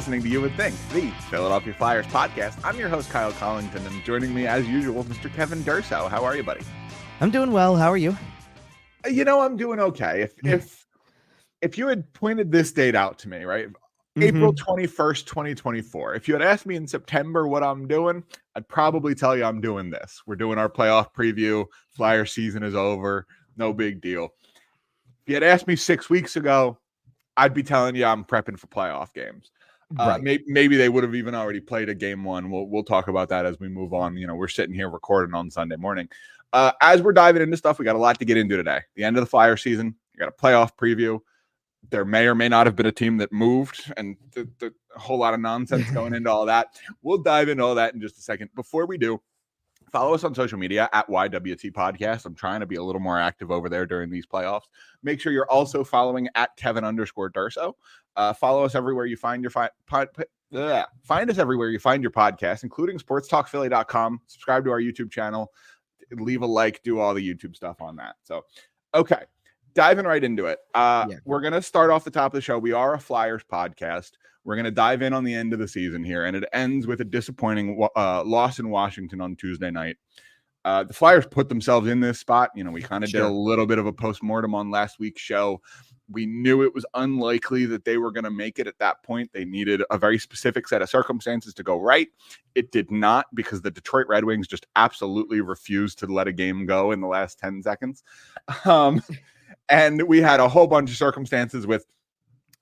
listening to You Would Think, the Philadelphia Flyers podcast. I'm your host, Kyle Collington, and joining me, as usual, Mr. Kevin Durso. How are you, buddy? I'm doing well. How are you? I'm doing okay. If you had pointed this date out to me, right? April 21st, 2024. If you had asked me in September what I'm doing, I'd probably tell you I'm doing this. We're doing our playoff preview. Flyer season is over. No big deal. If you had asked me 6 weeks ago, I'd be telling you I'm prepping for playoff games. Right. Maybe they would have even already played a game one. We'll talk about that as we move on. We're sitting here recording on Sunday morning. As we're diving into stuff, we got a lot to get into today. The end of the Flyer season. You got a playoff preview. There may or may not have been a team that moved, and a whole lot of nonsense going into all that. We'll dive into all that in just a second. Before we do, follow us on social media at YWT Podcast. I'm trying to be a little more active over there during these playoffs. Make sure you're also following at Kevin_Durso. Follow us everywhere you find your find us everywhere you find your podcast, including sportstalkphilly.com. Subscribe to our YouTube channel. Leave a like. Do all the YouTube stuff on that. So, okay. Diving right into it. We're going to start off the top of the show. We are a Flyers podcast. We're going to dive in on the end of the season here, and it ends with a disappointing loss in Washington on Tuesday night. The Flyers put themselves in this spot. We kind of did a little bit of a postmortem on last week's show. We knew it was unlikely that they were going to make it at that point. They needed a very specific set of circumstances to go right. It did not, because the Detroit Red Wings just absolutely refused to let a game go in the last 10 seconds. And we had a whole bunch of circumstances with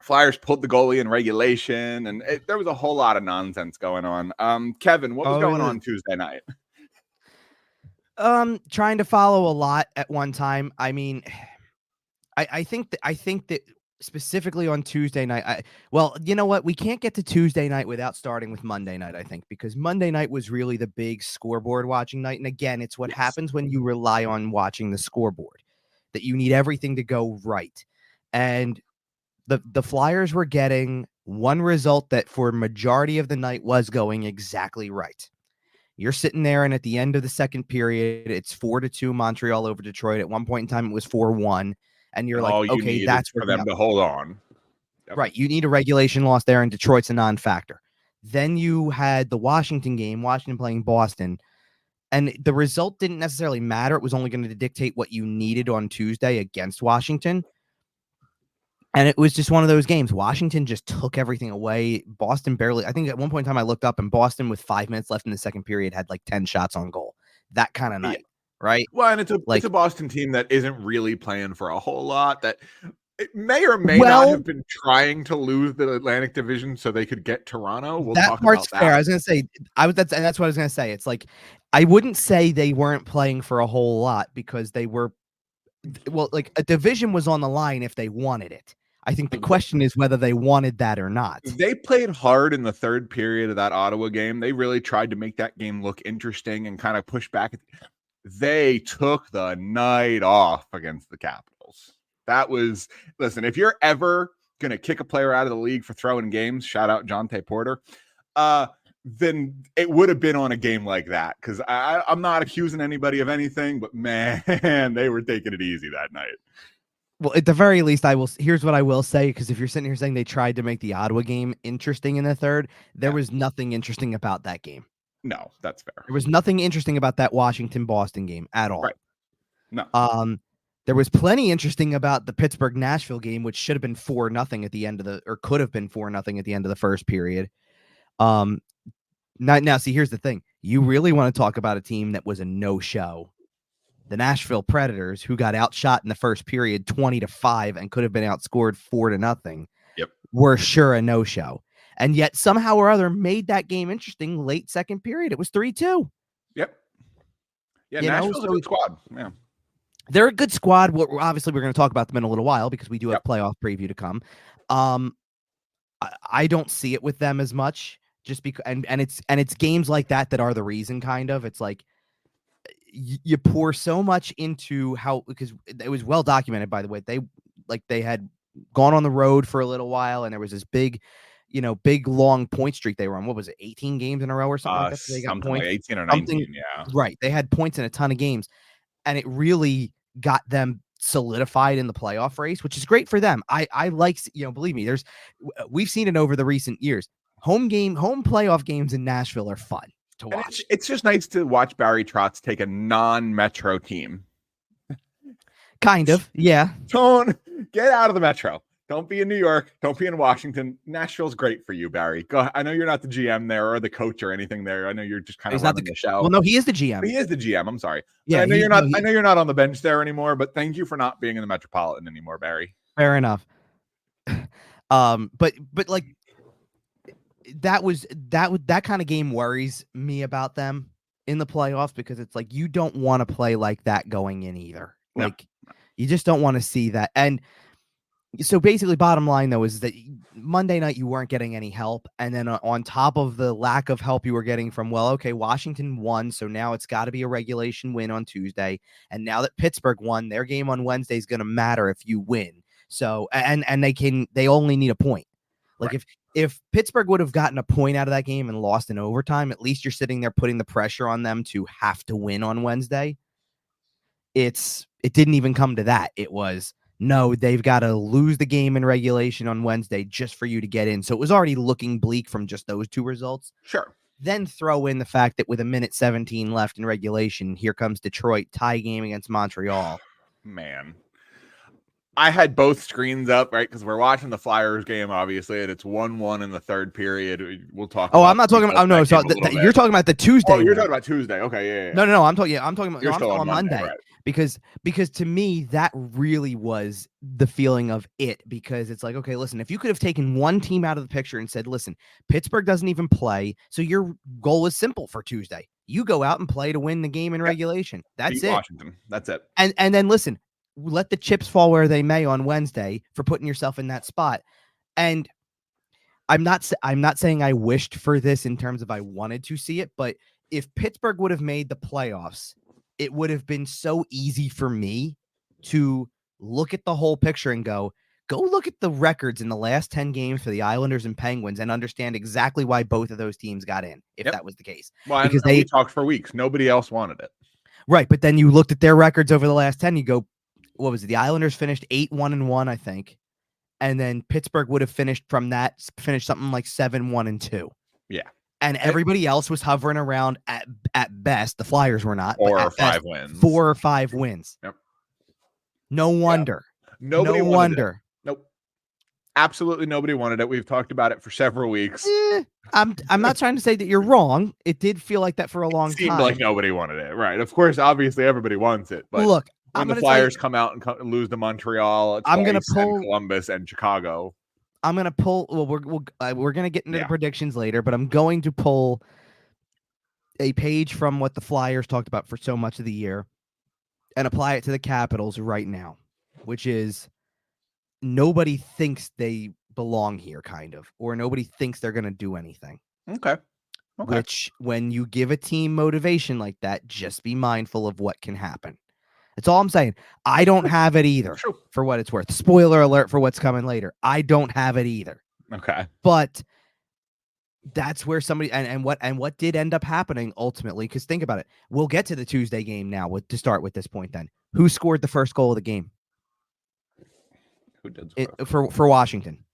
Flyers pulled the goalie in regulation, and there was a whole lot of nonsense going on. Kevin, what was going on Tuesday night? Trying to follow a lot at one time. I mean, I think that specifically on Tuesday night, you know what? We can't get to Tuesday night without starting with Monday night, I think, because Monday night was really the big scoreboard watching night. And again, it's what happens when you rely on watching the scoreboard, that you need everything to go right. And the Flyers were getting one result that for majority of the night was going exactly right. You're sitting there, and at the end of the second period, it's 4-2 Montreal over Detroit. At one point in time, it was 4-1. And you're like, okay, that's for them to hold on. Yep. Right. You need a regulation loss there, and Detroit's a non-factor. Then you had the Washington game, Washington playing Boston. And the result didn't necessarily matter. It was only going to dictate what you needed on Tuesday against Washington. And it was just one of those games. Washington just took everything away. Boston barely. I think at one point in time I looked up, and Boston, with 5 minutes left in the second period, had like 10 shots on goal. That kind of night, right? Well, and it's a Boston team that isn't really playing for a whole lot. That it may or may not have been trying to lose the Atlantic Division so they could get Toronto. We'll talk about that. Fair. I was going to say, that's what I was going to say. It's like, I wouldn't say they weren't playing for a whole lot, because they were, like, a division was on the line if they wanted it. I think the question is whether they wanted that or not. They played hard in the third period of that Ottawa game. They really tried to make that game look interesting and kind of push back. They took the night off against the Capitals. That was, listen, if you're ever going to kick a player out of the league for throwing games, shout out Jonte Porter, then it would have been on a game like that, because I'm not accusing anybody of anything, but man, they were taking it easy that night. Well, at the very least, here's what I will say, because if you're sitting here saying they tried to make the Ottawa game interesting in the third, there was nothing interesting about that game. No, that's fair. There was nothing interesting about that Washington-Boston game at all. Right. No. There was plenty interesting about the Pittsburgh-Nashville game, which should have been 4-0 at the end of or could have been 4-0 at the end of the first period. Now, see, here's the thing. You really want to talk about a team that was a no-show. The Nashville Predators, who got outshot in the first period 20-5 and could have been outscored 4-0, were sure a no-show. And yet somehow or other made that game interesting late second period. It was 3-2. Yep. Yeah, Nashville's a good squad. Yeah. They're a good squad. Obviously, we're going to talk about them in a little while, because we do have playoff preview to come. I don't see it with them as much, just because, and it's games like that are the reason, kind of. It's like, you pour so much into because it was well documented, by the way. They had gone on the road for a little while, and there was this big long point streak they were on. What was it, 18 games in a row or something like that? So they got something points, like 18 or 19, yeah. Right. They had points in a ton of games, and it really got them solidified in the playoff race, which is great for them. I like, believe me, we've seen it over the recent years. home playoff games in Nashville are fun to And watch. it's just nice to watch Barry Trotz take a non-metro team. Kind of, yeah. Don't get out of the metro. Don't be in New York. Don't be in Washington. Nashville's great for you, Barry. Go. I know you're not the GM there or the coach or anything there. I know you're just kind of running the show. Well, no, he is the GM. He is the GM. I'm sorry. Yeah, I know you're not. I know you're not on the bench there anymore. But thank you for not being in the Metropolitan anymore, Barry. Fair enough. But like that kind of game worries me about them in the playoffs because it's like you don't want to play like that going in either. Like you just don't want to see that. And so basically, bottom line though is that Monday night you weren't getting any help, and then on top of the lack of help you were getting from, well, okay, Washington won, so now it's got to be a regulation win on Tuesday, and now that Pittsburgh won, their game on Wednesday is going to matter if you win. So and they only need a point. Like if Pittsburgh would have gotten a point out of that game and lost in overtime, at least you're sitting there putting the pressure on them to have to win on Wednesday. It didn't even come to that. It was, no, they've got to lose the game in regulation on Wednesday just for you to get in. So it was already looking bleak from just those two results. Sure. Then throw in the fact that with 1:17 left in regulation, here comes Detroit, tie game against Montreal. Man. I had both screens up, right? Because we're watching the Flyers game, obviously, and it's 1-1 in the third period. We'll talk. Oh, I'm not talking about. Oh no, so you're talking about the Tuesday. Oh, you're talking about Tuesday. Okay, yeah. No. I'm talking about. You're still on Monday. Right. Because to me, that really was the feeling of it, because it's like, okay, listen, if you could have taken one team out of the picture and said, listen, Pittsburgh doesn't even play, so your goal is simple for Tuesday. You go out and play to win the game in regulation. That's it. Washington. That's it. And then listen, let the chips fall where they may on Wednesday for putting yourself in that spot. And I'm not saying I wished for this in terms of I wanted to see it, but if Pittsburgh would have made the playoffs, it would have been so easy for me to look at the whole picture and go look at the records in the last 10 games for the Islanders and Penguins and understand exactly why both of those teams got in, if that was the case. Well, because we talked for weeks. Nobody else wanted it. Right. But then you looked at their records over the last 10, you go, what was it? The Islanders finished 8-1-1, I think. And then Pittsburgh would have finished something like 7-1-2. Yeah. And everybody else was hovering around at best. The Flyers were not. 4 or 5 wins. 4 or 5 wins. Yep. No wonder. Yeah. Nobody wanted it. Nope. Absolutely nobody wanted it. We've talked about it for several weeks. I'm not trying to say that you're wrong. It did feel like that for a long time. Seemed like nobody wanted it. Right. Of course, obviously everybody wants it. But look, when the Flyers come out and lose to Montreal, I'm going to pull Columbus and Chicago. I'm going to pull. Well, we're going to get into the predictions later, but I'm going to pull a page from what the Flyers talked about for so much of the year and apply it to the Capitals right now, which is nobody thinks they belong here, kind of, or nobody thinks they're going to do anything. Okay. Which, when you give a team motivation like that, just be mindful of what can happen. That's all I'm saying. I don't have it either, for what it's worth. Spoiler alert for what's coming later. I don't have it either. Okay. But that's where somebody and what did end up happening ultimately, because think about it. We'll get to the Tuesday game now to start with this point then. Who scored the first goal of the game? Who did for Washington?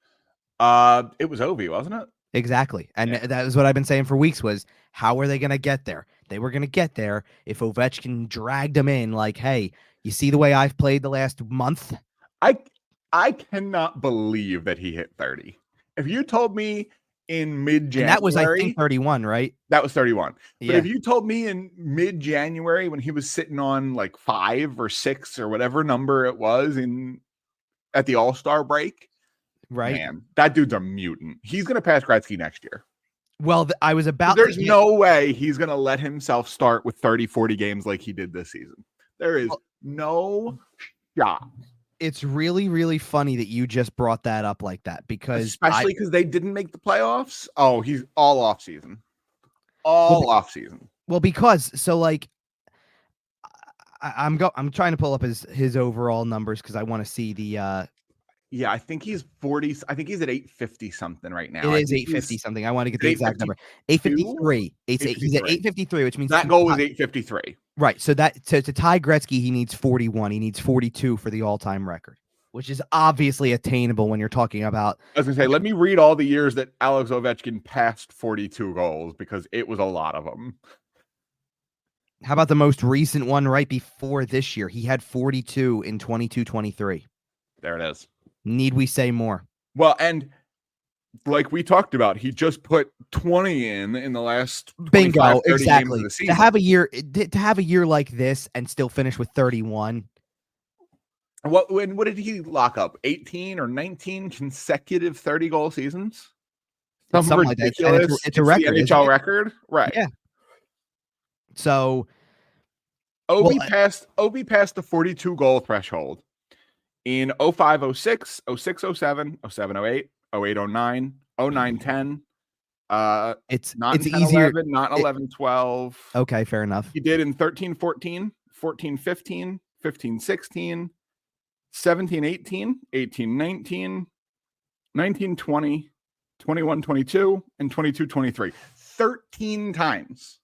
It was Ovi, wasn't it? Exactly. And that is what I've been saying for weeks was, how are they going to get there? They were going to get there if Ovechkin dragged them in like, hey, you see the way I've played the last month? I cannot believe that he hit 30. If you told me in mid-January... And that was, I think, 31, right? That was 31. But if you told me in mid-January when he was sitting on like 5 or 6 or whatever number it was at the All-Star break, right? Man, that dude's a mutant. He's going to pass Gretzky next year. Well, I was about... There's no way he's going to let himself start with 30, 40 games like he did this season. There is no shot. It's really, really funny that you just brought that up like that, because... Especially because they didn't make the playoffs. Oh, he's all off-season. Off-season. Well, because... So, like... I'm trying to pull up his overall numbers because I want to see the... Yeah, I think he's 40. I think he's at 850 something right now. It is 850 something. I want to get the exact number. 853. He's at 853, which means that goal was 853. Right. So to tie Gretzky, he needs 41. He needs 42 for the all-time record. which is obviously attainable when you're talking about. I was going to say, let me read all the years that Alex Ovechkin passed 42 goals because it was a lot of them. How about the most recent one right before this year? He had 42 in 22-23. There it is. Need we say more? Well, and like we talked about, he just put 20 in the last 25, Bingo, 30 exactly. games of the season. To have a year like this and still finish with 31. What did he lock up? 18 or 19 consecutive 30-goal seasons? Something like that. It's a record. The NHL record, right? Yeah. So Obi passed the 42-goal threshold in 05-06, 06-07, 07-08, 08-09, 09-10. It's not in 10, easier. 11, not 11-12. Okay, fair enough. He did in 13-14, 14-15, 15-16, 17-18, 18-19, 19-20, 21-22, and 22-23. 13 times.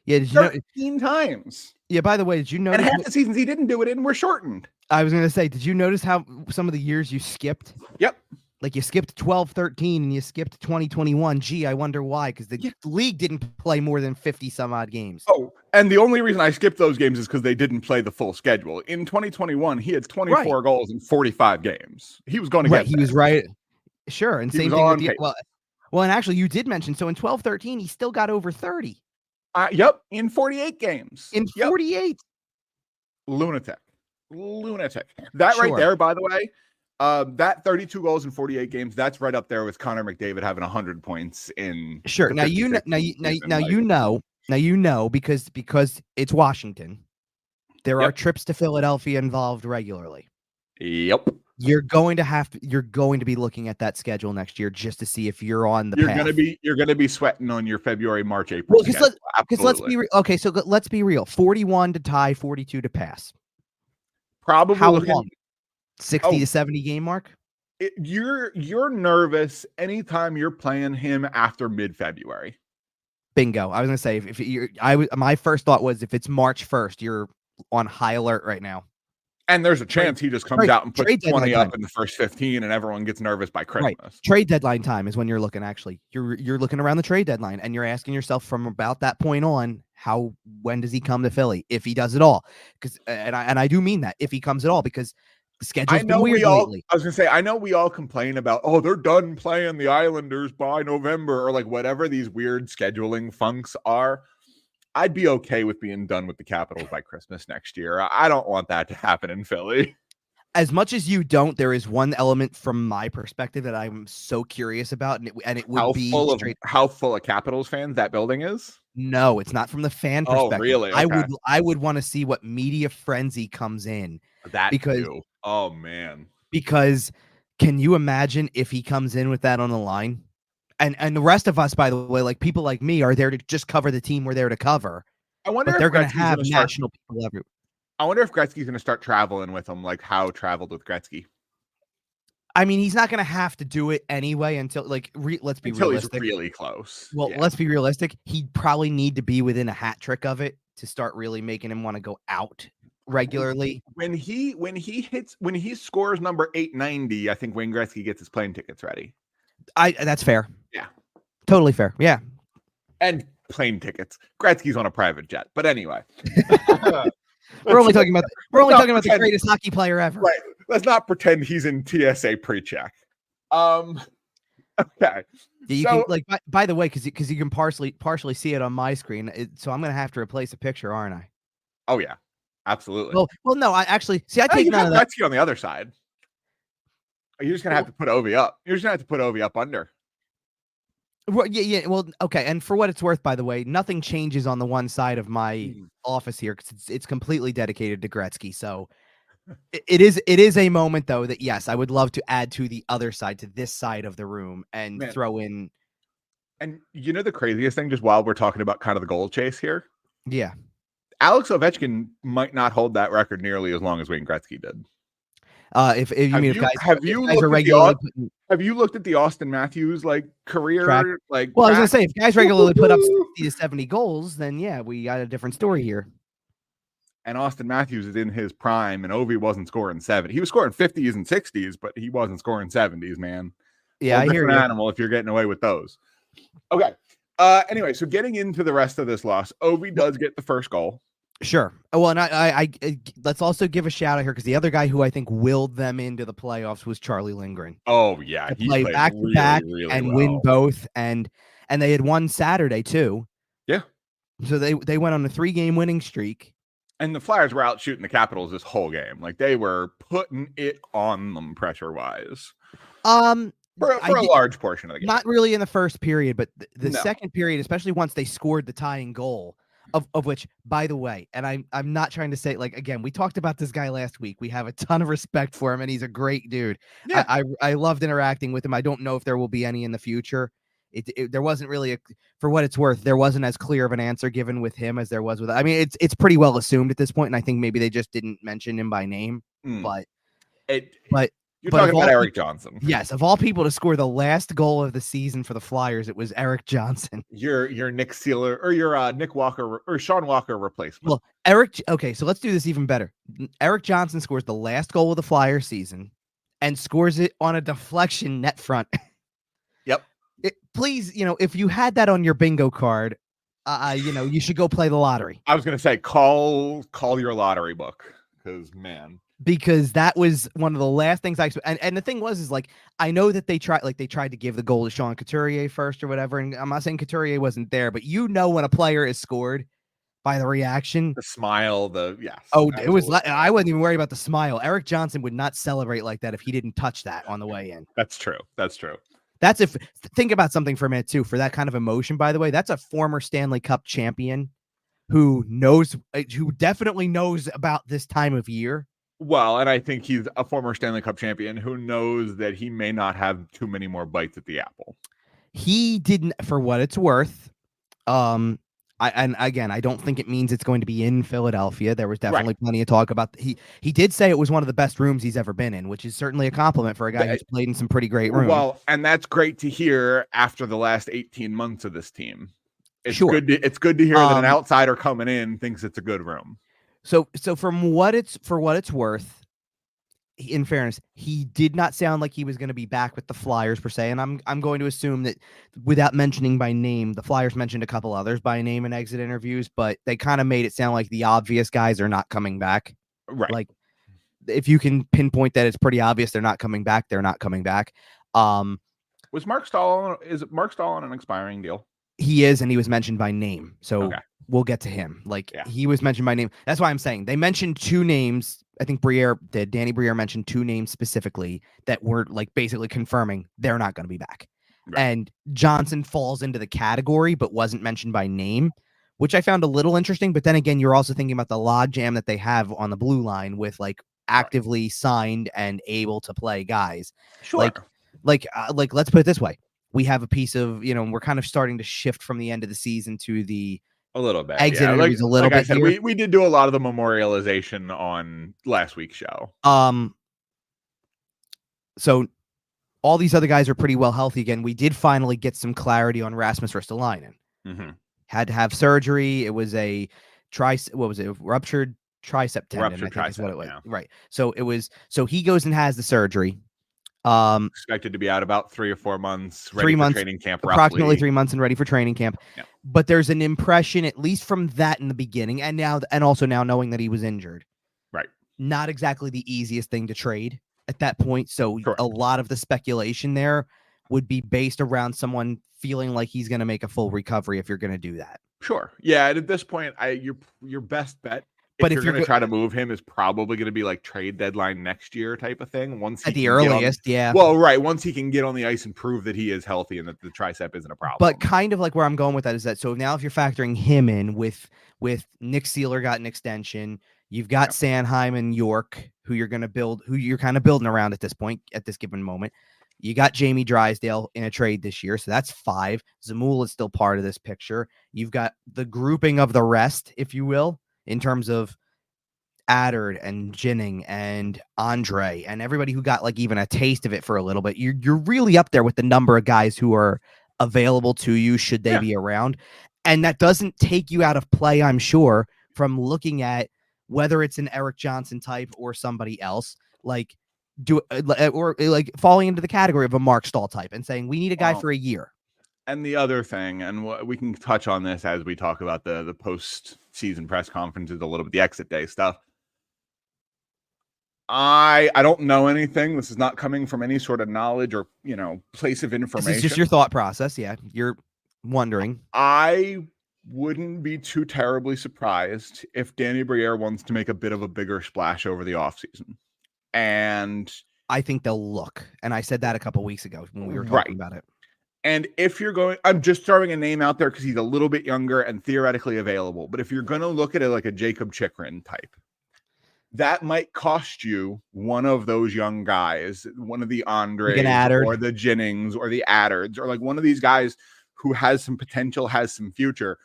Yeah, did you know 13 times? Yeah, by the way, did you notice? And half the seasons he didn't do it in were shortened. I was going to say, did you notice how some of the years you skipped? Yep. Like you skipped 12-13 and you skipped 20-21. Gee, I wonder why, because the league didn't play more than 50 some odd games. Oh, and the only reason I skipped those games is because they didn't play the full schedule. In 2021, he had 24 goals in 45 games. He was going to get He was right. Sure. And same thing with the well, and actually you did mention, so in 12-13, he still got over 30. Yep, in 48 games. In 48. Lunatic. That right there, by the way, that 32 goals in 48 games, that's right up there with Connor McDavid having 100 points in. Sure. Now you know because it's Washington. There are trips to Philadelphia involved regularly. Yep. You're going to be looking at that schedule next year just to see if you're on the path. You're gonna be sweating on your February, March, April. Because let's be so let's be real. 41 to tie, 42 to pass. Probably how long? 60 to 70 game mark. You're nervous anytime you're playing him after mid-February. Bingo. I was gonna say my first thought was if it's March 1st, you're on high alert right now. And there's a chance he just comes out and puts 20 up in the first 15 and everyone gets nervous by Christmas. Right. Trade deadline time is when you're looking, actually. You're looking around the trade deadline and you're asking yourself from about that point on, when does he come to Philly? If he does it all. Because and I do mean that, if he comes at all, because the schedule's been weird lately. I was gonna say, I know we all complain about, they're done playing the Islanders by November, or like whatever these weird scheduling funks are. I'd be okay with being done with the Capitals by Christmas next year. I don't want that to happen in Philly. As much as you don't, there is one element from my perspective that I'm so curious about, and it would be how full of Capitals fans that building is. No, it's not from the fan perspective. Oh, really? Okay. I would want to see what media frenzy comes in. Oh man. Because can you imagine if he comes in with that on the line? And the rest of us, by the way, like people like me, are there to just cover the team we're there to cover. I wonder if they're going to have national people everywhere. I wonder if Gretzky's going to start traveling with them, like Howe traveled with Gretzky. I mean, he's not going to have to do it anyway until let's be realistic. He's really close. Well, let's be realistic. He'd probably need to be within a hat trick of it to start really making him want to go out regularly. When he scores number 890, I think Wayne Gretzky gets his plane tickets ready. That's fair. Yeah. Totally fair. Yeah. And plane tickets. Gretzky's on a private jet. But anyway. we're only talking about the greatest hockey player ever. Right. Let's not pretend he's in TSA pre-check. Okay. You can, by the way, because you can partially see it on my screen. So I'm gonna have to replace a picture, aren't I? Oh yeah. Absolutely. Well, no, I actually see. I take none of that. Gretzky on the other side. You're just gonna have to put Ovi up. You're just gonna have to put Ovi up under. Well, yeah. Well, okay. And for what it's worth, by the way, nothing changes on the one side of my office here because it's completely dedicated to Gretzky. So it is a moment though that yes, I would love to add to the other side, to this side of the room, and throw in. And you know the craziest thing, just while we're talking about kind of the goal chase here, yeah, Alex Ovechkin might not hold that record nearly as long as Wayne Gretzky did. Have you looked at the Austin Matthews career track? I was gonna say, if guys regularly put up 60 to 70 goals, then yeah, we got a different story here. and Austin Matthews is in his prime, and Ovi wasn't scoring 70. He was scoring 50s and 60s, but he wasn't scoring 70s, man. Yeah, I hear different you. animal if you're getting away with those. Okay. Anyway, so getting into the rest of this loss, Ovi does get the first goal. Sure. Well, and I let's also give a shout out here because the other guy who I think willed them into the playoffs was Charlie Lindgren. Oh yeah, he played back to back and well. win both, and they had won Saturday too. Yeah. So they went on a 3-game winning streak. And the Flyers were out shooting the Capitals this whole game. Like they were putting it on them pressure wise. For a large portion of the game. Not really in the first period, but the second period, especially once they scored the tying goal, of which, by the way, and I'm not trying to say, like, again, we talked about this guy last week. We have a ton of respect for him, and he's a great dude. Yeah. I loved interacting with him. I don't know if there will be any in the future. There wasn't really for what it's worth, there wasn't as clear of an answer given with him as there was with. I mean, it's pretty well assumed at this point, and I think maybe they just didn't mention him by name. But you're talking about Eric Johnson. Yes, of all people to score the last goal of the season for the Flyers, it was Eric Johnson. Your Nick Sealer or your Nick Walker or Sean Walker replacement. Well, Eric. Okay, so let's do this even better. Eric Johnson scores the last goal of the Flyers season, and scores it on a deflection net front. Yep. Please, if you had that on your bingo card, you should go play the lottery. I was gonna say call your lottery book because that was one of the last things and the thing was like I know that they tried to give the goal to Sean Couturier first or whatever, and I'm not saying Couturier wasn't there, but when a player is scored by the reaction, the smile, yes. Oh, absolutely. It was I wasn't even worried about the smile. Eric Johnson would not celebrate like that if he didn't touch that on the way in. That's true. That's think about something for a minute too, for that kind of emotion, by the way. That's a former Stanley Cup champion who definitely knows about this time of year. Well, and I think he's a former Stanley Cup champion who knows that he may not have too many more bites at the apple. He didn't, for what it's worth. I don't think it means it's going to be in Philadelphia. There was definitely plenty of talk about he did say it was one of the best rooms he's ever been in, which is certainly a compliment for a guy who's played in some pretty great rooms. Well, and that's great to hear after the last 18 months of this team. It's good to hear that an outsider coming in thinks it's a good room. So from what it's worth, in fairness, he did not sound like he was going to be back with the Flyers per se, and I'm going to assume that without mentioning by name, the Flyers mentioned a couple others by name in exit interviews, but they kind of made it sound like the obvious guys are not coming back. Right. Like if you can pinpoint that it's pretty obvious they're not coming back, they're not coming back. Is Mark Stahl on an expiring deal? He is, and he was mentioned by name. So we'll get to him. He was mentioned by name. That's why I'm saying they mentioned 2 names. I think Danny Briere mentioned 2 names specifically that were like basically confirming they're not going to be back. Right. And Johnson falls into the category, but wasn't mentioned by name, which I found a little interesting. But then again, you're also thinking about the logjam that they have on the blue line with like actively signed and able to play guys. Sure. Like let's put it this way. We have a piece of, we're kind of starting to shift from the end of the season to the a little bit exit interviews a little bit. I said, we did do a lot of the memorialization on last week's show. So all these other guys are pretty well healthy again. We did finally get some clarity on Rasmus Ristolainen. Mm-hmm. Had to have surgery. It was a ruptured tricep tendon. I think is what it was. Yeah. Right. So he goes and has the surgery. Expected to be out about 3 or 4 months, ready for training camp, approximately 3 months and ready for training camp. Yeah. But there's an impression, at least from that in the beginning, and also now knowing that he was injured. Right. Not exactly the easiest thing to trade at that point. So Correct. A lot of the speculation there would be based around someone feeling like he's going to make a full recovery if you're going to do that. Sure. Yeah. And at this point, your best bet. But if you're going to try to move him is probably going to be like trade deadline next year type of thing. At the earliest, yeah. Well, right. Once he can get on the ice and prove that he is healthy and that the tricep isn't a problem. But kind of like where I'm going with that is that, so now if you're factoring him in with Nick Sealer got an extension, you've got Sanheim and York, who you're kind of building around at this point, at this given moment. You got Jamie Drysdale in a trade this year, so that's 5. Zamula is still part of this picture. You've got the grouping of the rest, if you will, in terms of Addard and Ginning and Andre and everybody who got like even a taste of it for a little bit. You're really up there with the number of guys who are available to you should they be around. And that doesn't take you out of play, I'm sure, from looking at whether it's an Eric Johnson type or somebody else, like like falling into the category of a Mark Stahl type and saying we need a guy for a year. And the other thing, and we can touch on this as we talk about the post-season press conferences a little bit, the exit day stuff. I don't know anything. This is not coming from any sort of knowledge or, place of information. This is just your thought process. Yeah. You're wondering. I wouldn't be too terribly surprised if Danny Briere wants to make a bit of a bigger splash over the offseason. And I think they'll look. And I said that a couple weeks ago when we were talking about it. And if you're going, I'm just throwing a name out there because he's a little bit younger and theoretically available. But if you're going to look at it like a Jacob Chikrin type, that might cost you one of those young guys, one of the Andres or the Jennings or the Addards, or like one of these guys who has some potential, has some future.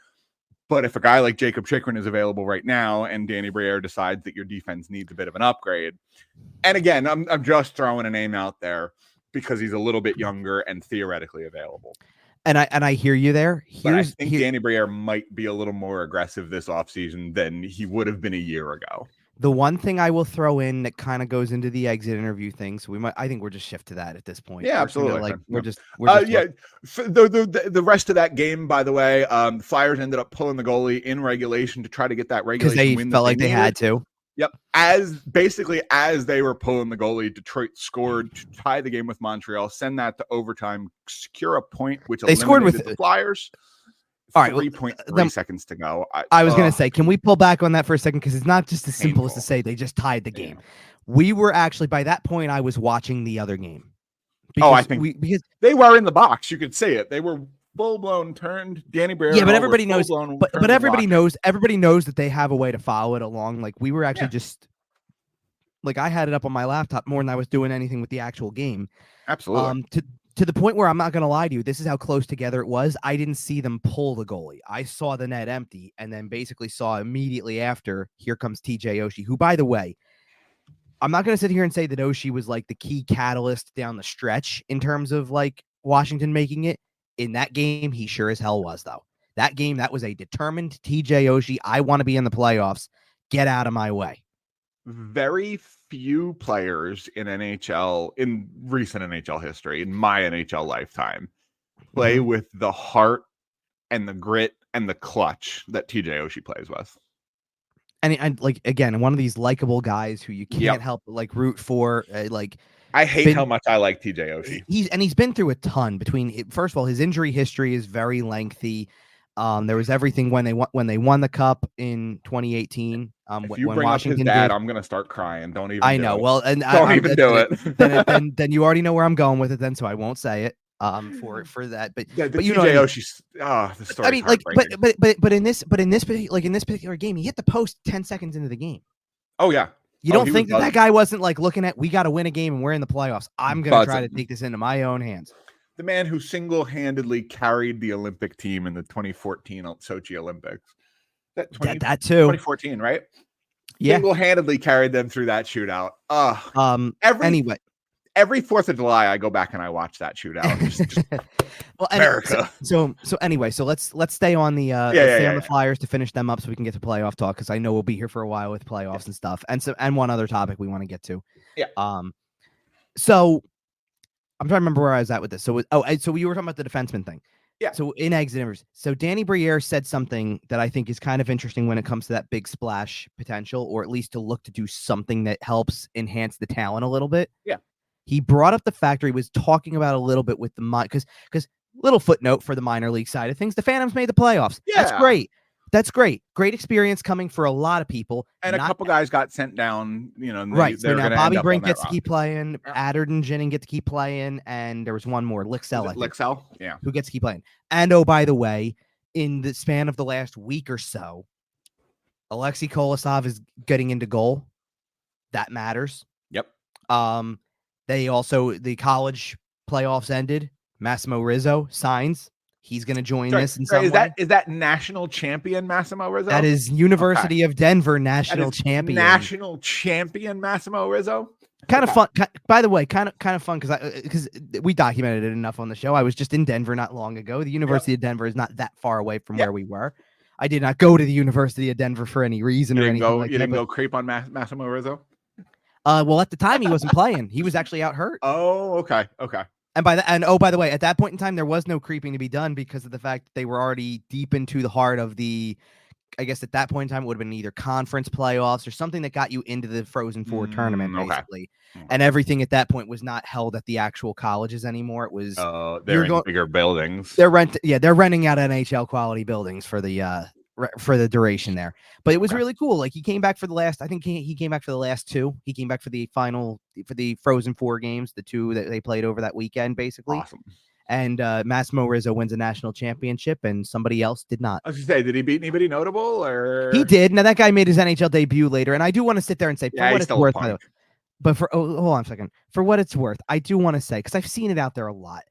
But if a guy like Jacob Chikrin is available right now and Danny Briere decides that your defense needs a bit of an upgrade, and again, I'm just throwing a name out there because he's a little bit younger and theoretically available. And I hear you there. I think Danny Briere might be a little more aggressive this offseason than he would have been a year ago. The one thing I will throw in that kind of goes into the exit interview thing, so I think we're just shift to that at this point. Yeah, absolutely. We're just the rest of that game, by the way, the Flyers ended up pulling the goalie in regulation to try to get that regulation win. Because they felt like they had to. Yep. As they were pulling the goalie, Detroit scored to tie the game with Montreal, send that to overtime, secure a point, which they scored with the Flyers. All right, 3.3 seconds to go. I was going to say, can we pull back on that for a second? Because it's not just as simple as to say they just tied the game. We were actually, by that point, I was watching the other game. I think because they were in the box. You could see it. They were full-blown turned. Danny Briere. Yeah, but everybody knows. But everybody knows. Everybody knows that they have a way to follow it along. Like we were actually just, like I had it up on my laptop more than I was doing anything with the actual game. Absolutely. To the point where I'm not going to lie to you, this is how close together it was. I didn't see them pull the goalie. I saw the net empty and then basically saw immediately after, here comes TJ Oshie, who, by the way, I'm not going to sit here and say that Oshie was like the key catalyst down the stretch in terms of like Washington making it. In that game, he sure as hell was, though. That game, that was a determined TJ Oshie. I want to be in the playoffs. Get out of my way. Very few players in recent NHL history, in my NHL lifetime, play with the heart and the grit and the clutch that TJ Oshie plays with. And like, again, one of these likable guys who you can't help but like root for. I hate how much I like TJ Oshie. He's been through a ton. First of all, his injury history is very lengthy. There was everything when they won the cup in 2018. If you bring Washington up his dad, I'm gonna start crying. Don't even. I know. Well, and don't even do it. Then you already know where I'm going with it. Then, so I won't say it. For that, but you know, Oshie's the story. I mean, but in this particular game, he hit the post 10 seconds into the game. Oh yeah. You don't think that guy wasn't like looking at, we got to win a game and we're in the playoffs. I'm gonna try to take this into my own hands. The man who single-handedly carried the Olympic team in the 2014 Sochi Olympics. That too. 2014, right? Yeah. Single-handedly carried them through that shootout. Every 4th of July, I go back and I watch that shootout. Just well, America. So let's stay on the on the Flyers to finish them up so we can get to playoff talk, because I know we'll be here for a while with playoffs and stuff. And one other topic we want to get to. Yeah. So I'm trying to remember where I was at with this. So you were talking about the defenseman thing. Yeah. So in exit interviews, so Danny Briere said something that I think is kind of interesting when it comes to that big splash potential, or at least to look to do something that helps enhance the talent a little bit. Yeah. He brought up the factor he was talking about a little bit with the because little footnote for the minor league side of things, the Phantoms made the playoffs. Yeah. That's great. That's great. Great experience coming for a lot of people. And a couple guys got sent down, right. So now Bobby Brink gets to keep playing. Addard and Jennings get to keep playing. And there was one more, Lixell. Lixell? Yeah. Who gets to keep playing. And oh, by the way, in the span of the last week or so, Alexei Kolosov is getting into goal. That matters. Yep. The college playoffs ended. Massimo Rizzo signs. He's going to join this in some way. Is that national champion Massimo Rizzo? That is University of Denver national champion. National champion Massimo Rizzo. Kind of fun. By the way, kind of fun because we documented it enough on the show. I was just in Denver not long ago. The University of Denver is not that far away from where we were. I did not go to the University of Denver for any reason or anything like that. You didn't go creep on Massimo Rizzo? Well, at the time he wasn't playing. He was actually out hurt. Oh, okay. And by the way, at that point in time, there was no creeping to be done because of the fact that they were already deep into the heart of the. I guess at that point in time, it would have been either conference playoffs or something that got you into the Frozen Four tournament, basically. Okay. And everything at that point was not held at the actual colleges anymore. It was they're in bigger buildings. They're renting out NHL quality buildings for the duration there. But it was really cool. Like he came back for the last. I think he came back for the last two. He came back for the Frozen Four games, the two that they played over that weekend, basically. Awesome. And Massimo Rizzo wins a national championship, and somebody else did not. I was going to say, did he beat anybody notable? Or he did. Now that guy made his NHL debut later, and I do want to sit there and say, for what it's worth, but hold on a second. For what it's worth, I do want to say, because I've seen it out there a lot.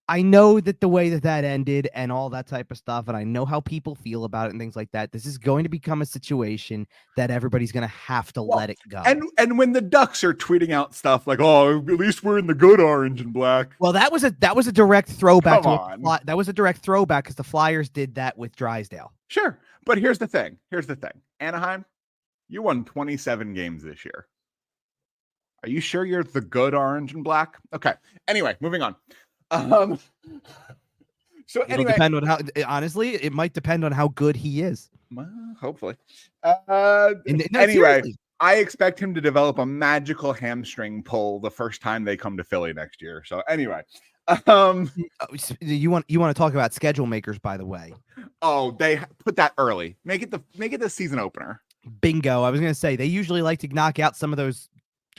I know that the way that ended and all that type of stuff, and I know how people feel about it and things like that. This is going to become a situation that everybody's going to have to let it go. And when the Ducks are tweeting out stuff like, "Oh, at least we're in the good orange and black," well, that was a direct throwback. That was a direct throwback because the Flyers did that with Drysdale. Sure, but here's the thing. Anaheim, you won 27 games this year. Are you sure you're the good orange and black? Okay. Anyway, moving on. So anyway, depend on how. Honestly, it might depend on how good he is. Well, hopefully. Anyway, seriously. I expect him to develop a magical hamstring pull the first time they come to Philly next year. So anyway, you want to talk about schedule makers, by the way. Oh, they put that early. Make it the season opener. Bingo. I was going to say they usually like to knock out some of those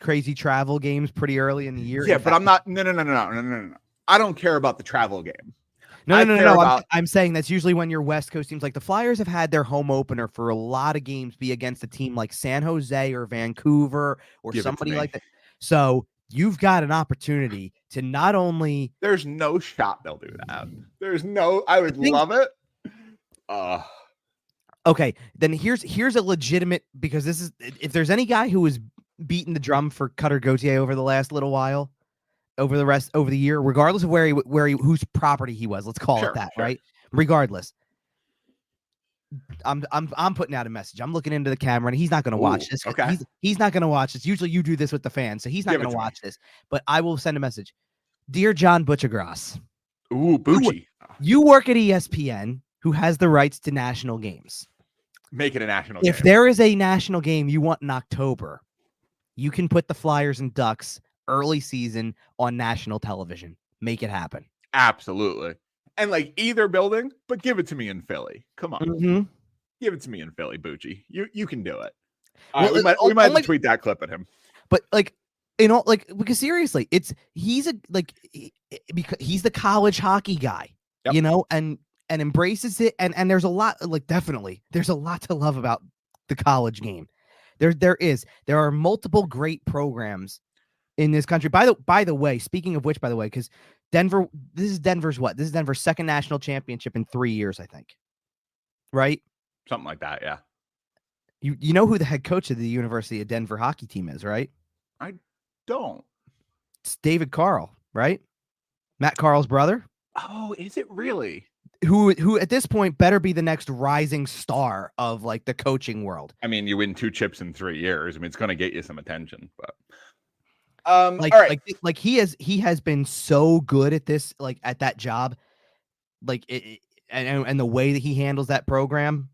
crazy travel games pretty early in the year. Yeah, but I'm not. No. I don't care about the travel game. No. I'm saying that's usually when your West Coast teams, like the Flyers, have had their home opener for a lot of games be against a team like San Jose or Vancouver or somebody like that. So you've got an opportunity to not only. There's no shot they'll do that. I would love it. Okay, then here's a legitimate, because this is, if there's any guy who was beating the drum for Cutter Gauthier over the last little while, over the year, regardless of whose property he was, let's call it that, right? Regardless, I'm putting out a message. I'm looking into the camera, and he's not going to watch this. Okay, he's not going to watch this. Usually, you do this with the fans, so he's not going to watch this. But I will send a message, dear John Butchergrass. Ooh, Bucci. You work at ESPN, who has the rights to national games. Make it a national game. If there is a national game you want in October, you can put the Flyers and Ducks early season on national television. Make it happen. Absolutely. And like either building, but give it to me in Philly. Come on. Mm-hmm. Give it to me in Philly, Bucci. You can do it. We might have to tweet that clip at him. But because seriously, he's the college hockey guy, and embraces it. And there's a lot, definitely there's a lot to love about the college game. There are multiple great programs in this country. By the way, speaking of which, because Denver, this is Denver's second national championship in 3 years, I think. Right? Something like that, yeah. You know who the head coach of the University of Denver hockey team is, right? I don't. It's David Carl, right? Matt Carl's brother. Oh, is it really? Who at this point better be the next rising star of the coaching world. I mean, you win 2 chips in 3 years. I mean, it's going to get you some attention, but all right. He has been so good at this, at that job, and the way that he handles that program.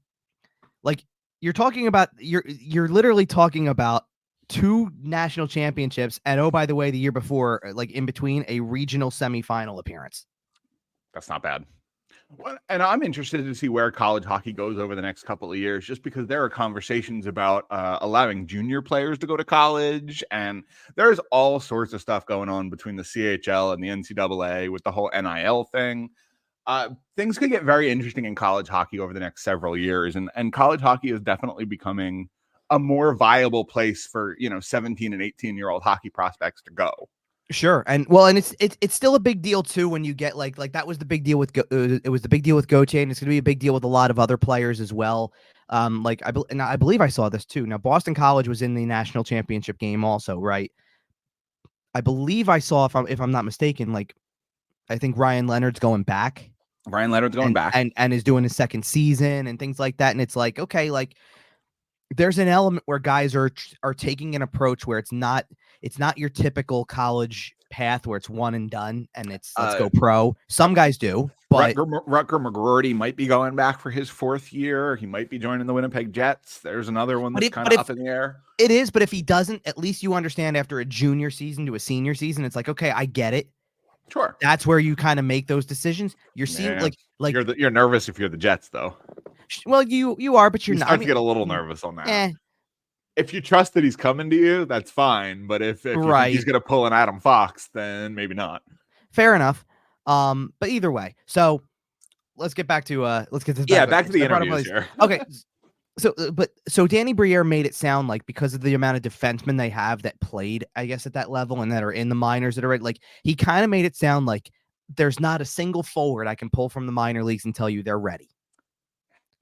You're literally talking about 2 national championships, and oh, by the way, the year before, in between, a regional semifinal appearance. That's not bad. Well, and I'm interested to see where college hockey goes over the next couple of years, just because there are conversations about allowing junior players to go to college, and there's all sorts of stuff going on between the CHL and the NCAA with the whole NIL thing. Things could get very interesting in college hockey over the next several years, and college hockey is definitely becoming a more viable place for 17 and 18-year-old hockey prospects to go. Sure. And it's still a big deal too when you get like that was the big deal with it was the big deal with Gauthier, and it's going to be a big deal with a lot of other players as well. I believe I saw this too. Now Boston College was in the national championship game also, right? I believe I saw, if I'm not mistaken, I think Ryan Leonard's going back Brian Leonard's going back. And is doing his second season and things like that. And it's like, okay, like there's an element where guys are taking an approach where it's not your typical college path where it's one and done and it's let's go pro. Some guys do, but Rutger McGroarty might be going back for his 4th year. He might be joining the Winnipeg Jets. There's another one that's kind of up in the air. It is, but if he doesn't, at least you understand after a junior season to a senior season, it's like, okay, I get it. Sure. That's where you kind of make those decisions. You're seeing like you're nervous if you're the Jets though. Well, you are, but you're not. I get a little nervous on that. If you trust that he's coming to you, that's fine. But if you think he's going to pull an Adam Fox, then maybe not. Fair enough. But either way, so let's get back to back to the interviews here. Okay. So Danny Briere made it sound like because of the amount of defensemen they have that played, I guess, at that level and that are in the minors that are like, he kind of made it sound like there's not a single forward I can pull from the minor leagues and tell you they're ready.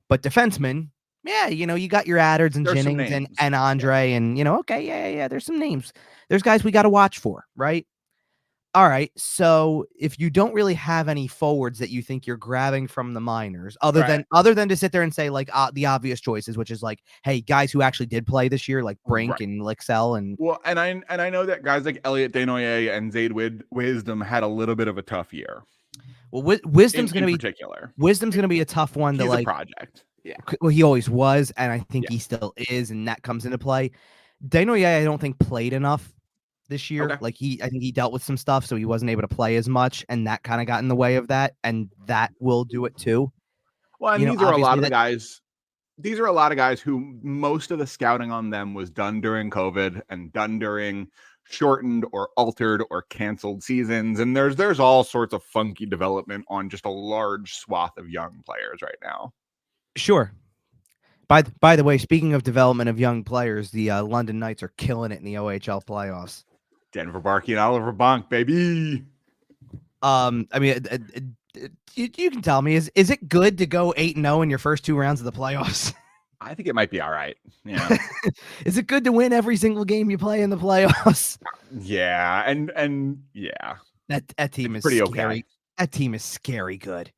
But defensemen, yeah, you got your Addards and Jennings and Andre and, okay, yeah, there's some names. There's guys we got to watch for, right? All right, so if you don't really have any forwards that you think you're grabbing from the minors, other than to sit there and say like the obvious choices, which is like, hey, guys who actually did play this year, like Brink and Lixell, and I know that guys like Elliot Desnoyers and Zaid Wisdom had a little bit of a tough year. Well, Wisdom's going to be a tough one. He's a project. Yeah. Well, he always was, and I think he still is, and that comes into play. Desnoyers, I don't think played enough this year. Okay. Like I think he dealt with some stuff, so he wasn't able to play as much, and that kind of got in the way of that, and that will do it too. Well, and these are a lot of the guys. These are a lot of guys who most of the scouting on them was done during COVID and done during shortened or altered or canceled seasons, and there's all sorts of funky development on just a large swath of young players right now. Sure. By the way, speaking of development of young players, the London Knights are killing it in the OHL playoffs. Denver Barkey and Oliver Bonk, baby. I mean, you can tell me, is it good to go 8-0 in your first 2 rounds of the playoffs? I think it might be all right. Yeah. Is it good to win every single game you play in the playoffs? Yeah, and yeah. That team is pretty scary. Okay. That team is scary good.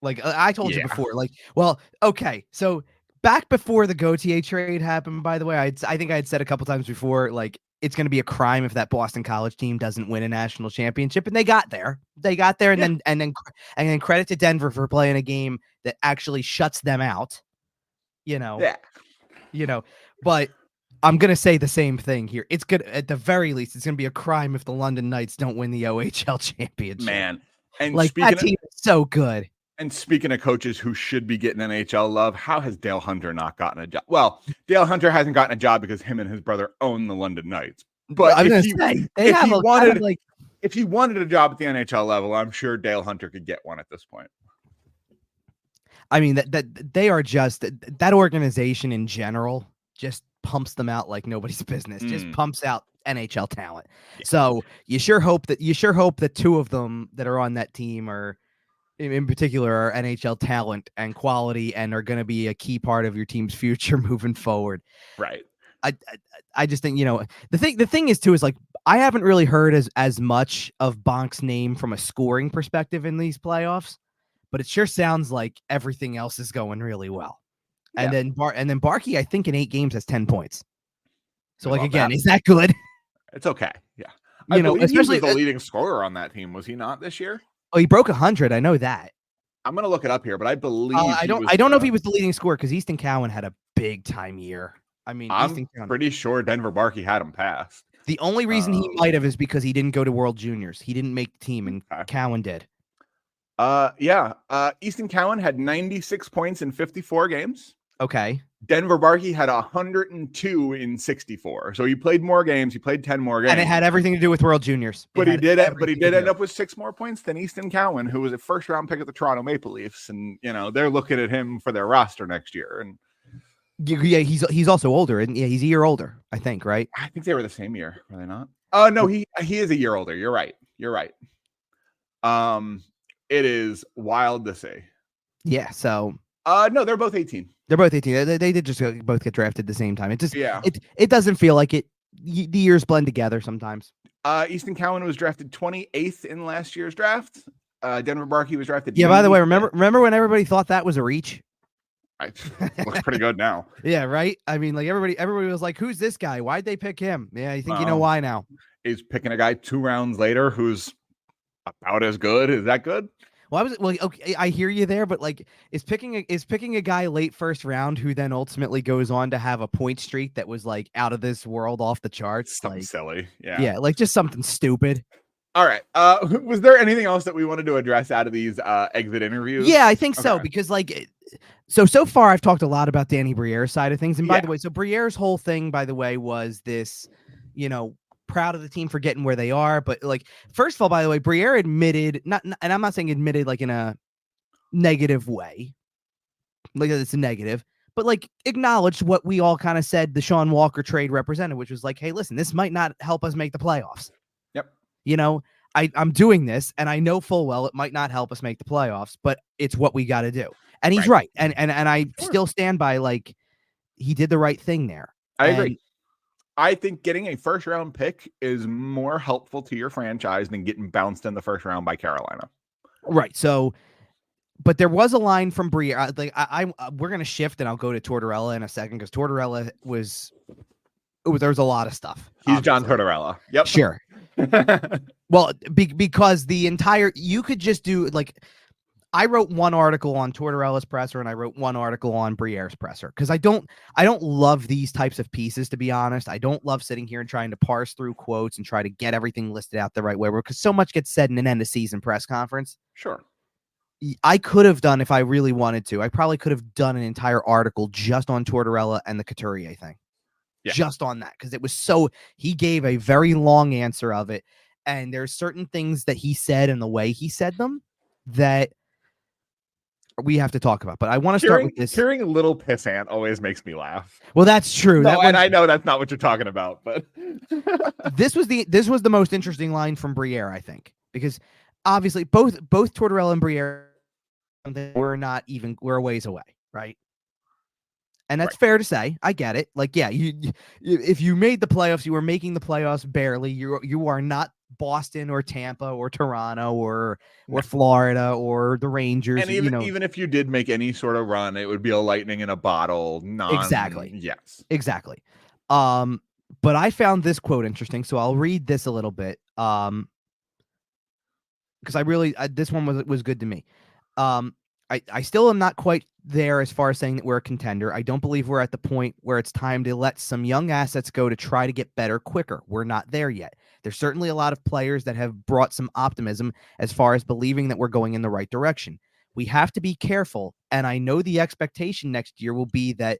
Like I told you before, like, well, okay, so back before the Gauthier trade happened, by the way, I think I had said a couple times before, like, it's going to be a crime if that Boston College team doesn't win a national championship, and they got there, and then credit to Denver for playing a game that actually shuts them out, but I'm going to say the same thing here. It's good, at the very least, it's going to be a crime if the London Knights don't win the OHL championship. Man, and like, that team is so good. And speaking of coaches who should be getting NHL love, how has Dale Hunter not gotten a job? Well, Dale Hunter hasn't gotten a job because him and his brother own the London Knights. But if he wanted a job at the NHL level, I'm sure Dale Hunter could get one at this point. I mean, that they are just, that organization in general just pumps them out like nobody's business. Just pumps out NHL talent. Yeah. So you sure hope that 2 of them that are on that team are, in particular, are NHL talent and quality and are going to be a key part of your team's future moving forward. Right. I just think, the thing is too, is like, I haven't really heard as much of Bonk's name from a scoring perspective in these playoffs, but it sure sounds like everything else is going really well. Yeah. And then Barkey, I think in 8 games has 10 points. So like, again, is that good? It's okay. Yeah. Especially he was the leading scorer on that team. Was he not this year? Oh, he broke 100. I know that. I'm going to look it up here, but I believe I don't know if he was the leading scorer because Easton Cowan had a big time year. I mean, I'm pretty sure Denver Barkey had him passed. The only reason he might have is because he didn't go to World Juniors. He didn't make the team, and Cowan did. Easton Cowan had 96 points in 54 games. Okay. Denver Barkey had 102 in 64. So he played more games. He played 10 more games. And it had everything to do with World Juniors. But he did end up with 6 more points than Easton Cowan, who was a first-round pick of the Toronto Maple Leafs. And, they're looking at him for their roster next year. And yeah, he's also older. And yeah, he's a year older, I think, right? I think they were the same year. Were they not? Oh, no, he is a year older. You're right. It is wild to see. Yeah, so... no, they're both 18. They're both 18. They did just both get drafted at the same time. It just it doesn't feel like it. The years blend together sometimes. Easton Cowan was drafted 28th in last year's draft. Denver Barkey was drafted. Yeah, by the way, remember when everybody thought that was a reach? Looks pretty good now. Yeah, right. I mean, like everybody was like, "Who's this guy? Why'd they pick him?" Yeah, you think you know why now? He's picking a guy 2 rounds later who's about as good. Is that good? Well, okay, I hear you there, but like, is picking a guy late first round who then ultimately goes on to have a point streak that was like out of this world, off the charts, Something like silly. yeah, like just something stupid. All right. Was there anything else that we wanted to address out of these exit interviews? Yeah, I think so, because like, so far I've talked a lot about Danny Briere's side of things, and by the way, so Briere's whole thing, by the way, was this, proud of the team for getting where they are, but like, first of all, by the way, Briere admitted, and I'm not saying admitted like in a negative way, like it's a negative, but like acknowledged what we all kind of said the Sean Walker trade represented, which was like, hey, listen, this might not help us make the playoffs. Yep. I'm doing this, and I know full well it might not help us make the playoffs, but it's what we got to do. And he's right. And I still stand by, like, he did the right thing there. I agree. I think getting a first round pick is more helpful to your franchise than getting bounced in the first round by Carolina. Right. So, but there was a line from Briere. We're going to shift, and I'll go to Tortorella in a second, because Tortorella there was a lot of stuff. He's obviously John Tortorella. Yep. Sure. Well, because you could just do, like, I wrote one article on Tortorella's presser, and I wrote one article on Briere's presser, because I don't love these types of pieces, to be honest. I don't love sitting here and trying to parse through quotes and try to get everything listed out the right way, because so much gets said in an end of season press conference. Sure. I could have done, if I really wanted to, I probably could have done an entire article just on Tortorella and the Couturier thing. Yeah. Just on that, because it was he gave a very long answer of it, and there's certain things that he said and the way he said them that we have to talk about. But I want to start with this. Hearing a little pissant always makes me laugh. Well, that's true. And I know that's not what you're talking about, but this was the most interesting line from Briere, I think, because obviously both Tortorella and Briere we're a ways away, right? And that's fair to say. I get it. Like, yeah, if you made the playoffs, you were making the playoffs barely. You are not Boston or Tampa or Toronto or Florida or the Rangers. And even if you did make any sort of run, it would be a lightning in a bottle. Exactly. Yes. Exactly. But I found this quote interesting, so I'll read this a little bit. Because this one was good to me. I still am not quite there as far as saying that we're a contender. I don't believe we're at the point where it's time to let some young assets go to try to get better quicker. We're not there yet. There's certainly a lot of players that have brought some optimism as far as believing that we're going in the right direction. We have to be careful, and I know the expectation next year will be that,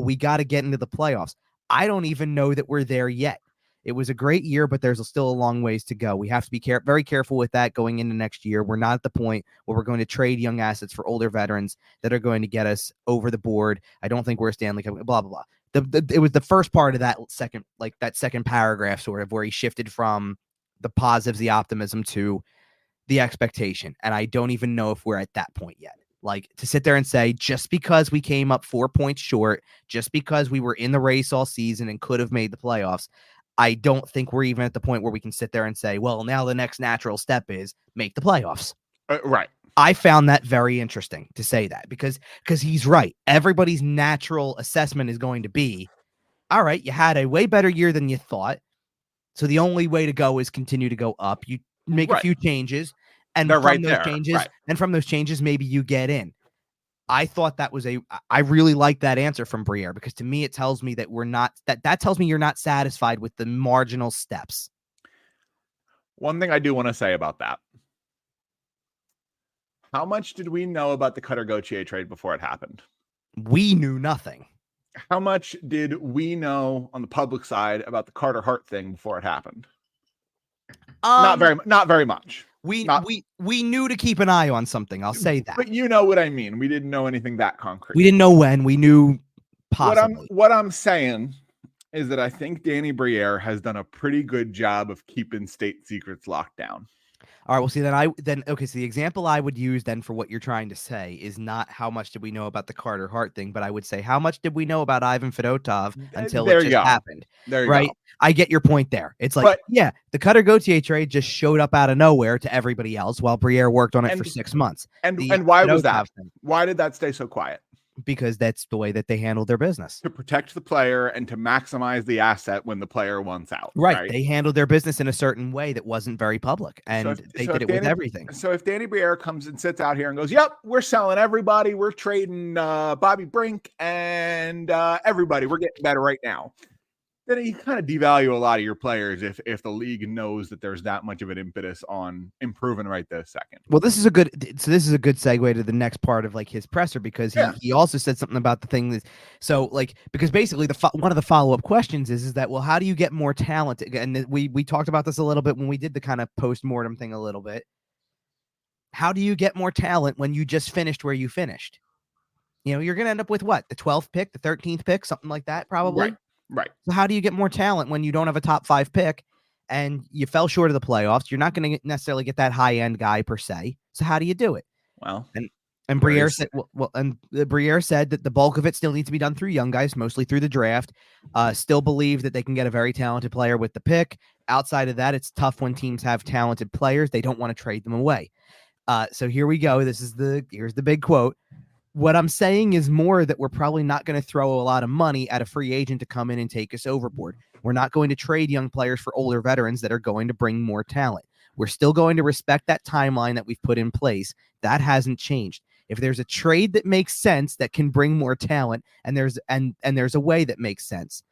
we got to get into the playoffs. I don't even know that we're there yet. It was a great year, but there's still a long ways to go. We have to be very careful with that going into next year. We're not at the point where we're going to trade young assets for older veterans that are going to get us over the board. I don't think we're a Stanley Cup, blah, blah, blah. It was the first part of that second paragraph, sort of, where he shifted from the positives, the optimism, to the expectation. And I don't even know if we're at that point yet. Like, to sit there and say, just because we came up 4 points short, just because we were in the race all season and could have made the playoffs, I don't think we're even at the point where we can sit there and say, well, now the next natural step is make the playoffs. Right. I found that very interesting to say that, because he's right. Everybody's natural assessment is going to be, all right, you had a way better year than you thought, so the only way to go is continue to go up. You make a few changes, and from those changes, maybe you get in. I thought that was I really like that answer from Briere, because to me, it tells me that that tells me you're not satisfied with the marginal steps. One thing I do want to say about that. How much did we know about the Cutter-Gauthier trade before it happened? We knew nothing. How much did we know on the public side about the Carter Hart thing before it happened? Not very much. We knew to keep an eye on something. I'll say that. But you know what I mean. We didn't know anything that concrete. We didn't know when. We knew possibly. What I'm saying is that I think Danny Briere has done a pretty good job of keeping state secrets locked down. All right, well, see, okay, so the example I would use then for what you're trying to say is not how much did we know about the Carter Hart thing, but I would say how much did we know about Ivan Fedotov until it There you just go. happened, There you right? go. I get your point there. It's like, But yeah, the Cutter Gauthier trade just showed up out of nowhere to everybody else while Briere worked on it for 6 months. and The why was Fedotov that? thing, Why did that stay so quiet? because that's the way that they handled their business. To protect the player and to maximize the asset when the player wants out. Right. They handled their business in a certain way that wasn't very public, and they did it with everything. So if Danny Briere comes and sits out here and goes, "Yep, we're selling everybody. We're trading Bobby Brink and everybody. We're getting better right now," then you kind of devalue a lot of your players if the league knows that there's that much of an impetus on improving right this second. Well, this is a good segue to the next part of like his presser, because he also said something about the thing that, so like, because basically one of the follow-up questions is that, well, how do you get more talent? And we talked about this a little bit when we did the kind of post-mortem thing a little bit. How do you get more talent when you just finished where you finished? You know, you're going to end up with what? The 12th pick, the 13th pick, something like that, probably. Right. So how do you get more talent when you don't have a top 5 pick and you fell short of the playoffs? You're not going to necessarily get that high end guy per se. So how do you do it? Well, and Briere said, Briere said that the bulk of it still needs to be done through young guys, mostly through the draft. Still believe that they can get a very talented player with the pick. Outside of that, it's tough when teams have talented players. They don't want to trade them away. So here we go. Here's the big quote. What I'm saying is more that we're probably not going to throw a lot of money at a free agent to come in and take us overboard. We're not going to trade young players for older veterans that are going to bring more talent. We're still going to respect that timeline that we've put in place. That hasn't changed. If there's a trade that makes sense that can bring more talent, and there's a way that makes sense,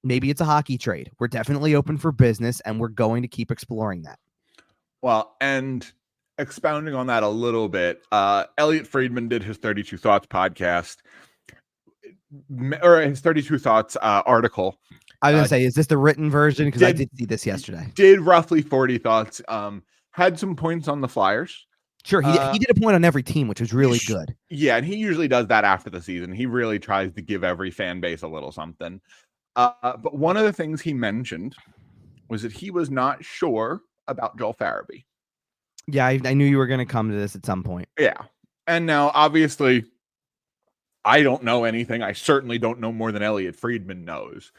maybe it's a hockey trade. We're definitely open for business, and we're going to keep exploring that. Well, and expounding on that a little bit, Elliot Friedman did his 32 Thoughts podcast, or his 32 Thoughts article. I was going to say, is this the written version? Because I did see this yesterday. Did roughly 40 thoughts. Had some points on the Flyers. Sure, he did a point on every team, which was really good. Yeah, and he usually does that after the season. He really tries to give every fan base a little something. But one of the things he mentioned was that he was not sure about Joel Farabee. Yeah, I knew you were going to come to this at some point. Yeah. And now, obviously, I don't know anything. I certainly don't know more than Elliot Friedman knows.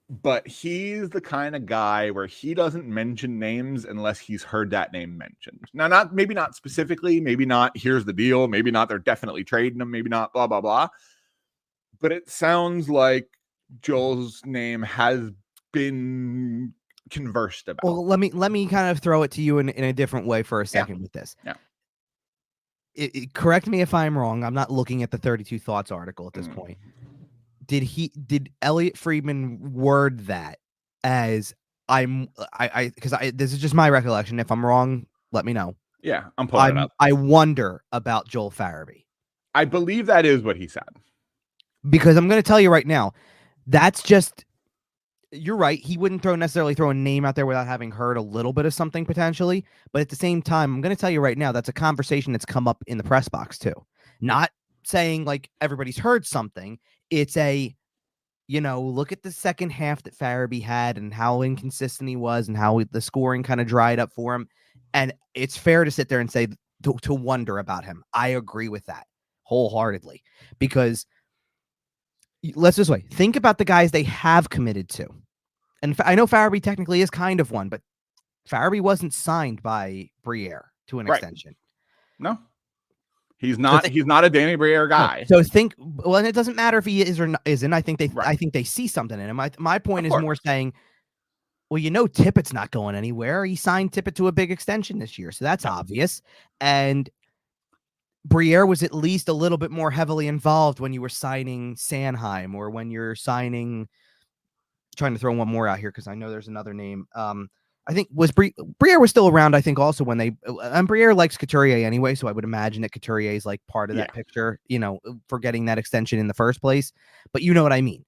But he's the kind of guy where he doesn't mention names unless he's heard that name mentioned. Now, maybe not specifically, maybe not here's the deal, maybe not they're definitely trading him, maybe not blah, blah, blah. But it sounds like Joel's name has been conversed about. Well, let me kind of throw it to you in a different way for a second with this. Yeah. Correct me if I'm wrong. I'm not looking at the 32 Thoughts article at this point. Did Elliot Friedman word that as because this is just my recollection. If I'm wrong, let me know. Yeah, I'm pulling it up. I wonder about Joel Farabee. I believe that is what he said. Because I'm going to tell you right now, that's just, you're right. He wouldn't necessarily throw a name out there without having heard a little bit of something potentially. But at the same time, I'm going to tell you right now, that's a conversation that's come up in the press box too. Not saying like everybody's heard something. It's look at the second half that Farabee had and how inconsistent he was and how the scoring kind of dried up for him. And it's fair to sit there and say to wonder about him. I agree with that wholeheartedly, because let's just wait. Think about the guys they have committed to. And I know Farabee technically is kind of one, but Farabee wasn't signed by Briere to an extension. No. He's not. He's not a Danny Briere guy. So and it doesn't matter if he is or isn't. I think they see something in him. My point is more saying, well, Tippett's not going anywhere. He signed Tippett to a big extension this year, so that's obvious. And Briere was at least a little bit more heavily involved when you were signing Sanheim or when you're signing. Trying to throw one more out here because I know there's another name. I think Briere was still around. I think also when Briere likes Couturier anyway, so I would imagine that Couturier is like part of that picture, for getting that extension in the first place. But you know what I mean.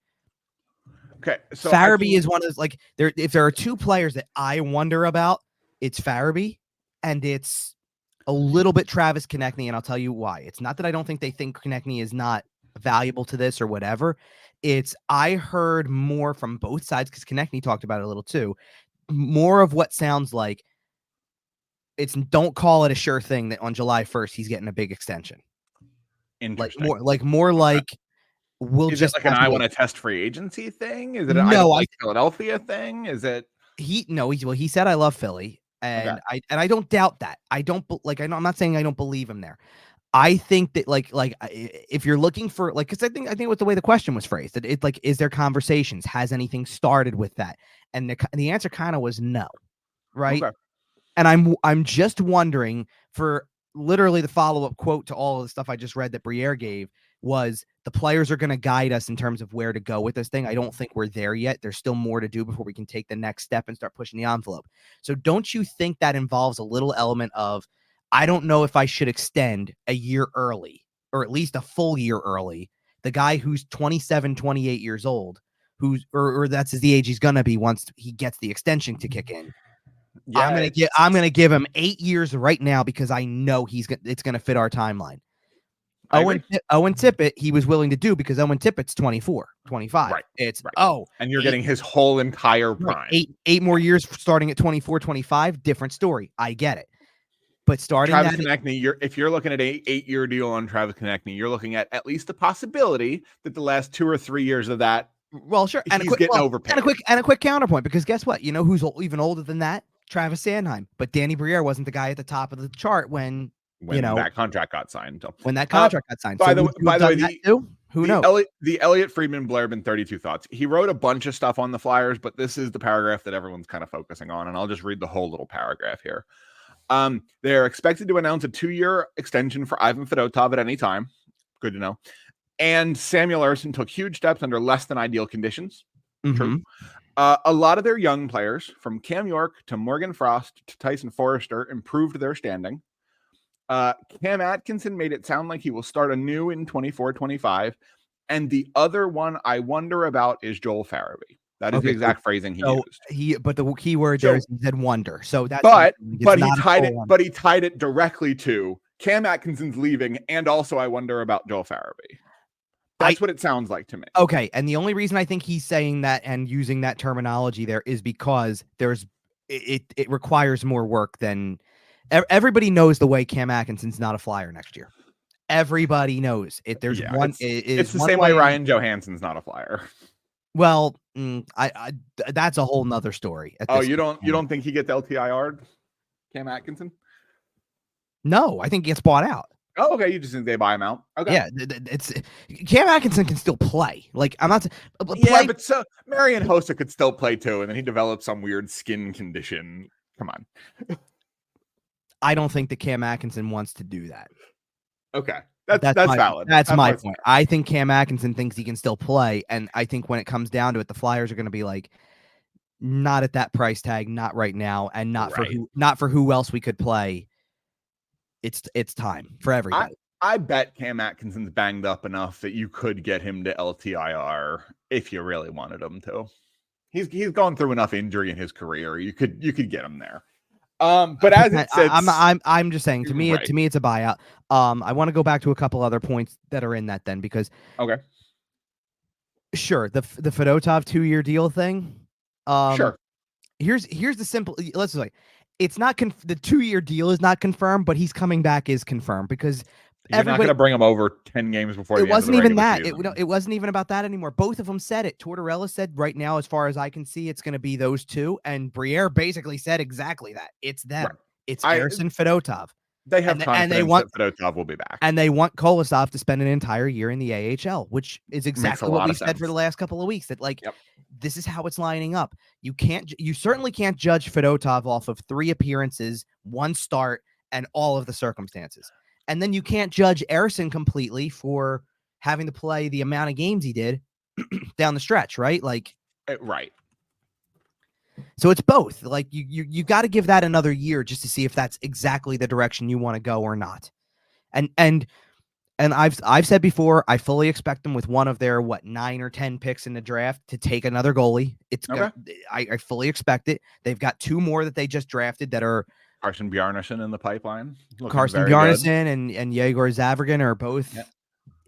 Okay, so Farabee is one of those, if there are two players that I wonder about, it's Farabee and it's a little bit Travis Konechny, and I'll tell you why. It's not that I don't think they think Konechny is not valuable to this or whatever. I heard more from both sides because Konechny talked about it a little too. More of what sounds like don't call it a sure thing that on July 1st he's getting a big extension. Interesting. Like we'll Is just it like an have to I wait. want to test free agency thing? Is it an I No, don't like Philadelphia thing? Is it he said I love Philly, and okay? I don't doubt that. I don't I'm not saying I don't believe him there. I think that if you're looking for because I think with the way the question was phrased, that it's like, is there conversations? Has anything started with that? And the answer kind of was no, right? Okay. And I'm just wondering, for literally the follow-up quote to all of the stuff I just read that Briere gave was, the players are going to guide us in terms of where to go with this thing. I don't think we're there yet. There's still more to do before we can take the next step and start pushing the envelope. So don't you think that involves a little element of, I don't know if I should extend a year early, or at least a full year early, the guy who's 27, 28 years old, or that's the age he's going to be once he gets the extension to kick in. Yeah, I'm gonna give him 8 years right now because I know it's gonna fit our timeline. Owen Tippett, he was willing to do because Owen Tippett's 24, 25. Right. It's right. And you're getting his whole entire prime. Eight more years starting at 24, 25, different story. I get it. But starting Travis Konechny, if you're looking at an 8-year deal on Travis Konechny, you're looking at least the possibility that the last 2 or 3 years of that, well, sure, and he's getting overpaid. And a quick counterpoint, because guess what? You know who's even older than that? Travis Sanheim. But Danny Briere wasn't the guy at the top of the chart when that contract got signed. When that contract got signed. By the way, who knows? The Elliot Friedman blurb 32 Thoughts. He wrote a bunch of stuff on the Flyers, but this is the paragraph that everyone's kind of focusing on, and I'll just read the whole little paragraph here. They're expected to announce a 2-year extension for Ivan Fedotov at any time. Good to know. And Samuel Ersson took huge steps under less than ideal conditions. Mm-hmm. True. A lot of their young players, from Cam York to Morgan Frost to Tyson Forrester, improved their standing. Cam Atkinson made it sound like he will start anew in 24-25. And the other one I wonder about is Joel Farabee. That is the exact phrasing he used. But the key word there is he said wonder. So that's but he tied it directly to Cam Atkinson's leaving, and also I wonder about Joel Farabee. That's what it sounds like to me. Okay, and the only reason I think he's saying that and using that terminology there is because it requires more work than everybody knows. The way Cam Atkinson's not a Flyer next year. Everybody knows it. There's it's the same way Ryan Johansson's not a Flyer. Well, I that's a whole nother story. You don't think he gets LTIR'd, Cam Atkinson? No, I think he gets bought out. Oh, okay. You just think they buy him out? Okay. Yeah, it's Cam Atkinson can still play. Like, I'm not. But so Marian Hossa could still play too, and then he developed some weird skin condition. Come on. I don't think that Cam Atkinson wants to do that. Okay, that's valid. That's my point. I think Cam Atkinson thinks he can still play, and I think when it comes down to it, the Flyers are going to be like, not at that price tag, not right now, and not for who else we could play. It's time for everybody. I bet Cam Atkinson's banged up enough that you could get him to LTIR if you really wanted him to. He's gone through enough injury in his career. You could get him there. But as it says, I'm just saying, to me it's a buyout. I want to go back to a couple other points that are in that then, because sure, the Fedotov 2-year deal thing. Sure. Here's the simple. Let's say it's not the 2-year deal is not confirmed, but he's coming back is confirmed, because you're not going to bring him over 10 games before. It wasn't even that. It wasn't even about that anymore. Both of them said it. Tortorella said right now, as far as I can see, it's going to be those two, and Briere basically said exactly that. It's them. Right. It's Ersson, Fedotov. They have confidence that Fedotov will be back, and they want Kolosov to spend an entire year in the AHL, which is exactly what we said for the last couple of weeks. That this is how it's lining up. You certainly can't judge Fedotov off of 3 appearances, 1 start, and all of the circumstances. And then you can't judge Ersson completely for having to play the amount of games he did down the stretch, right? Right. So it's both. Like you got to give that another year just to see if that's exactly the direction you want to go or not. And I've said before, I fully expect them with one of their 9 or 10 picks in the draft to take another goalie. I fully expect it. They've got 2 more that they just drafted that are Carson Bjarnason in the pipeline. Carson Bjarnason and Yegor Zavragin are both. Yep.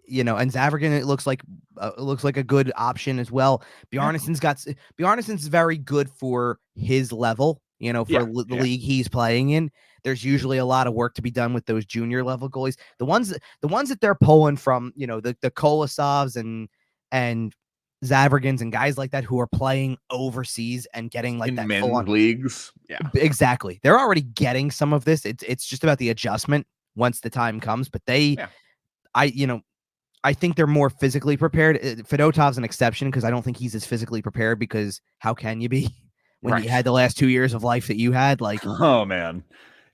And Zavragin, it looks like a good option as well. Bjarnason's very good for his level. For the league he's playing in. There's usually a lot of work to be done with those junior level goalies. The ones that they're pulling from, the Kolosovs and Zavragins and guys like that who are playing overseas and getting like in that men's full on leagues. Yeah, exactly. They're already getting some of this. It's just about the adjustment once the time comes. But I think they're more physically prepared. Fedotov's an exception because I don't think he's as physically prepared, because how can you be when you had the last 2 years of life that you had? Like, oh man.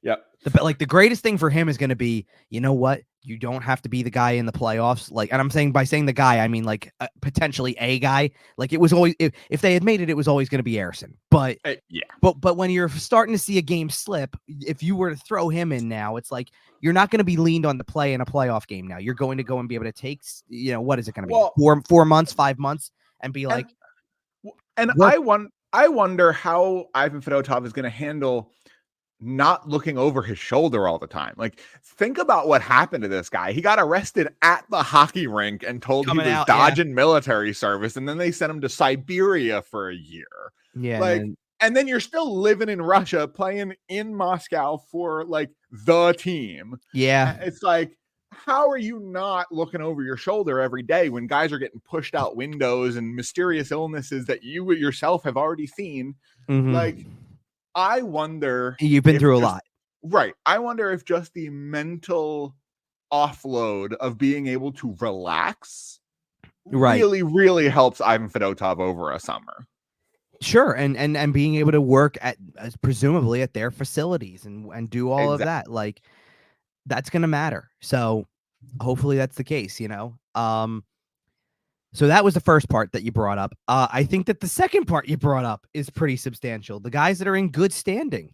Yep. The greatest thing for him is going to be, what? You don't have to be the guy in the playoffs. Like, and I'm saying, by saying the guy, I mean like potentially a guy. Like, it was always, if they had made it, it was always going to be Harrison. But but when you're starting to see a game slip, if you were to throw him in now, it's like you're not going to be leaned on the play in a playoff game. Now you're going to go and be able to take, what is it going to be? 4 months, 5 months, and be like, and I wonder how Ivan Fedotov is going to handle not looking over his shoulder all the time. Like, think about what happened to this guy. He got arrested at the hockey rink and told he was dodging military service, and then they sent him to Siberia for a year. Yeah, and then you're still living in Russia, playing in Moscow for like the team. Yeah, it's like, how are you not looking over your shoulder every day when guys are getting pushed out windows and mysterious illnesses that you yourself have already seen? Mm-hmm. Like, I wonder. You've been through a lot. Right. I wonder if just the mental offload of being able to relax really, really helps Ivan Fedotov over a summer. Sure. And being able to work at presumably at their facilities and do all of that. Like, that's going to matter. So hopefully that's the case, So that was the first part that you brought up. I think that the second part you brought up is pretty substantial. The guys that are in good standing.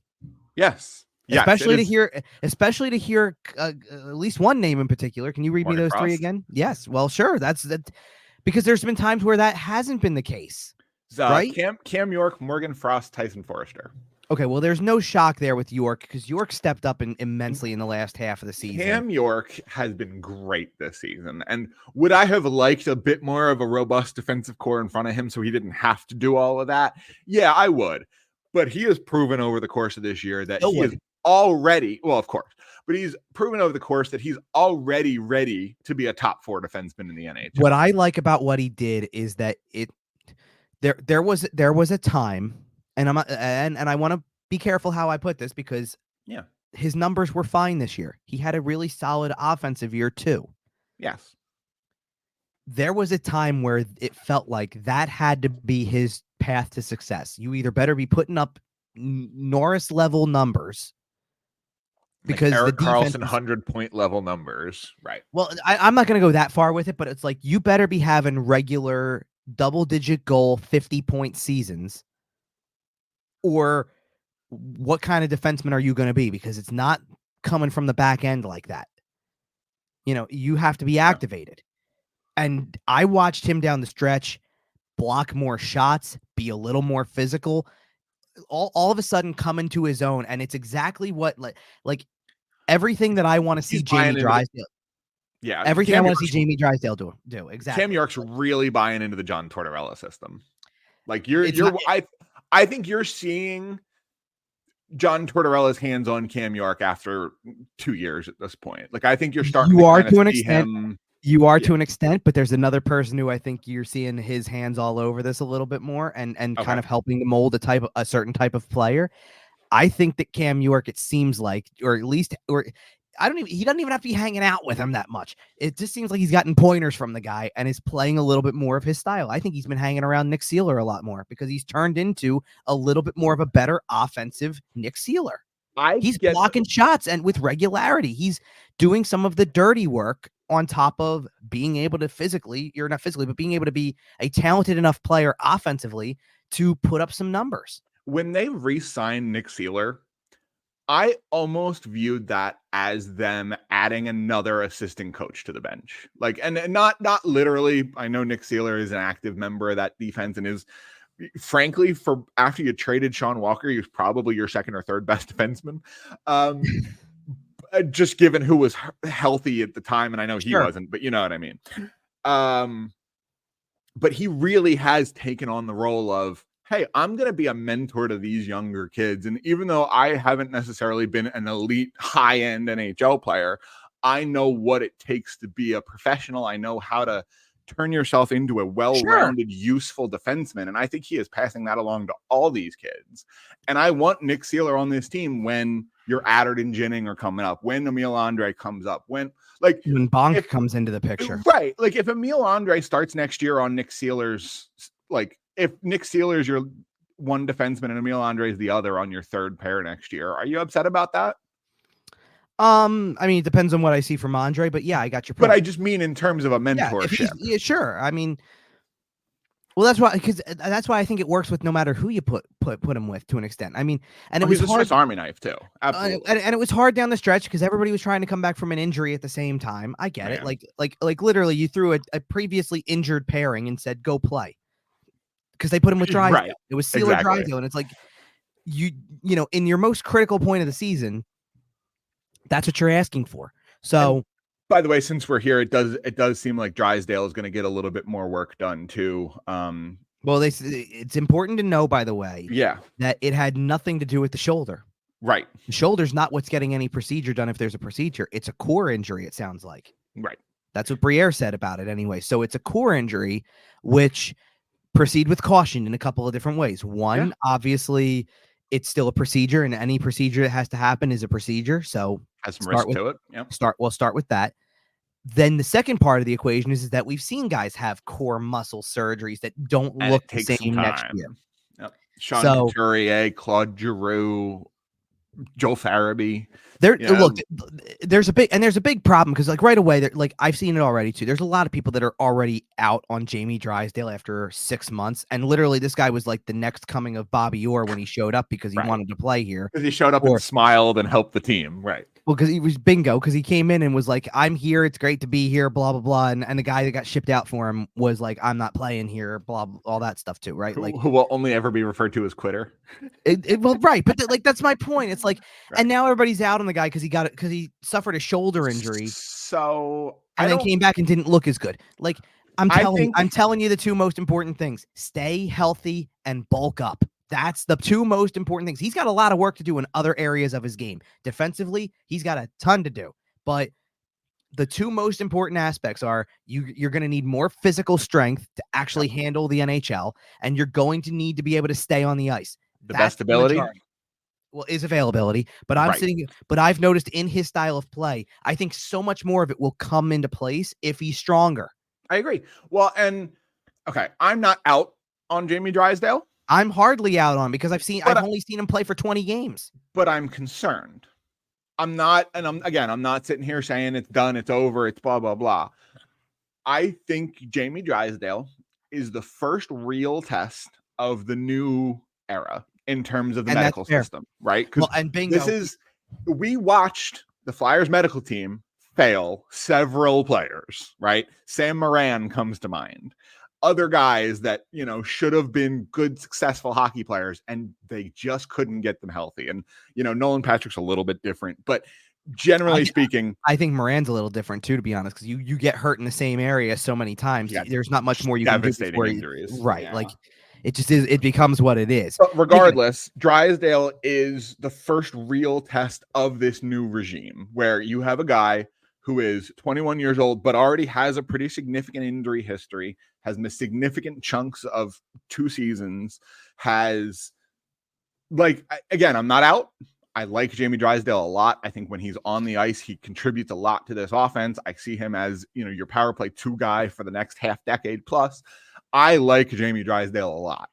Yes. Especially to hear at least one name in particular. Can you read me those three again? Yes. Well, sure. That's because there's been times where that hasn't been the case. Right? Cam York, Morgan Frost, Tyson Forrester. Okay, well, there's no shock there with York because York stepped up immensely in the last half of the season. Cam York has been great this season. And would I have liked a bit more of a robust defensive core in front of him so he didn't have to do all of that? Yeah, I would. But he has proven over the course of this year that he is already, well, of course, but he's proven over the course that he's already ready to be a top 4 defenseman in the NHL. What I like about what he did is that there was a time, and I want to be careful how I put this because his numbers were fine this year. He had a really solid offensive year too. Yes. There was a time where it felt like that had to be his path to success. You either better be putting up Norris level numbers because like Erik the Karlsson 100-point level numbers. Right. Well, I'm not going to go that far with it, but it's like you better be having regular double-digit goal 50-point seasons, or what kind of defenseman are you going to be? Because it's not coming from the back end like that. You have to be activated. And I watched him down the stretch block more shots, be a little more physical, all of a sudden come into his own. And it's exactly what like everything that I want to see Jamie Drysdale. Everything I want to see Jamie Drysdale do. Exactly. Cam York's really buying into the John Tortorella system. Like I think you're seeing John Tortorella's hands on Cam York after 2 years at this point. Like, I think you're starting to an extent. You are to an extent, but there's another person who I think you're seeing his hands all over this a little bit more and kind of helping to mold a certain type of player. I think that Cam York, it seems like, he doesn't even have to be hanging out with him that much. It just seems like he's gotten pointers from the guy and is playing a little bit more of his style. I think he's been hanging around Nick Seeler a lot more because he's turned into a little bit more of a better offensive Nick Seeler. He's blocking shots and with regularity. He's doing some of the dirty work on top of being able to being able to be a talented enough player offensively to put up some numbers. When they re-signed Nick Seeler, I almost viewed that as them adding another assistant coach to the bench. Like, and not literally. I know Nick Seeler is an active member of that defense and is, frankly, for after you traded Sean Walker, he was probably your second or third best defenseman. Just given who was healthy at the time, and I know he wasn't, but you know what I mean. But he really has taken on the role of hey, I'm going to be a mentor to these younger kids. And even though I haven't necessarily been an elite high-end NHL player, I know what it takes to be a professional. I know how to turn yourself into a well-rounded, useful defenseman. And I think he is passing that along to all these kids. And I want Nick Seeler on this team when your Adard and Ginning are coming up, when Emile Andre comes up, when Bonk comes into the picture. Right. Like if Emile Andre starts next year on Nick Seeler's, like if Nick Seeler's your one defenseman and Emile Andre is the other on your third pair next year, are you upset about that? I mean, it depends on what I see from Andre, but yeah, I got your point. But I just mean in terms of a mentorship. Yeah, sure. I mean, well, that's why I think it works with no matter who you put him with to an extent. I mean, and it was a Swiss Army knife too. Absolutely. And it was hard down the stretch because everybody was trying to come back from an injury at the same time. I get it. Like literally, you threw a previously injured pairing and said go play because they put him with Drysdale. Right. It was Seeler Drysdale, and it's like you know in your most critical point of the season, that's what you're asking for. So. And by the way, since we're here, it does seem like Drysdale is going to get a little bit more work done too. Well, it's important to know, by the way, that it had nothing to do with the shoulder. Right. The shoulder's not what's getting any procedure done if there's a procedure. It's a core injury, it sounds like. Right. That's what Briere said about it anyway. So it's a core injury, which proceed with caution in a couple of different ways. One, obviously, it's still a procedure, and any procedure that has to happen is a procedure. So has some risk to it. Yep. Start with that. Then the second part of the equation is that we've seen guys have core muscle surgeries that don't look the same next year. Yep. Sean Couturier, Claude Giroux, Joel Farabee. Look, there's a big problem because like right away, like I've seen it already too. There's a lot of people that are already out on Jamie Drysdale after 6 months, and literally this guy was like the next coming of Bobby Orr when he showed up because he wanted to play here. Because he showed up and smiled and helped the team, right? Well, because he was bingo, because he came in and was like, I'm here, it's great to be here, blah, blah, blah. And the guy that got shipped out for him was like, I'm not playing here, blah, blah, all that stuff too, right? Like who will only ever be referred to as quitter. Right. But like, that's my point. It's like, and now everybody's out on the guy because he suffered a shoulder injury. So and then came back and didn't look as good. Like I'm telling you the two most important things: stay healthy and bulk up. That's the two most important things. He's got a lot of work to do in other areas of his game. Defensively, he's got a ton to do. But the two most important aspects are you're going to need more physical strength to actually handle the NHL, and you're going to need to be able to stay on the ice. That's best ability. Is availability. But I've noticed in his style of play, I think so much more of it will come into place if he's stronger. I agree. Well, and okay, I'm not out on Jamie Drysdale. I'm hardly out on because I've only seen him play for 20 games. But I'm concerned. I'm not sitting here saying it's done, it's over, it's blah, blah, blah. I think Jamie Drysdale is the first real test of the new era in terms of the medical system, right? Well, and bingo. We watched the Flyers medical team fail several players, right? Sam Moran comes to mind. Other guys that, should have been good, successful hockey players, and they just couldn't get them healthy. And, Nolan Patrick's a little bit different, but generally speaking, I think Moran's a little different too, to be honest, because you get hurt in the same area so many times. There's not much more you can do. Devastating injuries. Right. Yeah. Like it just is, it becomes what it is. But regardless, Drysdale is the first real test of this new regime where you have a guy who is 21 years old, but already has a pretty significant injury history, has missed significant chunks of 2 seasons, has again, I'm not out. I like Jamie Drysdale a lot. I think when he's on the ice, he contributes a lot to this offense. I see him as, your power play 2 guy for the next half decade plus. I like Jamie Drysdale a lot,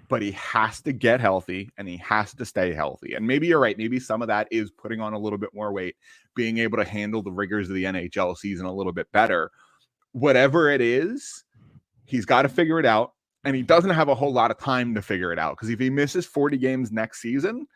but he has to get healthy and he has to stay healthy. And maybe you're right. Maybe some of that is putting on a little bit more weight, being able to handle the rigors of the NHL season a little bit better. Whatever it is, he's got to figure it out. And he doesn't have a whole lot of time to figure it out because if he misses 40 games next season,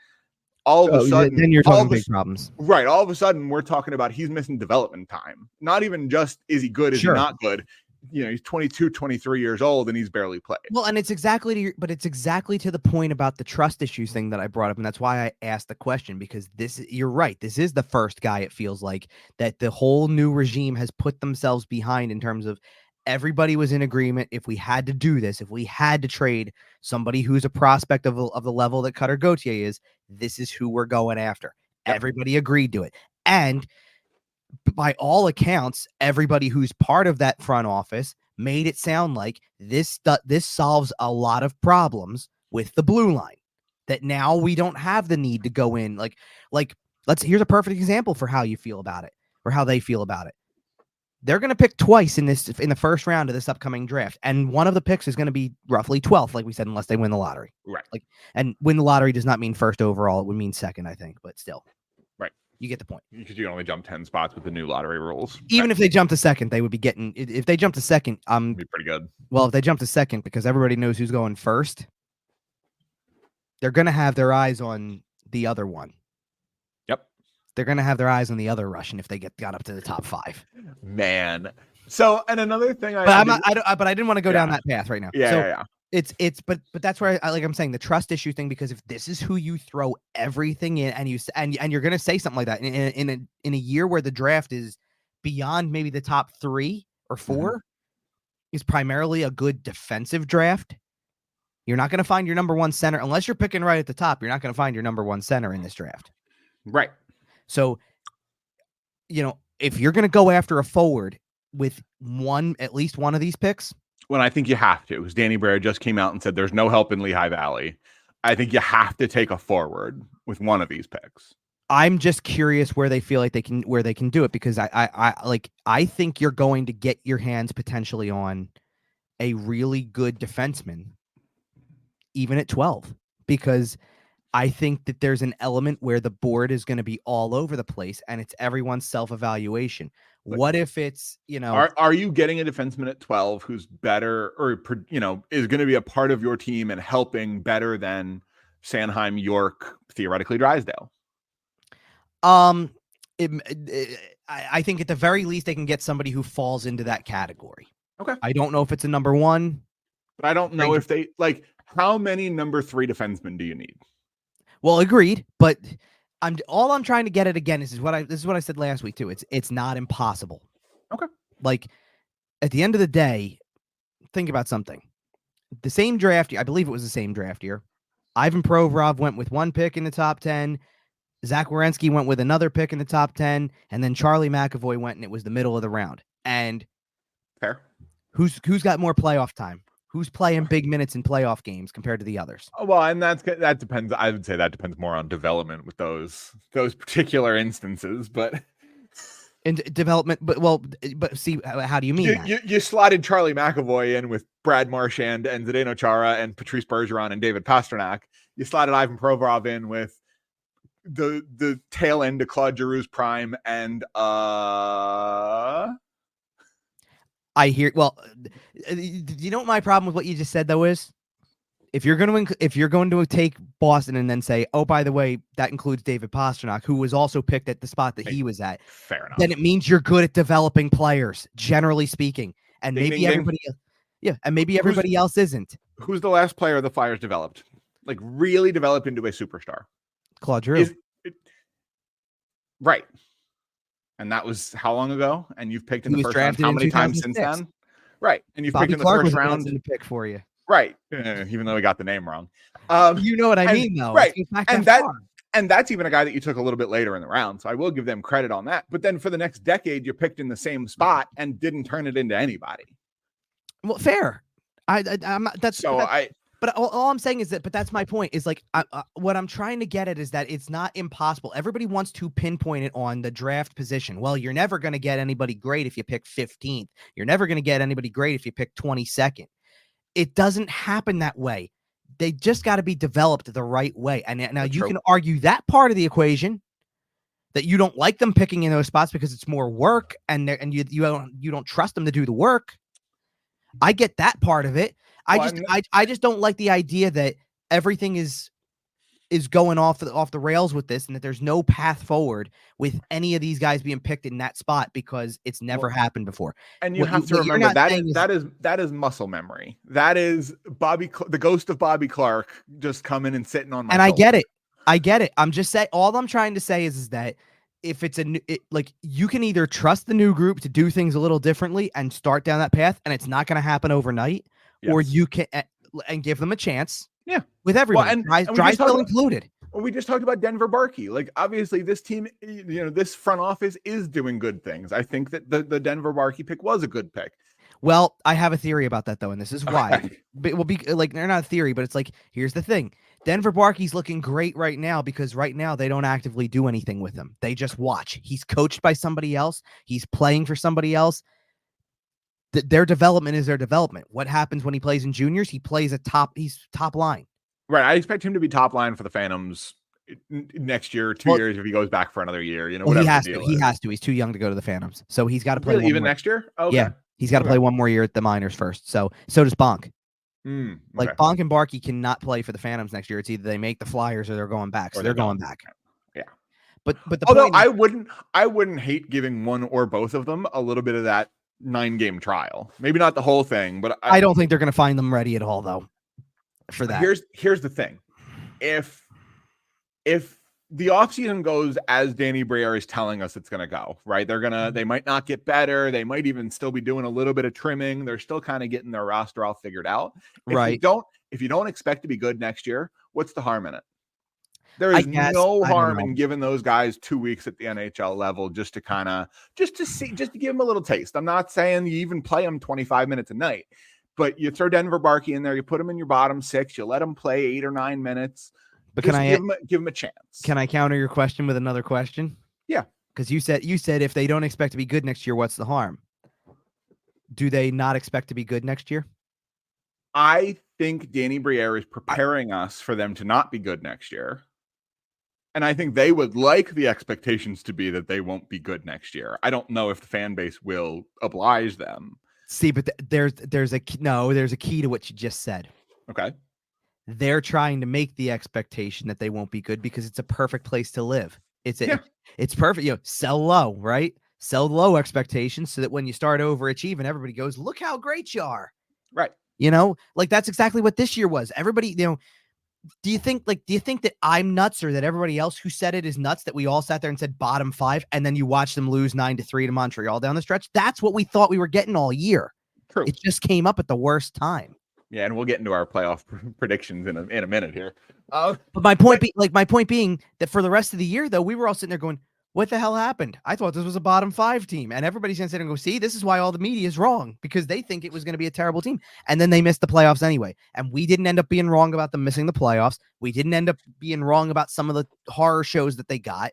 all of a sudden, then you're talking big problems. Right. All of a sudden, we're talking about he's missing development time. Not even just is he good, is he not good? He's 22, 23 years old and he's barely played. Well, and it's exactly to the point about the trust issues thing that I brought up. And that's why I asked the question, because you're right. This is the first guy, it feels like, that the whole new regime has put themselves behind in terms of everybody was in agreement. If we had to do this, if we had to trade somebody who's a prospect of the level that Cutter Gauthier is, this is who we're going after. Yep. Everybody agreed to it. And by all accounts, everybody who's part of that front office made it sound like this solves a lot of problems with the blue line, that now we don't have the need to go in here's a perfect example for how you feel about it, or how they feel about it. They're going to pick twice in the first round of this upcoming draft, and one of the picks is going to be roughly 12th, like we said, unless they win the lottery. Right. And win the lottery does not mean first overall; it would mean second, I think, but still. Right. You get the point. Because you can only jump 10 spots with the new lottery rules. Even if they jump to second, they would be getting. If they jump to second, it'd be pretty good. Well, if they jump to second, because everybody knows who's going first, they're going to have their eyes on the other one. Yep. They're going to have their eyes on the other Russian if they got up to the top 5. Man. So, and another thing but I didn't want to go down that path right now. Yeah. But that's where I'm saying the trust issue thing, because if this is who you throw everything in, and you're going to say something like that in a year where the draft is beyond maybe the top 3 or 4, is primarily a good defensive draft. You're not going to find your number 1 center unless you're picking right at the top. You're not going to find your number 1 center in this draft. Right. So, if you're going to go after a forward with at least one of these picks. Well, I think you have to, because Danny Briere just came out and said there's no help in Lehigh Valley. I think you have to take a forward with one of these picks. I'm just curious where they feel like they can do it, because I think you're going to get your hands potentially on a really good defenseman, even at 12, because I think that there's an element where the board is going to be all over the place, and it's everyone's self-evaluation. What if it's, are you getting a defenseman at 12 who's better, or, is going to be a part of your team and helping better than Sanheim, York, theoretically Drysdale? I think at the very least they can get somebody who falls into that category. Okay. I don't know if it's a number 1. But I don't know if they, how many number 3 defensemen do you need? Well, agreed, but all I'm trying to get at again is what I said last week too. It's not impossible. Okay. At the end of the day, think about something. The same draft year, I believe it was the same draft year. Ivan Provorov went with 1 pick in the top 10. Zach Werenski went with another pick in the top 10, and then Charlie McAvoy went, and it was the middle of the round. And fair. Who's got more playoff time? Who's playing big minutes in playoff games compared to the others? Well, and that depends. I would say that depends more on development with those particular instances, but in development. But see, how do you mean that? You slotted Charlie McAvoy in with Brad Marchand and Zdeno Chara and Patrice Bergeron and David Pastrnak. You slotted Ivan Provorov in with the tail end of Claude Giroux's prime and I hear. Well, you know what my problem with what you just said though is, if you're going to take Boston and then say, oh, by the way, that includes David Pastrnak, who was also picked at the spot that he was at. Fair enough. Then it means you're good at developing players, generally speaking, and maybe everybody else isn't. Who's the last player the Flyers developed, really developed into a superstar? Claude Giroux. Right. And that was how long ago? And you've picked in the first round how many times since then? Right. And you've picked in the first round to pick for you. Right. Even though we got the name wrong. You know what I mean, though. Right. And that's even a guy that you took a little bit later in the round. So I will give them credit on that. But then for the next decade, you picked in the same spot and didn't turn it into anybody. Well, fair. But all I'm saying is that, but that's my point, is what I'm trying to get at is that it's not impossible. Everybody wants to pinpoint it on the draft position. Well, you're never going to get anybody great if you pick 15th. You're never going to get anybody great if you pick 22nd. It doesn't happen that way. They just got to be developed the right way. And now you can argue that part of the equation, that you don't like them picking in those spots because it's more work and you don't trust them to do the work. I get that part of it. I just don't like the idea that everything is going off the rails with this, and that there's no path forward with any of these guys being picked in that spot because it's never happened before. And you have to remember that is muscle memory. That is the ghost of Bobby Clark just coming and sitting on my. And shoulder. I get it. I'm just saying. All I'm trying to say is that if it's like you can either trust the new group to do things a little differently and start down that path, and it's not going to happen overnight, or you can and give them a chance. Yeah, with everybody, dry still included. We just talked about Denver Barkey. Like, obviously, this team, this front office is doing good things. I think that the Denver Barkey pick was a good pick. Well, I have a theory about that, though, and this is why. But will be like, they're not a theory, but it's like, here's the thing. Denver Barkey's looking great right now because right now they don't actively do anything with him. They just watch. He's coached by somebody else. He's playing for somebody else. Their development is their development. What happens when he plays in juniors? He's top line. Right. I expect him to be top line for the Phantoms next year, 2 years if he goes back for another year. Whatever he has to. He has to. He's too young to go to the Phantoms, so he's got to play even next year. Okay. Yeah, he's got to play one more year at the minors first. So does Bonk. Like Bonk and Barkey cannot play for the Phantoms next year. It's either they make the Flyers or they're going back. So they're going back. Yeah. But the although I wouldn't hate giving one or both of them a little bit of that 9-game trial. Maybe not the whole thing, but I don't think they're going to find them ready at all, though. For that, here's the thing: if the offseason goes as Danny Briere is telling us it's going to go, right? They might not get better. They might even still be doing a little bit of trimming. They're still kind of getting their roster all figured out. If you don't expect to be good next year, what's the harm in it? There is no harm in giving those guys 2 weeks at the NHL level just to give them a little taste. I'm not saying you even play them 25 minutes a night, but you throw Denver Barkey in there, you put him in your bottom 6, you let him play 8 or 9 minutes. But give him a chance? Can I counter your question with another question? Yeah. Because you said if they don't expect to be good next year, what's the harm? Do they not expect to be good next year? I think Danny Briere is preparing us for them to not be good next year. And I think they would like the expectations to be that they won't be good next year. I don't know if the fan base will oblige them. See, but there's a key to what you just said. Okay. They're trying to make the expectation that they won't be good because it's a perfect place to live. It's perfect. Sell low, right? Sell low expectations so that when you start overachieving, everybody goes, look how great you are. Right. Like that's exactly what this year was. Everybody, do you think that I'm nuts or that everybody else who said it is nuts that we all sat there and said bottom 5 and then you watch them lose 9-3 to Montreal down the stretch? That's what we thought we were getting all year. True. It just came up at the worst time. Yeah, and we'll get into our playoff predictions in a minute here. But my point being that for the rest of the year, though, we were all sitting there going, what the hell happened? I thought this was a bottom 5 team. And everybody's going to sit there and go, see, this is why all the media is wrong, because they think it was going to be a terrible team. And then they missed the playoffs anyway. And we didn't end up being wrong about them missing the playoffs. We didn't end up being wrong about some of the horror shows that they got,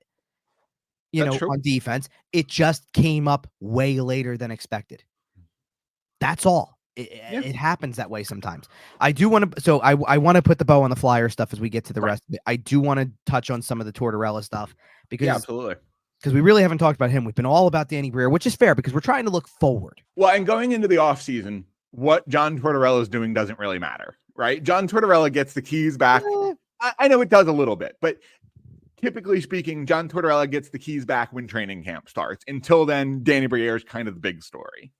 on defense. It just came up way later than expected. That's all. It happens that way sometimes. I do want to, so I want to put the bow on the Flyer stuff as we get to the rest of it. I do want to touch on some of the Tortorella stuff because absolutely. Because we really haven't talked about him. We've been all about Danny Briere, which is fair because we're trying to look forward. Well, and going into the offseason, what John Tortorella is doing doesn't really matter, right? John Tortorella gets the keys back. I know it does a little bit, but typically speaking, John Tortorella gets the keys back when training camp starts. Until then, Danny Briere is kind of the big story.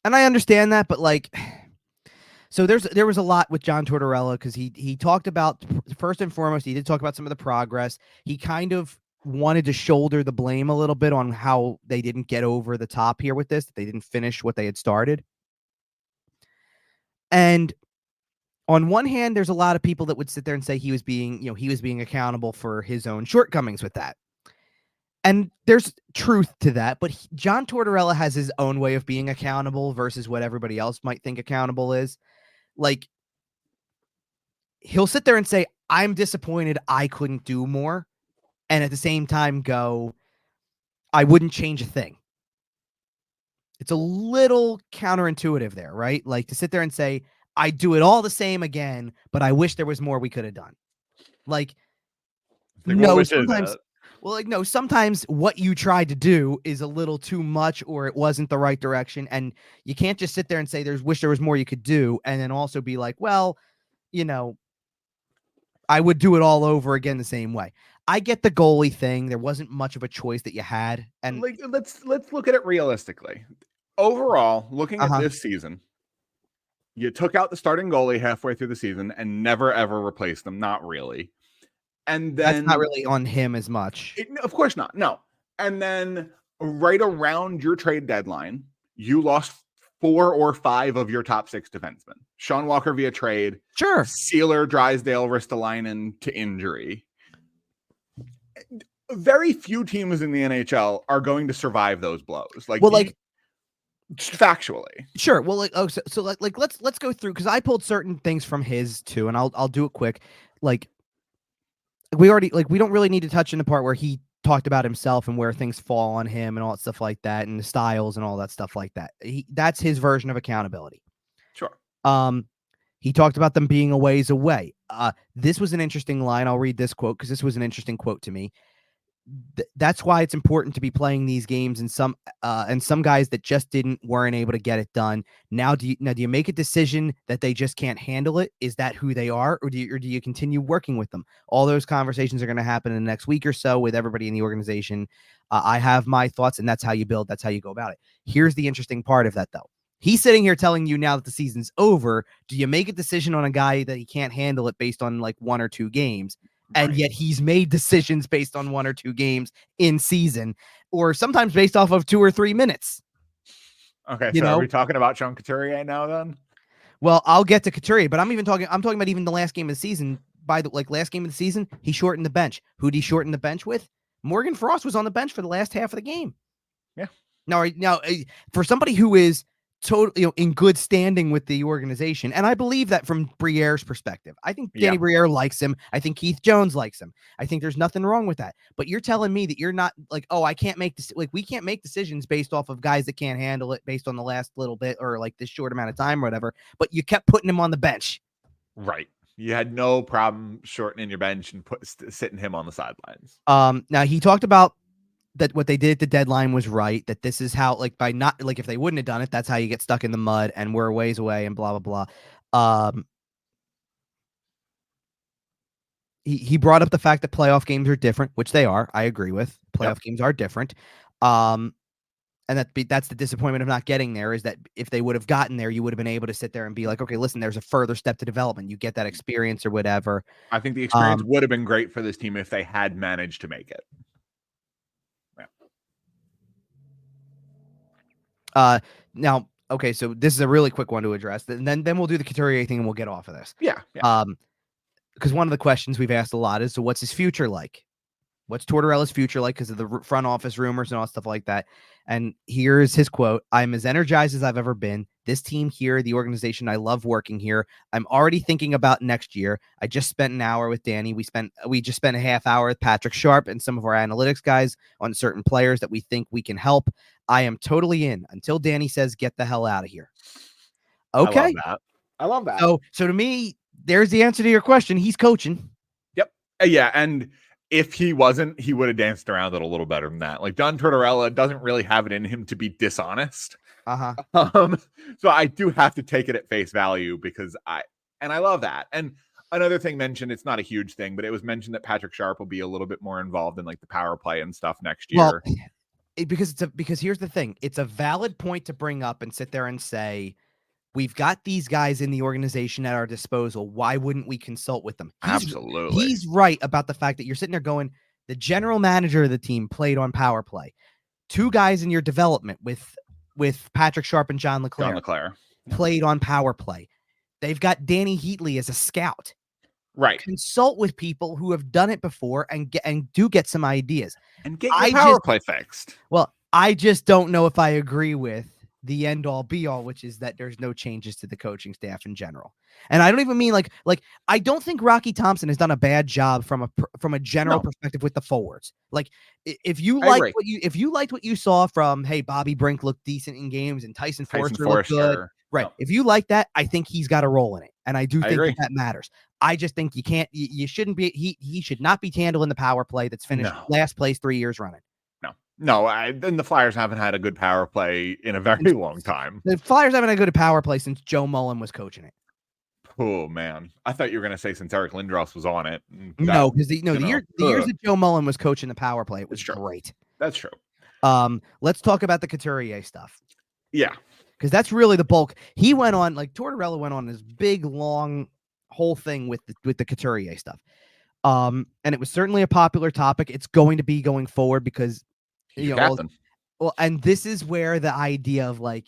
And I understand that, but so there was a lot with John Tortorella because he talked about, first and foremost, he did talk about some of the progress. He kind of wanted to shoulder the blame a little bit on how they didn't get over the top here with this. They didn't finish what they had started. And on one hand, there's a lot of people that would sit there and say he was being accountable for his own shortcomings with that. And there's truth to that, but John Tortorella has his own way of being accountable versus what everybody else might think accountable is. Like, he'll sit there and say, I'm disappointed I couldn't do more. And at the same time go, I wouldn't change a thing. It's a little counterintuitive there, right? Like to sit there and say, I do it all the same again, but I wish there was more we could have done. Sometimes what you tried to do is a little too much or it wasn't the right direction. And you can't just sit there and say, wish there was more you could do. And then also be like, well, I would do it all over again the same way. I get the goalie thing. There wasn't much of a choice that you had. And let's look at it realistically. Overall, looking at this season, you took out the starting goalie halfway through the season and never, ever replaced them. Not really. And That's then not really on him as much. of course not. No. And then right around your trade deadline, you lost 4 or 5 of your top 6 defensemen. Sean Walker via trade. Sure. Sealer, Drysdale, Ristolainen to injury. Very few teams in the NHL are going to survive those blows. Factually. Sure. Well, let's go through, because I pulled certain things from his too, and I'll do it quick. Like, we don't really need to touch in the part where he talked about himself and where things fall on him and all that stuff like that, and the styles and all that stuff like that. That's his version of accountability. Sure. He talked about them being a ways away. This was an interesting line. I'll read this quote because this was an interesting quote to me. That's why it's important to be playing these games, and some guys that just weren't able to get it done. Now do you make a decision that they just can't handle it? Is that who they are, or do you continue working with them? All those conversations are going to happen in the next week or so with everybody in the organization. I have my thoughts, and that's how you build. That's how you go about it. Here's the interesting part of that, though. He's sitting here telling you now that the season's over. Do you make a decision on a guy that he can't handle it based on like 1 or 2 games? And yet he's made decisions based on 1 or 2 games in season, or sometimes based off of 2 or 3 minutes. Okay, so are we talking about Sean Couturier now then? Well, I'll get to Couturier, but I'm talking about even the last game of the season. Last game of the season, he shortened the bench. Who'd he shorten the bench with? Morgan Frost was on the bench for the last half of the game. Yeah. Now, for somebody who is totally, in good standing with the organization, and I believe that from Briere's perspective, I think Danny Briere likes him. I think Keith Jones likes him. I think there's nothing wrong with that. But you're telling me that you're not like, oh, I can't make this. Like, we can't make decisions based off of guys that can't handle it based on the last little bit or like this short amount of time or whatever. But you kept putting him on the bench. Right. You had no problem shortening your bench and sitting him on the sidelines. Now he talked about that what they did at the deadline was right, that this is how, like, by not, like, if they wouldn't have done it, that's how you get stuck in the mud and we're a ways away and blah, blah, blah. He brought up the fact that playoff games are different, which they are. I agree with. Playoff games are different. And that's the disappointment of not getting there, is that if they would have gotten there, you would have been able to sit there and be like, okay, listen, there's a further step to development. You get that experience or whatever. I think the experience would have been great for this team if they had managed to make it. Now, okay, so this is a really quick one to address, and then we'll do the Couturier thing and we'll get off of this. Yeah. Because one of the questions we've asked a lot is, so what's his future like? What's Tortorella's future like? Because of the front office rumors and all stuff like that. And here's his quote: "I'm as energized as I've ever been. This team here, the organization, I love working here. I'm already thinking about next year. I just spent an hour with Danny. We just spent a half hour with Patrick Sharp and some of our analytics guys on certain players that we think we can help. I am totally in until Danny says, get the hell out of here." Okay. I love that. So to me, there's the answer to your question. He's coaching. Yep. Yeah. And if he wasn't, he would have danced around it a little better than that. Like, John Tortorella doesn't really have it in him to be dishonest. So I do have to take it at face value because I love that. And another thing mentioned, it's not a huge thing, but it was mentioned that Patrick Sharp will be a little bit more involved in like the power play and stuff next year. Well, because here's the thing. It's a valid point to bring up and sit there and say, we've got these guys in the organization at our disposal. Why wouldn't we consult with them? Absolutely. He's right about the fact that you're sitting there going, the general manager of the team played on power play. 2 guys in your development with Patrick Sharp and John LeClaire played on power play. They've got Danny Heatley as a scout. Right. Consult with people who have done it before and do get some ideas. And get your power play fixed. Well, I just don't know if I agree with the end all be all, which is that there's no changes to the coaching staff in general. And I don't even mean like I don't think Rocky Thompson has done a bad job from a general perspective with the forwards. Like, if you liked what you saw from, hey, Bobby Brink looked decent in games and Tyson Forster looked good. Right. No. If you like that, I think he's got a role in it. And I do think that matters. I just think you shouldn't be, he should not be handling the power play that's finished last place 3 years running. No, and the Flyers haven't had a good power play in a very long time. The Flyers haven't had a good power play since Joe Mullen was coaching it. Oh, man. I thought you were going to say since Eric Lindros was on it. No, because the years that Joe Mullen was coaching the power play, it was great. That's true. Let's talk about the Couturier stuff. Yeah. Because that's really the bulk. He went on, like, Tortorella went on this big, long whole thing with the Couturier stuff. And it was certainly a popular topic. It's going to be going forward because, He's your captain. well, and this is where the idea of like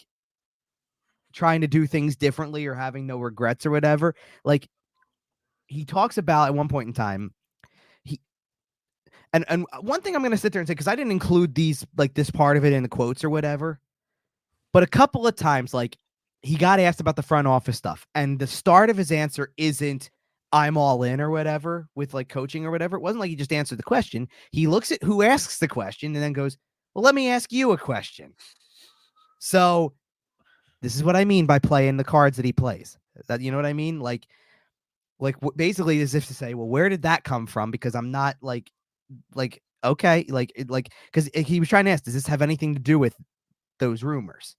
trying to do things differently or having no regrets or whatever, like he talks about at one point in time, and one thing I'm going to sit there and say, because I didn't include these, like this part of it in the quotes or whatever, but a couple of times, like he got asked about the front office stuff, and the start of his answer isn't "I'm all in" or whatever with like coaching or whatever. It wasn't like he just answered the question. He looks at who asks the question and then goes, "Well, let me ask you a question." So this is what I mean by playing the cards that he plays. That, you know what I mean? Like basically as if to say, well, where did that come from? Because I'm not like okay, because he was trying to ask, does this have anything to do with those rumors?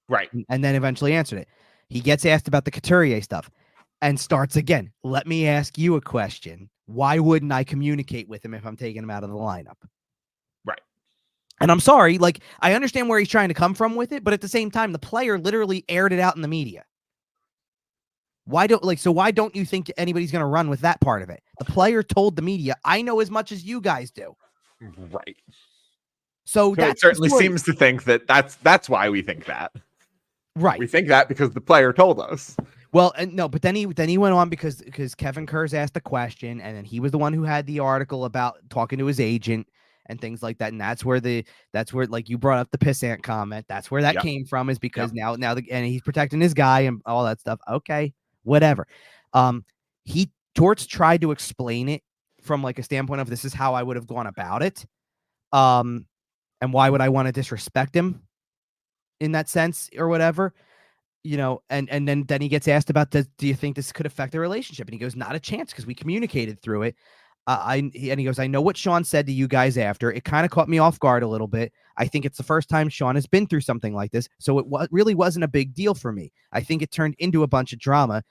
Right. And then eventually answered it. He gets asked about the Couturier stuff and starts again. Let me ask you a question. Why wouldn't I communicate with him if I'm taking him out of the lineup? Right. And I'm sorry, like I understand where he's trying to come from with it, but at the same time, the player literally aired it out in the media. Why don't you think anybody's going to run with that part of it? The player told the media, I know as much as you guys do. Right. So it certainly seems to think that that's why we think that. Right. We think that because the player told us. Well, and no, but then he went on because Kevin Kerr's asked the question, and then he was the one who had the article about talking to his agent and things like that. And that's where like you brought up the pissant comment. That's where that came from, is because now and he's protecting his guy and all that stuff. Okay, whatever. Torts tried to explain it from like a standpoint of this is how I would have gone about it. And why would I want to disrespect him in that sense or whatever? You know, and then he gets asked about, do you think this could affect the relationship? And he goes, not a chance, because we communicated through it. He goes, I know what Sean said to you guys after. It kind of caught me off guard a little bit. I think it's the first time Sean has been through something like this, so it really wasn't a big deal for me. I think it turned into a bunch of drama.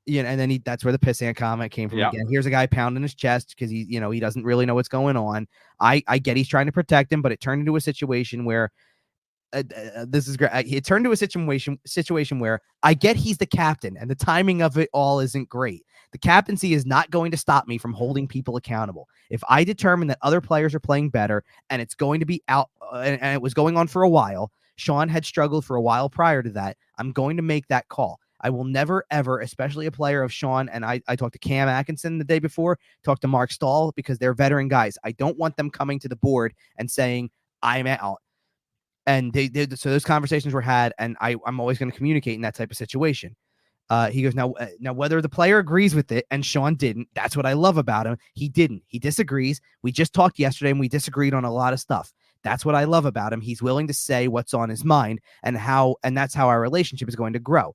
You know, and then that's where the pissant comment came from again. Here's a guy pounding his chest because he doesn't really know what's going on. I get he's trying to protect him, but it turned into a situation where this is great. It turned to a situation where I get he's the captain and the timing of it all isn't great. The captaincy is not going to stop me from holding people accountable. If I determine that other players are playing better and it's going to be out and it was going on for a while, Sean had struggled for a while prior to that, I'm going to make that call. I will never, ever, especially a player of Sean, and I talked to Cam Atkinson the day before, talked to Mark Stahl, because they're veteran guys. I don't want them coming to the board and saying, I'm out. And so those conversations were had, and I'm always going to communicate in that type of situation. He goes, now whether the player agrees with it, and Sean didn't, that's what I love about him. He didn't. He disagrees. We just talked yesterday, and we disagreed on a lot of stuff. That's what I love about him. He's willing to say what's on his mind, and that's how our relationship is going to grow.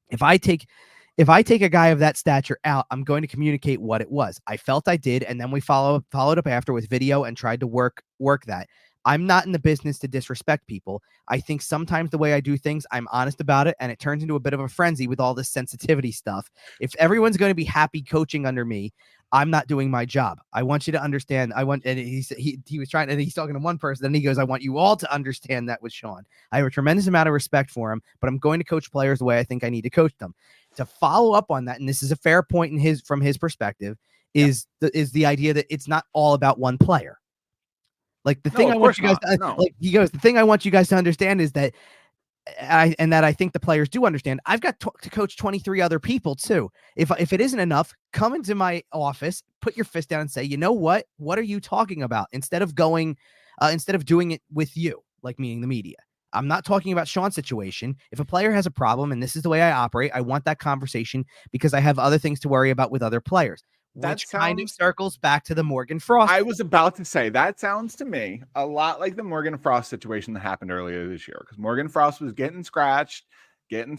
If I take a guy of that stature out, I'm going to communicate what it was. I felt I did, and then we followed up after with video and tried to work that. I'm not in the business to disrespect people. I think sometimes the way I do things, I'm honest about it, and it turns into a bit of a frenzy with all this sensitivity stuff. If everyone's going to be happy coaching under me, I'm not doing my job. I want you to understand. And he was trying, and he's talking to one person, and he goes, I want you all to understand that with Sean. I have a tremendous amount of respect for him, but I'm going to coach players the way I think I need to coach them. To follow up on that, and this is a fair point from his perspective, is the idea that it's not all about one player. Like the thing I want you guys to, like he goes, the thing I want you guys to understand is that I think the players do understand. I've got to coach 23 other people too. If it isn't enough, come into my office, put your fist down and say, you know what? What are you talking about? Instead of doing it with you, like meaning the media. I'm not talking about Sean's situation. If a player has a problem and this is the way I operate, I want that conversation because I have other things to worry about with other players. Which kind of circles back to the Morgan Frost. I was about to say, that sounds to me a lot like the Morgan Frost situation that happened earlier this year, because Morgan Frost was getting scratched, getting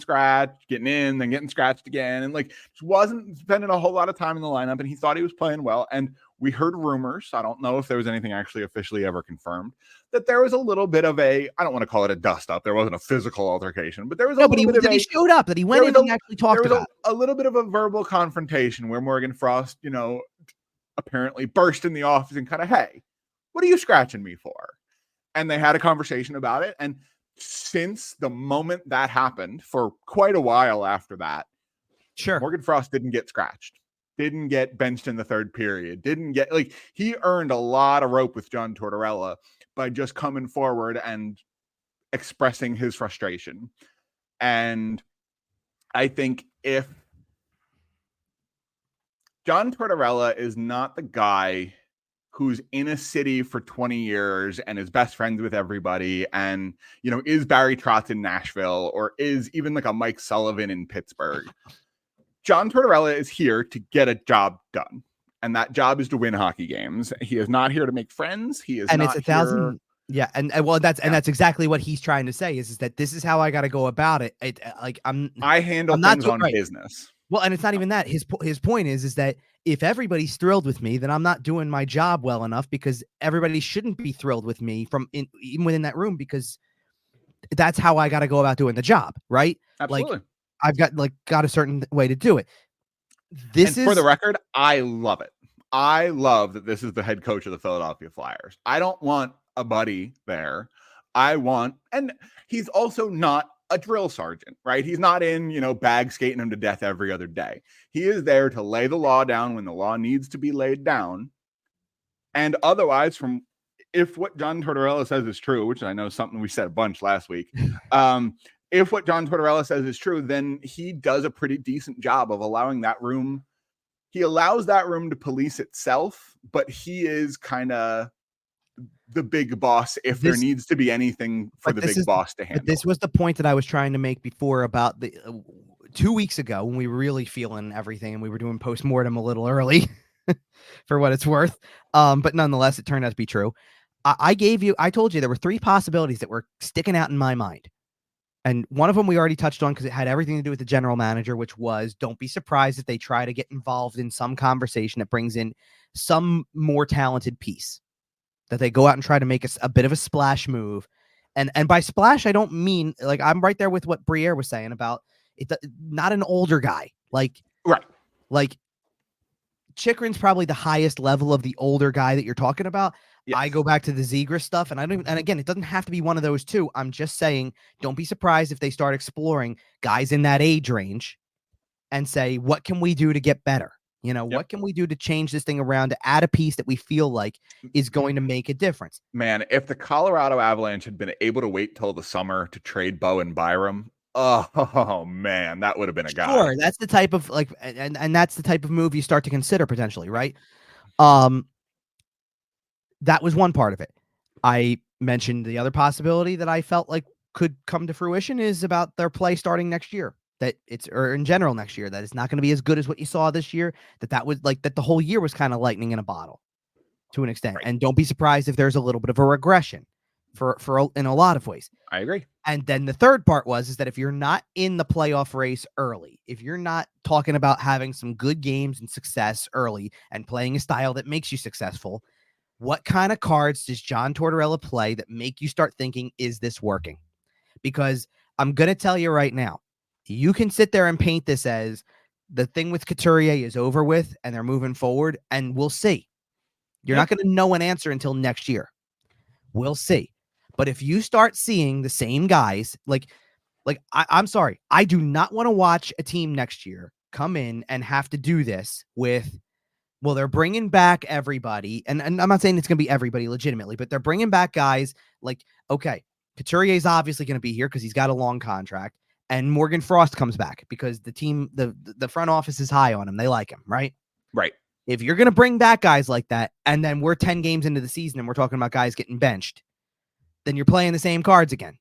in, then getting scratched again, and like just wasn't spending a whole lot of time in the lineup, and he thought he was playing well. And we heard rumors, I don't know if there was anything actually officially ever confirmed, that there was a little bit of I don't want to call it a dust up. There wasn't a physical altercation, but there was he showed up, that he went in and actually talked about a little bit of a verbal confrontation where Morgan Frost, apparently burst in the office and kind of, hey, what are you scratching me for? And they had a conversation about it. And since the moment that happened, for quite a while after that, sure, Morgan Frost didn't get scratched. didn't get benched in the third period, didn't get like he earned a lot of rope with John Tortorella by just coming forward and expressing his frustration. And I think if John Tortorella is not the guy who's in a city for 20 years and is best friends with everybody and, you know, is Barry Trotz in Nashville or is even like a Mike Sullivan in Pittsburgh. John Tortorella is here to get a job done. And that job is to win hockey games. He is not here to make friends. He is and not it's 1,000. Yeah, and that's exactly what he's trying to say is that this is how I got to go about it. I handle things on business. Well, and it's not even that. His point is that if everybody's thrilled with me, then I'm not doing my job well enough because everybody shouldn't be thrilled with me even within that room because that's how I got to go about doing the job, right? Absolutely. I've got a certain way to do it. For the record, I love it. I love that this is the head coach of the Philadelphia Flyers. I don't want a buddy there. And he's also not a drill sergeant, right? He's not in, bag skating him to death every other day. He is there to lay the law down when the law needs to be laid down. And otherwise, if what John Tortorella says is true, which I know is something we said a bunch last week, if what John Tortorella says is true, then he does a pretty decent job of allowing that room. He allows that room to police itself, but he is kind of the big boss if there needs to be anything for the big boss to handle. This was the point that I was trying to make before about the 2 weeks ago when we were really feeling everything and we were doing postmortem a little early for what it's worth. But nonetheless, it turned out to be true. I told you there were 3 possibilities that were sticking out in my mind. And one of them we already touched on because it had everything to do with the general manager, which was don't be surprised if they try to get involved in some conversation that brings in some more talented piece. That they go out and try to make a bit of a splash move. And by splash, I don't mean like I'm right there with what Briere was saying about it. Not an older guy. Right. Like Chychrun's probably the highest level of the older guy that you're talking about. Yes. I go back to the Zegras stuff and and again, it doesn't have to be one of those two. I'm just saying, don't be surprised if they start exploring guys in that age range and say, what can we do to get better? What can we do to change this thing around to add a piece that we feel like is going to make a difference? Man, if the Colorado Avalanche had been able to wait till the summer to trade Bo and Byram, oh man, that would have been a guy. Sure, that's the type of and that's the type of move you start to consider potentially, right? That was one part of it. I mentioned the other possibility that I felt like could come to fruition is about their play starting next year. Or in general next year, that it's not going to be as good as what you saw this year, that was like that the whole year was kind of lightning in a bottle to an extent. Right. And don't be surprised if there's a little bit of a regression for in a lot of ways. I agree. And then the third part is that if you're not in the playoff race early, if you're not talking about having some good games and success early and playing a style that makes you successful, what kind of cards does John Tortorella play that make you start thinking, is this working? Because I'm going to tell you right now, you can sit there and paint this as the thing with Couturier is over with and they're moving forward, and we'll see. You're not going to know an answer until next year. We'll see. But if you start seeing the same guys, I'm sorry, I do not want to watch a team next year come in and have to do this with, well, they're bringing back everybody. And I'm not saying it's going to be everybody legitimately, but they're bringing back guys like, okay, Couturier is obviously going to be here because he's got a long contract. And Morgan Frost comes back because the team, the front office is high on him. They like him, right? Right. If you're going to bring back guys like that, and then we're 10 games into the season and we're talking about guys getting benched, then you're playing the same cards again.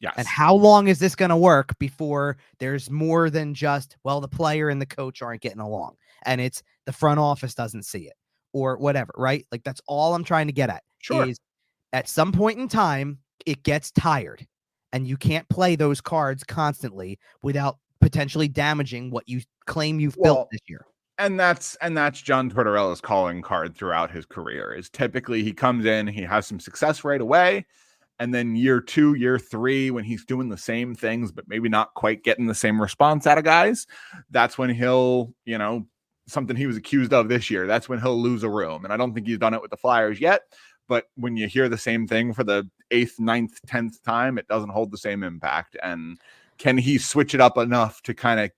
Yes. And how long is this going to work before there's more than just, well, the player and the coach aren't getting along and it's the front office doesn't see it or whatever, right? Like that's all I'm trying to get at. Sure. Is at some point in time, it gets tired. And you can't play those cards constantly without potentially damaging what you claim you've built this year. And that's John Tortorella's calling card throughout his career. Is typically he comes in, he has some success right away, and then year 2, year 3, when he's doing the same things but maybe not quite getting the same response out of guys, that's when he'll, something he was accused of this year. That's when he'll lose a room. And I don't think he's done it with the Flyers yet. But when you hear the same thing for the 8th, 9th, 10th time, it doesn't hold the same impact. And can he switch it up enough to kind of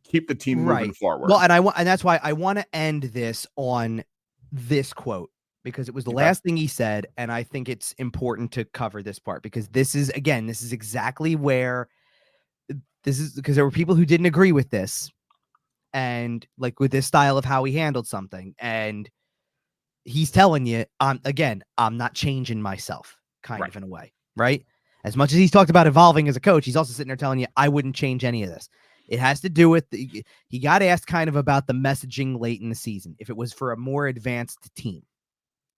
keep the team moving forward. Well, and that's why I want to end this on this quote, because it was the last thing he said, and I think it's important to cover this part, because this is exactly where this is, because there were people who didn't agree with this, and like with this style of how he handled something, and he's telling you, I'm not changing myself, kind of in a way, right? As much as he's talked about evolving as a coach, he's also sitting there telling you, I wouldn't change any of this. It has to do with he got asked kind of about the messaging late in the season, if it was for a more advanced team,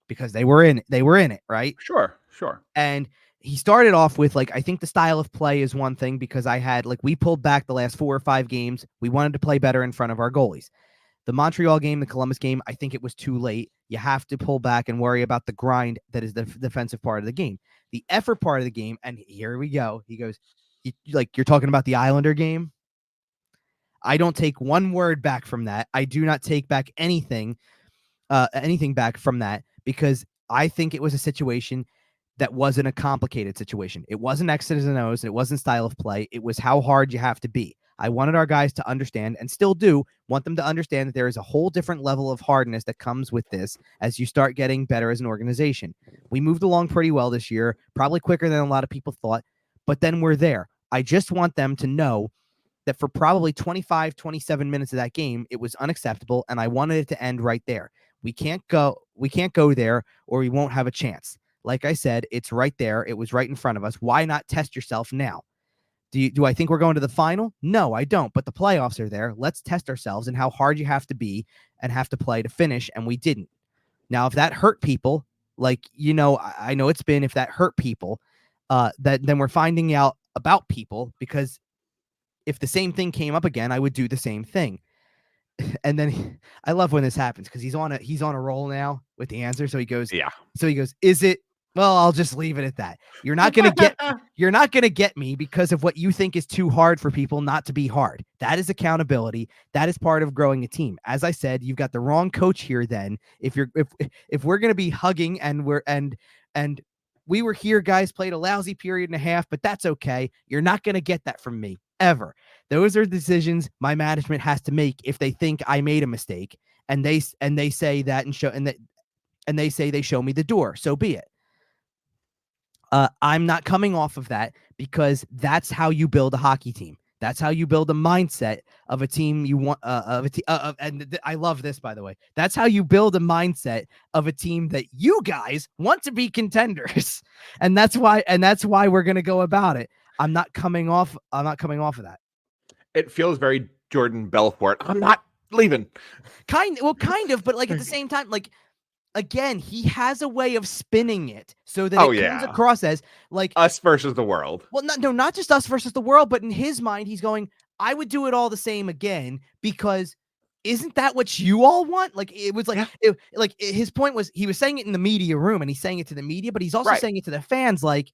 because they were in it, right? Sure. And he started off with, like, I think the style of play is one thing, because we pulled back the last 4 or 5 games. We wanted to play better in front of our goalies. The Montreal game, the Columbus game, I think it was too late. You have to pull back and worry about the grind that is the defensive part of the game. The effort part of the game, and here we go. He goes, you're talking about the Islander game? I don't take one word back from that. I do not take back anything back from that, because I think it was a situation that wasn't a complicated situation. It wasn't X's and O's. It wasn't style of play. It was how hard you have to be. I wanted our guys to understand, and still do want them to understand, that there is a whole different level of hardness that comes with this as you start getting better as an organization. We moved along pretty well this year, probably quicker than a lot of people thought, but then we're there. I just want them to know that for probably 25, 27 minutes of that game, it was unacceptable, and I wanted it to end right there. We can't go there, or we won't have a chance. Like I said, it's right there. It was right in front of us. Why not test yourself now? Do I think we're going to the final? No, I don't. But the playoffs are there. Let's test ourselves and how hard you have to be and have to play to finish, and we didn't. Now, if that hurt people, I know it's been, if that hurt people, then we're finding out about people, because if the same thing came up again, I would do the same thing. And then I love when this happens, because he's on a roll now with the answer. So he goes, is it? Well, I'll just leave it at that. You're not going to get me because of what you think is too hard for people not to be hard. That is accountability. That is part of growing a team. As I said, you've got the wrong coach here. Then if we're going to be hugging and we were here, guys played a lousy period and a half, but that's okay. You're not going to get that from me ever. Those are decisions my management has to make if they think I made a mistake, and they say that and they say they show me the door. So be it. I'm not coming off of that, because that's how you build a hockey team. That's how you build a mindset of a team you want. And I love this, by the way. That's how you build a mindset of a team that you guys want to be contenders, and that's why we're gonna go about it. I'm not coming off of that. It feels very Jordan Belfort. I'm not leaving. Kind of, but like at the same time, like, again, he has a way of spinning it so that it comes across as like us versus the world. Well, not just us versus the world, but in his mind, he's going, I would do it all the same again, because isn't that what you all want? Like, it was like, his point was, he was saying it in the media room, and he's saying it to the media, but he's also saying it to the fans. Like,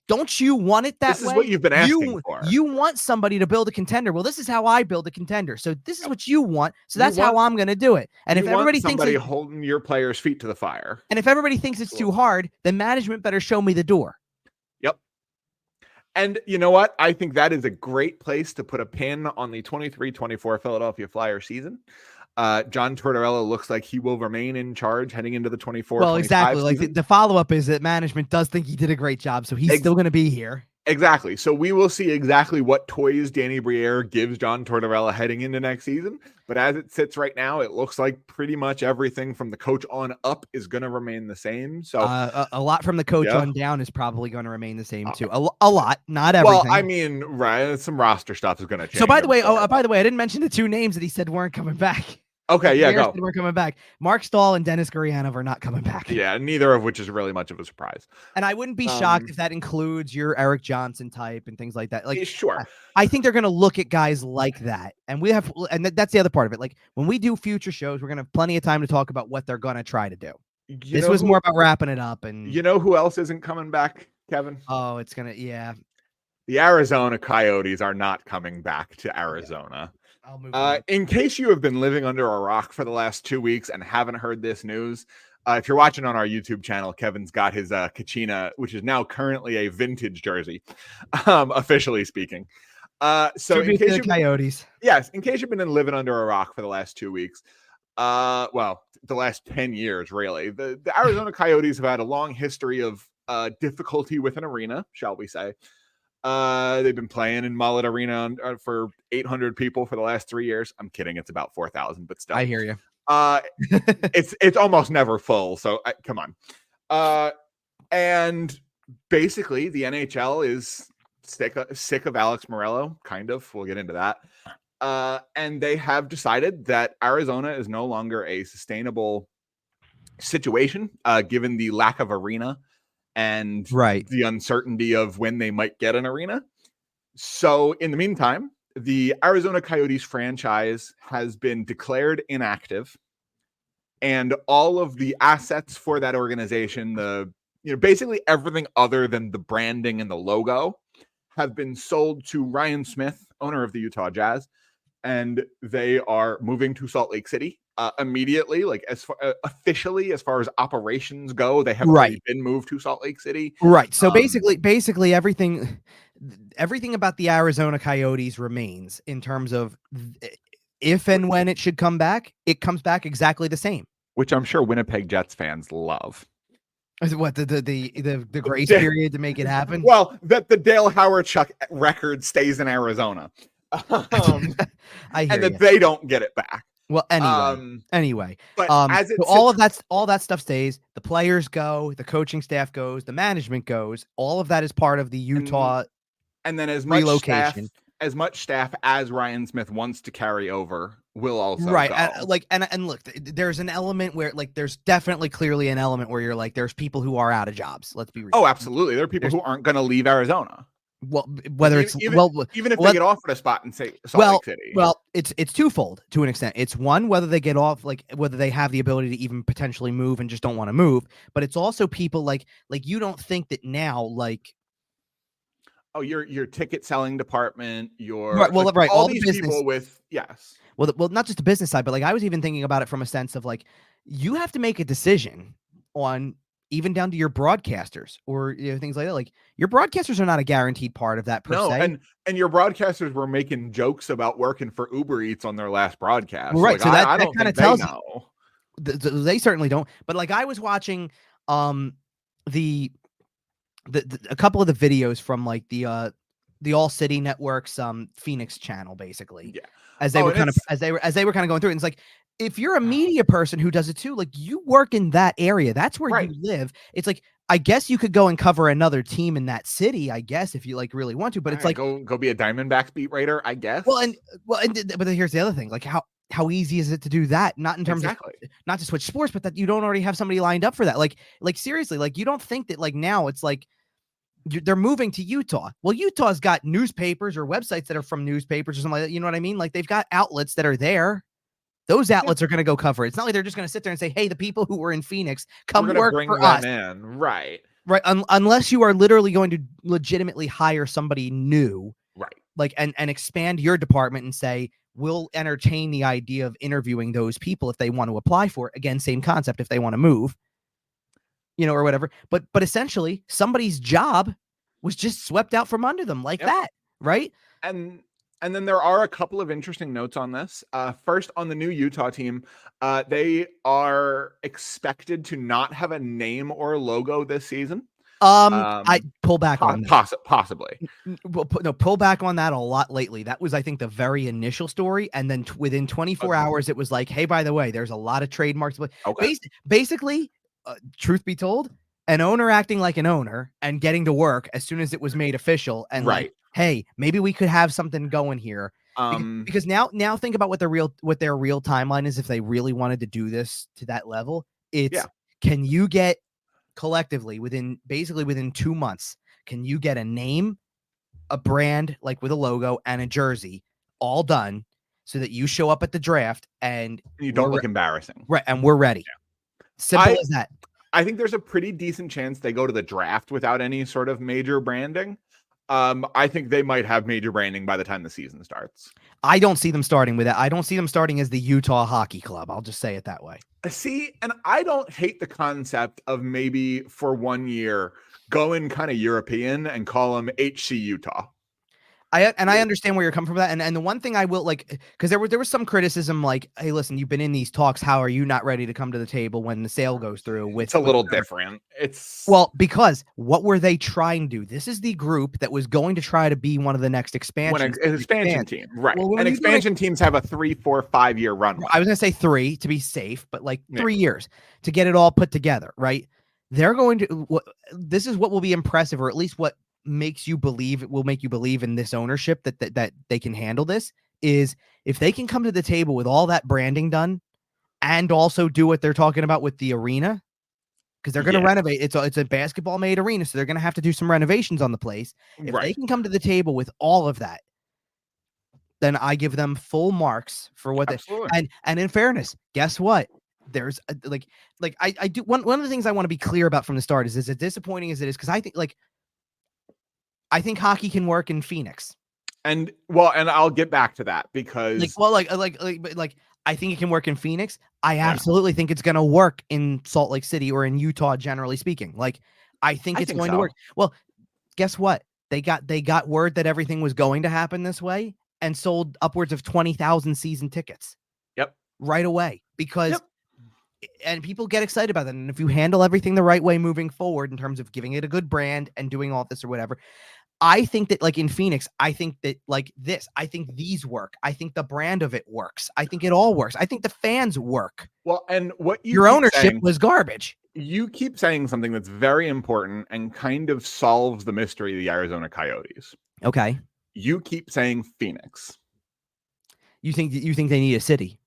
don't you want it that way? This is what you've been asking for. You want somebody to build a contender. Well, this is how I build a contender. So this is what you want. So that's how I'm going to do it. And if everybody thinks holding your players' feet to the fire, and if everybody thinks it's too hard, then management better show me the door. Yep. And you know what? I think that is a great place to put a pin on the 23-24 Philadelphia Flyers season. John Tortorella looks like he will remain in charge heading into the 24. Well, exactly. Like the follow-up is that management does think he did a great job, so he's still going to be here. Exactly. So we will see exactly what toys Danny Briere gives John Tortorella heading into next season. But as it sits right now, it looks like pretty much everything from the coach on up is going to remain the same. So a lot from the coach on down is probably going to remain the same too. A lot, not everything. Well, I mean, some roster stuff is going to change. So by the way, I didn't mention the 2 names that he said weren't coming back. Okay, go. We're coming back. Mark Stahl and Dennis Gurianov are not coming back. Yeah, neither of which is really much of a surprise. And I wouldn't be shocked if that includes your Eric Johnson type and things like that. Like, sure. I think they're going to look at guys like that. And that's the other part of it. Like, when we do future shows, we're going to have plenty of time to talk about what they're going to try to do. This was more about wrapping it up. And you know who else isn't coming back, Kevin? Oh, it's going to, The Arizona Coyotes are not coming back to Arizona. Yeah. I'll move on. In case you have been living under a rock for the last 2 weeks and haven't heard this news, if you're watching on our YouTube channel, Kevin's got his Kachina, which is now currently a vintage jersey, officially speaking. So in Tribute to case the you've Coyotes. yes, in case you've been living under a rock for the last 2 weeks, well, the last 10 years, really, the Arizona Coyotes have had a long history of difficulty with an arena, shall we say. They've been playing in Mullet Arena for 800 people for the last 3 years. I'm kidding, it's about 4,000, but still. I hear you. It's almost never full, so come on. And basically, the NHL is sick of Alex Morello, kind of. We'll get into that. And they have decided that Arizona is no longer a sustainable situation, given the lack of arena and the uncertainty of when they might get an arena. So in the meantime, the Arizona Coyotes franchise has been declared inactive, and all of the assets for that organization, basically everything other than the branding and the logo, have been sold to Ryan Smith, owner of the Utah Jazz, and they are moving to Salt Lake City immediately. Like officially, as far as operations go, they have already been moved to Salt Lake City. Right. So basically everything about the Arizona Coyotes remains in terms of if and when it should come back, it comes back exactly the same. Which I'm sure Winnipeg Jets fans love. What the grace period to make it happen? Well, that the Dale Howard-Chuck record stays in Arizona, I hear and that they don't get it back. Well, anyway, but so all that stuff stays. The players go, the coaching staff goes, the management goes. All of that is part of the Utah and then as relocation. Much staff as Ryan Smith wants to carry over will also go. And look, there's an element where there's definitely clearly an element where you're there's people who are out of jobs. Let's be real. Oh, absolutely. There are people who aren't going to leave Arizona. Well, whether even if they get offered a spot in Salt Lake City. Well, it's twofold to an extent. It's one, whether they get off, whether they have the ability to even potentially move and just don't want to move. But it's also people like you don't think that now, your ticket selling department, all these the business people with Well, not just the business side, but I was even thinking about it from a sense of you have to make a decision on even down to your broadcasters or things like that. Your broadcasters are not a guaranteed part of that per se. And your broadcasters were making jokes about working for Uber Eats on their last broadcast. Right. So that kind of tells you. They certainly don't. But I was watching the a couple of the videos from the All City Network's Phoenix channel, basically. Yeah. As they were kind of going through it. And it's if you're a media person who does it too, you work in that area, that's where you live. It's I guess you could go and cover another team in that city, I guess, if you really want to, but it's go be a Diamondbacks beat writer, I guess. But here's the other thing, how easy is it to do that? Not in terms of not to switch sports, but that you don't already have somebody lined up for that. Seriously, you don't think that now it's they're moving to Utah. Well, Utah's got newspapers or websites that are from newspapers or something like that. You know what I mean? They've got outlets that are there. Those outlets are going to go cover it. It's not like they're just going to sit there and say, hey, the people who were in Phoenix, come work for us. Right. Unless you are literally going to legitimately hire somebody new. Right. And expand your department and say, we'll entertain the idea of interviewing those people if they want to apply for it. Again, same concept if they want to move, or whatever. But essentially somebody's job was just swept out from under them that. Right. And then there are a couple of interesting notes on this. First, on the new Utah team, they are expected to not have a name or logo this season. I pull back on that. Possibly. Pull back on that a lot lately. That was, I think, the very initial story. And then within 24 hours, it was hey, by the way, there's a lot of trademarks. Okay. Basically, truth be told, an owner acting like an owner and getting to work as soon as it was made official. And hey, maybe we could have something going here. Because now think about what their real timeline is if they really wanted to do this to that level. Can you get collectively within 2 months, can you get a name, a brand with a logo and a jersey all done so that you show up at the draft and you don't look embarrassing. Right. And we're ready. Yeah. Simple as that. I think there's a pretty decent chance they go to the draft without any sort of major branding. I think they might have major branding by the time the season starts. I don't see them starting with that. I don't see them starting as the Utah Hockey Club. I'll just say it that way. See, and I don't hate the concept of maybe for 1 year going kind of European and call them HC Utah. I understand where you're coming from with that. And the one thing I will like, because there was some criticism like, hey, listen, you've been in these talks. How are you not ready to come to the table when the sale goes through? It's a little different. Because what were they trying to do? This is the group that was going to try to be one of the next expansions. An expansion team, right? Well, and expansion teams have a 3, 4, 5 year runway. I was going to say 3 to be safe, but like 3 years to get it all put together, right? They're going to. This is what will be impressive, or at least what makes you believe it will make you believe in this ownership that they can handle this, is if they can come to the table with all that branding done and also do what they're talking about with the arena, because they're going to renovate. It's a basketball made arena, so they're going to have to do some renovations on the place. If they can come to the table with all of that, then I give them full marks for what they, and in fairness, guess what? There's I do one of the things I want to be clear about from the start is as disappointing as it is, because I think hockey can work in Phoenix. And I'll get back to that because I think it can work in Phoenix. I absolutely think it's going to work in Salt Lake City or in Utah, generally speaking. I think it's going to work. Well, guess what? They got word that everything was going to happen this way and sold upwards of 20,000 season tickets. Yep. Right away, because and people get excited about that. And if you handle everything the right way moving forward in terms of giving it a good brand and doing all this or whatever, I think that in Phoenix, I think that I think these work. I think the brand of it works. I think it all works. I think the fans work. Well, and what your ownership was garbage. You keep saying something that's very important and kind of solves the mystery of the Arizona Coyotes. Okay. You keep saying Phoenix. You think they need a city?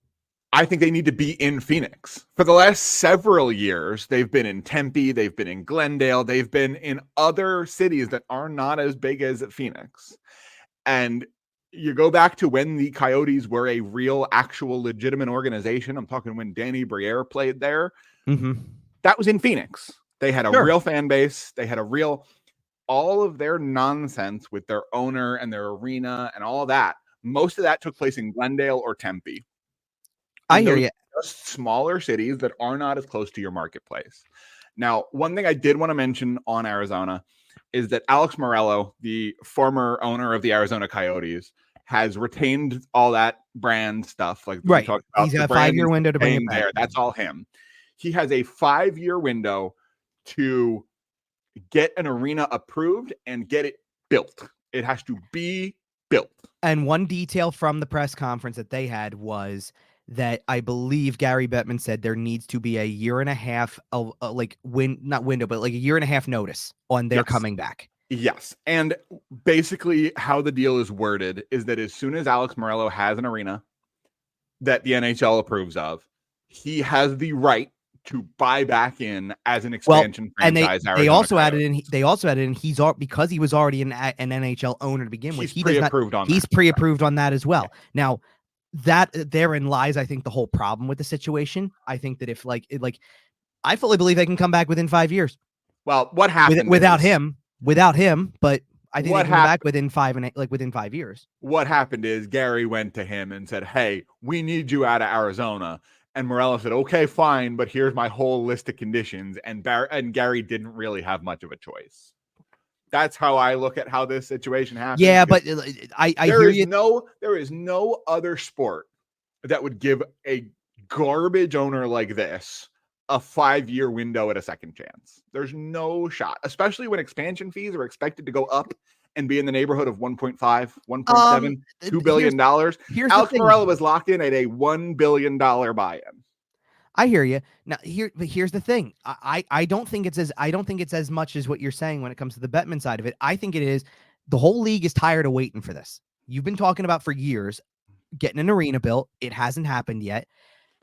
I think they need to be in Phoenix. For the last several years, they've been in Tempe, they've been in Glendale, they've been in other cities that are not as big as Phoenix. And you go back to when the Coyotes were a real, actual, legitimate organization. I'm talking when Danny Briere played there. Mm-hmm. That was in Phoenix. They had a real fan base. They had all of their nonsense with their owner and their arena and all that. Most of that took place in Glendale or Tempe. I hear you. Just smaller cities that are not as close to your marketplace. Now, one thing I did want to mention on Arizona is that Alex Morello, the former owner of the Arizona Coyotes, has retained all that brand stuff. Like we talked about, he's got a 5-year window to bring it back. That's all him. He has a 5-year window to get an arena approved and get it built. It has to be built. And one detail from the press conference that they had was that I believe Gary Bettman said there needs to be a year and a half of not window, but like a year and a half notice on their coming back. Yes. And basically how the deal is worded is that as soon as Alex Morello has an arena that the NHL approves of, he has the right to buy back in as an expansion franchise. And they also added in he's because he was already an NHL owner to begin with. He's pre-approved on that as well. Yeah. Now, that therein lies, I think, the whole problem with the situation. I think that if I fully believe they can come back within 5 years. Well, what happened without him, but I think they can come back within 5 years. What happened is Gary went to him and said, "Hey, we need you out of Arizona." And Morello said, "Okay, fine, but here's my whole list of conditions." And Gary didn't really have much of a choice. That's how I look at how this situation happened. Yeah, but I hear you. There is no other sport that would give a garbage owner like this a 5-year window at a second chance. There's no shot, especially when expansion fees are expected to go up and be in the neighborhood of 1.5, 1.7, $2 billion. Alex Morello was locked in at a $1 billion buy-in. I hear you. Now here's the thing. I don't think it's as much as what you're saying when it comes to the Bettman side of it. I think it is the whole league is tired of waiting for this. You've been talking about for years getting an arena built. It hasn't happened yet.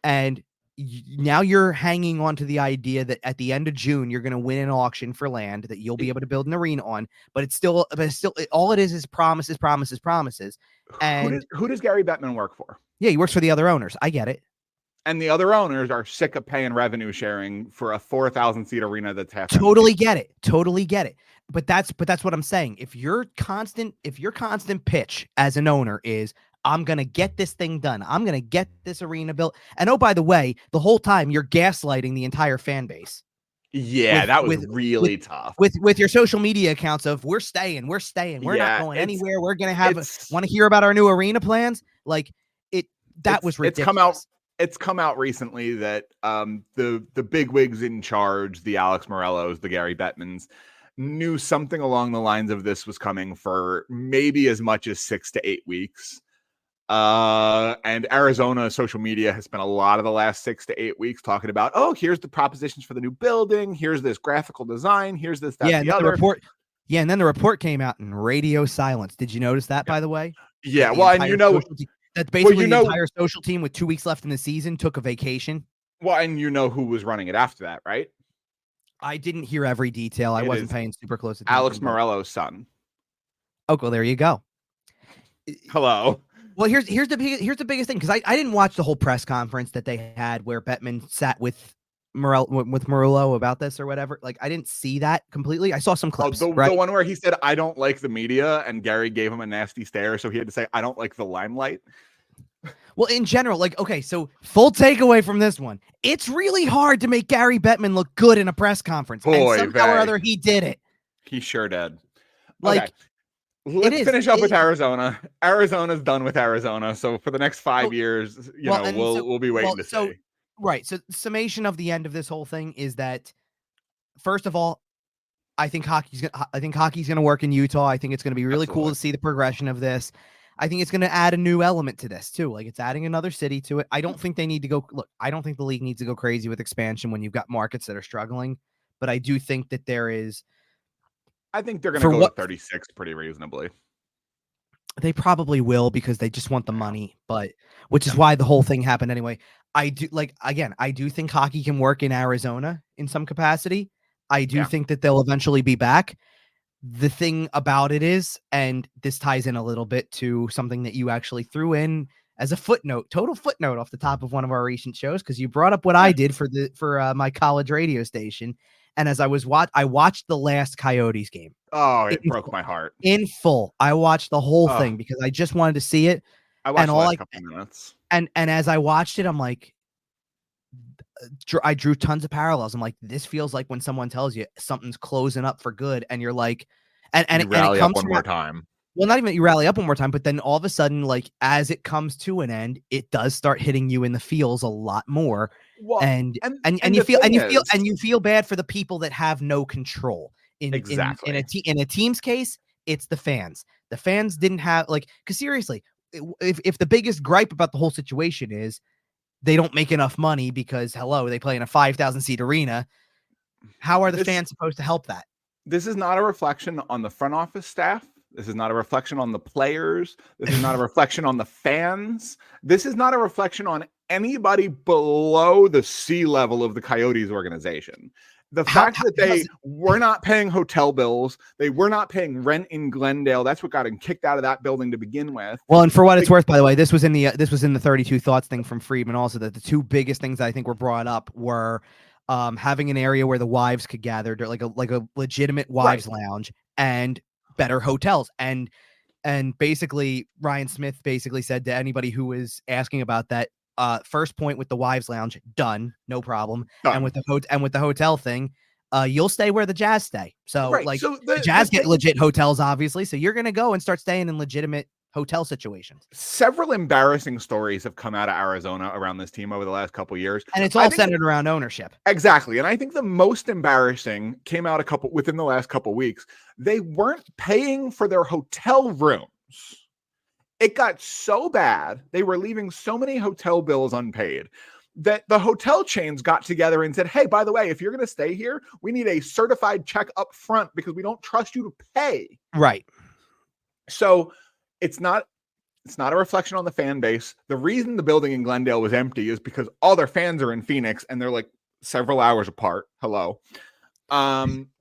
And now you're hanging on to the idea that at the end of June, you're going to win an auction for land that you'll be able to build an arena on, but it's still all it is promises. And who does Gary Bettman work for? Yeah, he works for the other owners. I get it. And the other owners are sick of paying revenue sharing for a 4,000 seat arena that's half. Totally get it. But that's what I'm saying. If your constant pitch as an owner is, I'm going to get this thing done, I'm going to get this arena built. And oh, by the way, the whole time you're gaslighting the entire fan base. Yeah, that was really tough. With your social media accounts of we're staying, we're not going anywhere. We're gonna want to hear about our new arena plans. Like that was ridiculous. It's come out recently that the bigwigs in charge, the Alex Morellos, the Gary Bettmans, knew something along the lines of this was coming for maybe as much as 6 to 8 weeks. And Arizona social media has spent a lot of the last 6 to 8 weeks talking about, oh, here's the propositions for the new building. Here's this graphical design. Here's this, that, the other. And then the report came out in radio silence. Did you notice that, by the way? Yeah. Well, and that basically the entire social team with 2 weeks left in the season took a vacation. Well, and you know who was running it after that, right? I didn't hear every detail. I wasn't paying super close attention. Alex Morello's son. Oh, well, there you go. Hello. Well, here's the biggest thing, because I didn't watch the whole press conference that they had where Bettman sat with Morello about this or whatever. Like, I didn't see that completely. I saw some clips. The one where he said, I don't like the media, and Gary gave him a nasty stare, so he had to say, I don't like the limelight. Well, in general, like, okay, so full takeaway from this one. It's really hard to make Gary Bettman look good in a press conference. And somehow or other, he did it. He sure did. Like, okay. Let's finish up with Arizona. Arizona's done with Arizona. So for the next 5 years, we'll be waiting to see. Right. So the summation of the end of this whole thing is that, first of all, I think hockey's going to work in Utah. I think it's going to be really cool to see the progression of this. I think it's going to add a new element to this too. Like, it's adding another city to it. I don't think they need to go. Look, I don't think the league needs to go crazy with expansion when you've got markets that are struggling. But I do think that there is. I think they're going to go to 36 pretty reasonably. They probably will, because they just want the money, which is why the whole thing happened anyway. I do think hockey can work in Arizona in some capacity. I do think that they'll eventually be back. The thing about it is, and this ties in a little bit to something that you actually threw in as a total footnote off the top of one of our recent shows, because you brought up what I did for my college radio station. And as I watched the last Coyotes game. Oh, it broke my heart. In full. I watched the whole thing because I just wanted to see it. I watched the last couple minutes. And as I watched it, I'm like, I drew tons of parallels. I'm like, this feels like when someone tells you something's closing up for good, and you're like, and it comes one more time. Well, not even that you rally up one more time, but then all of a sudden, like, as it comes to an end, it does start hitting you in the feels a lot more. Well, and you feel bad for the people that have no control. In a team's case, it's the fans. The fans didn't have, like, because seriously, if the biggest gripe about the whole situation is they don't make enough money because they play in a 5,000 seat arena, how are the fans supposed to help that? This is not a reflection on the front office staff. This is not a reflection on the players. This is not a reflection on the fans. This is not a reflection on anybody below the C level of the Coyotes organization. The fact that they were not paying hotel bills, they were not paying rent in Glendale. That's what got them kicked out of that building to begin with. Well, and for what it's worth, by the way, this was in the 32 Thoughts thing from Friedman also, that the two biggest things I think were brought up were having an area where the wives could gather, like a legitimate wives lounge, and better hotels. And basically Ryan Smith basically said to anybody who was asking about that, first point with the wives lounge, done, no problem. Done. And with the hotel thing, you'll stay where the Jazz stay. So the Jazz get legit hotels, obviously. So you're going to go and start staying in legitimate hotel situations. Several embarrassing stories have come out of Arizona around this team over the last couple of years. And it's all centered around ownership. Exactly. And I think the most embarrassing came out within the last couple of weeks. They weren't paying for their hotel rooms. It got so bad. They were leaving so many hotel bills unpaid that the hotel chains got together and said, hey, by the way, if you're going to stay here, we need a certified check up front because we don't trust you to pay. Right. So it's not a reflection on the fan base. The reason the building in Glendale was empty is because all their fans are in Phoenix and they're like several hours apart. Hello.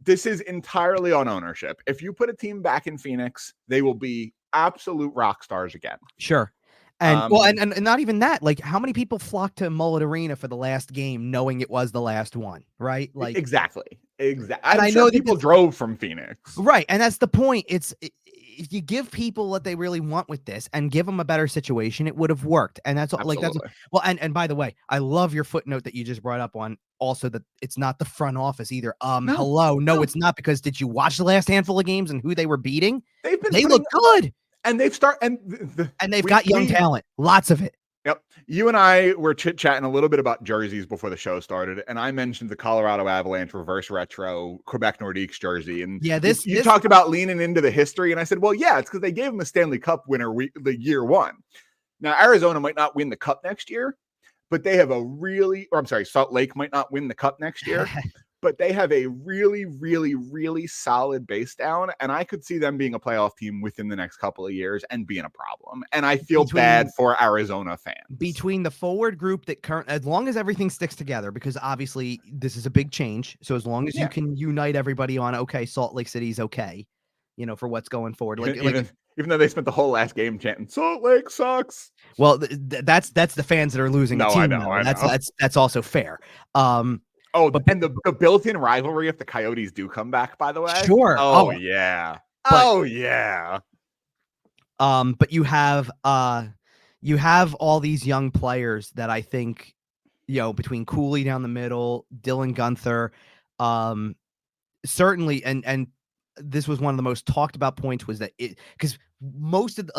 This is entirely on ownership. If you put a team back in Phoenix, they will be absolute rock stars again. Sure. And and not even that, like, how many people flocked to Mullet Arena for the last game knowing it was the last one, right? Like, exactly. And I know people drove from Phoenix. Right. And that's the point. if you give people what they really want with this and give them a better situation, it would have worked. And that's like that's Absolutely. well. And by the way, I love your footnote that you just brought up on also that it's not the front office either. No, Hello, no, no. it's not, because did you watch the last handful of games and who they were beating? They've been They look good, and they've and they've got young talent, lots of it. Yep. You and I were chit-chatting a little bit about jerseys before the show started, and I mentioned the Colorado Avalanche reverse retro Quebec Nordiques jersey. And Yeah, you talked about leaning into the history, and I said, well, yeah, it's because they gave him a Stanley Cup winner the year one. Now, Arizona might not win the Cup next year, but they have Salt Lake might not win the Cup next year, but they have a really, really, really solid base down, and I could see them being a playoff team within the next couple of years and being a problem. And I feel bad for Arizona fans. Between the forward group as long as everything sticks together, because obviously this is a big change. So as long as you can unite everybody on, okay, Salt Lake City's okay, for what's going forward. Even though they spent the whole last game chanting Salt Lake sucks. Well, that's the fans that are losing the team. I know. That's also fair. But the built-in rivalry if the Coyotes do come back, by the way. Sure. Yeah. Yeah. But you have all these young players that I think, between Cooley down the middle, Dylan Guenther, certainly, and this was one of the most talked about points, was that because most of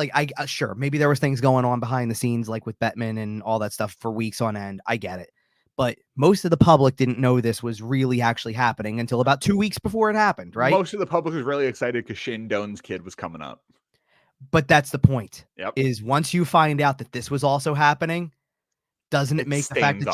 sure, maybe there was things going on behind the scenes, like with Bettman and all that stuff for weeks on end. I get it. But most of the public didn't know this was really actually happening until about 2 weeks before it happened, right? Most of the public was really excited because Shane Doan's kid was coming up. But that's the point. Yep. Is once you find out that this was also happening, doesn't it make the fact that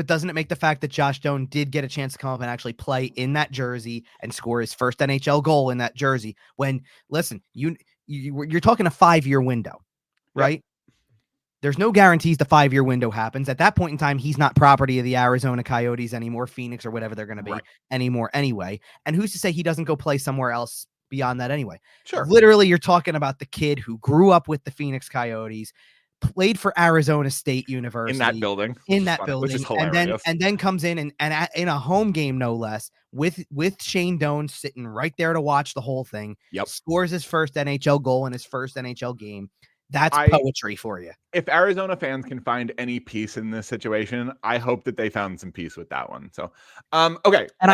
doesn't it make the fact that Josh Doan did get a chance to come up and actually play in that jersey and score his first NHL goal in that jersey? When, listen, you're talking a 5-year window, right? Yep. There's no guarantees the 5-year window happens. At that point in time, he's not property of the Arizona Coyotes anymore, Phoenix or whatever they're going to be anymore anyway. And who's to say he doesn't go play somewhere else beyond that anyway? Sure. Literally, you're talking about the kid who grew up with the Phoenix Coyotes, played for Arizona State University in that building, which is hilarious. and then comes in and in a home game, no less, with Shane Doan sitting right there to watch the whole thing. Yep. Scores his first NHL goal in his first NHL game. That's poetry for you. If Arizona fans can find any peace in this situation, I hope that they found some peace with that one. So, okay. And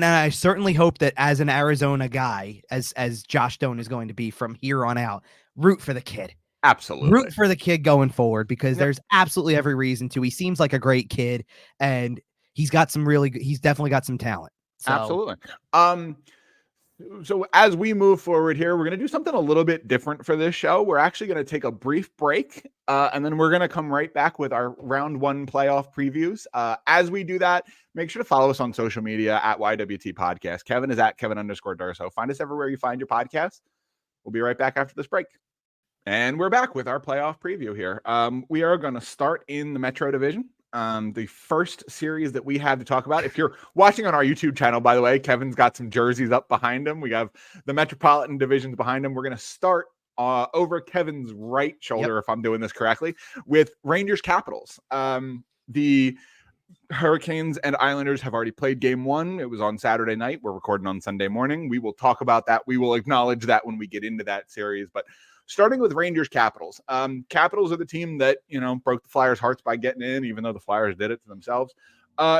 I certainly hope that as an Arizona guy, as Josh Doan is going to be from here on out, root for the kid. Absolutely. Root for the kid going forward, because there's absolutely every reason to. He seems like a great kid, and he's definitely got some talent. So. Absolutely. So as we move forward here, we're going to do something a little bit different for this show. We're actually going to take a brief break, and then we're going to come right back with our round 1 playoff previews. As we do that, make sure to follow us on social media at YWT Podcast. Kevin is at Kevin_Durso. Find us everywhere you find your podcasts. We'll be right back after this break. And we're back with our playoff preview here. We are going to start in the Metro Division. The first series that we had to talk about. If you're watching on our YouTube channel, by the way, Kevin's got some jerseys up behind him. We have the Metropolitan divisions behind him. We're going to start over Kevin's right shoulder, if I'm doing this correctly, with Rangers Capitals. The Hurricanes and Islanders have already played game 1. It was on Saturday night. We're recording on Sunday morning. We will talk about that. We will acknowledge that when we get into that series, but starting with Rangers Capitals. Capitals are the team that, broke the Flyers' hearts by getting in, even though the Flyers did it to themselves.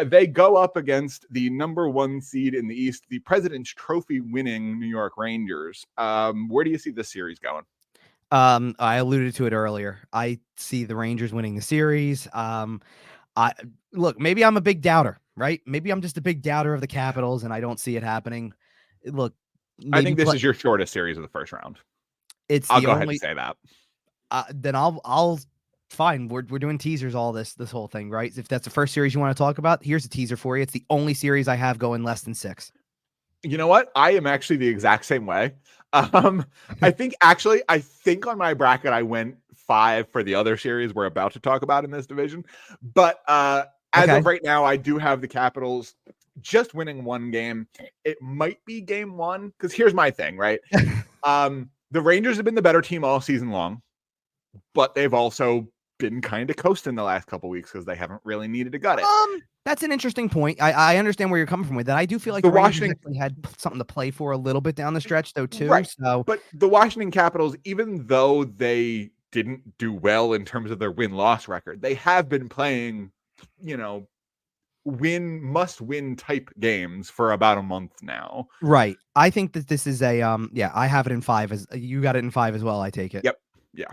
They go up against the number 1 seed in the East, the President's Trophy winning New York Rangers. Where do you see this series going? I alluded to it earlier. I see the Rangers winning the series. Look, maybe I'm a big doubter, right? Maybe I'm just a big doubter of the Capitals and I don't see it happening. Look, I think this is your shortest series of the first round. I'll go ahead and say that. Then I'll fine. We're doing teasers all this whole thing, right? If that's the first series you want to talk about, here's a teaser for you. It's the only series I have going less than 6. You know what? I am actually the exact same way. I think on my bracket I went 5 for the other series we're about to talk about in this division. But as of right now, I do have the Capitals just winning 1 game. It might be game 1 because here's my thing, right? The Rangers have been the better team all season long, but they've also been kind of coasting the last couple weeks because they haven't really needed to gut it. That's an interesting point. I understand where you're coming from with that. I do feel like The the Rangers Washington actually had something to play for a little bit down the stretch, though, too. Right. So, but the Washington Capitals, even though they didn't do well in terms of their win-loss record, they have been playing, must-win type games for about a month now. right. I think that this is a I have it in 5 as you got it in 5 as well. I take it. Yep.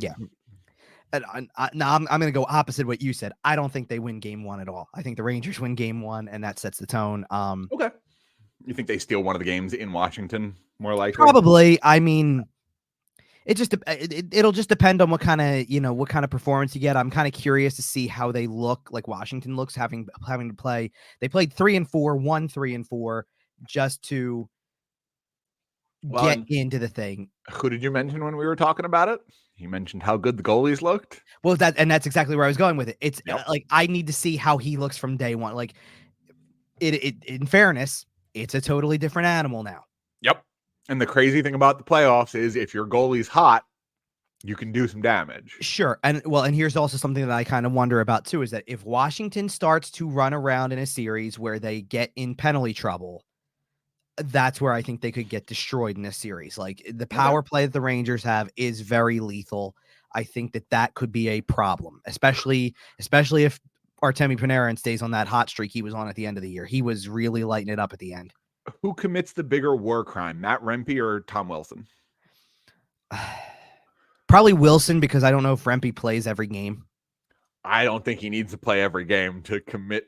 Yeah. And now I'm going to go opposite what you said. I don't think they win game 1 at all. I think the Rangers win game 1, and that sets the tone. Okay. You think they steal one of the games in Washington more likely? Probably. I mean, it'll just depend on what kind of performance you get. I'm kind of curious to see how they look, like Washington looks, having to play. They played 3-4, won 3-4, just to get into the thing. Who did you mention when we were talking about it? You mentioned how good the goalies looked. Well, that's exactly where I was going with it. It's like I need to see how he looks from day one. Like it in fairness, it's a totally different animal now. Yep. And the crazy thing about the playoffs is if your goalie's hot, you can do some damage. Sure. And here's also something that I kind of wonder about too, is that if Washington starts to run around in a series where they get in penalty trouble, that's where I think they could get destroyed in this series. Like the power play that the Rangers have is very lethal. I think that could be a problem, especially if Artemi Panarin stays on that hot streak he was on at the end of the year. He was really lighting it up at the end. Who commits the bigger war crime, Matt Rempe or Tom Wilson? Probably Wilson, because I don't know if Rempe plays every game. I don't think he needs to play every game to commit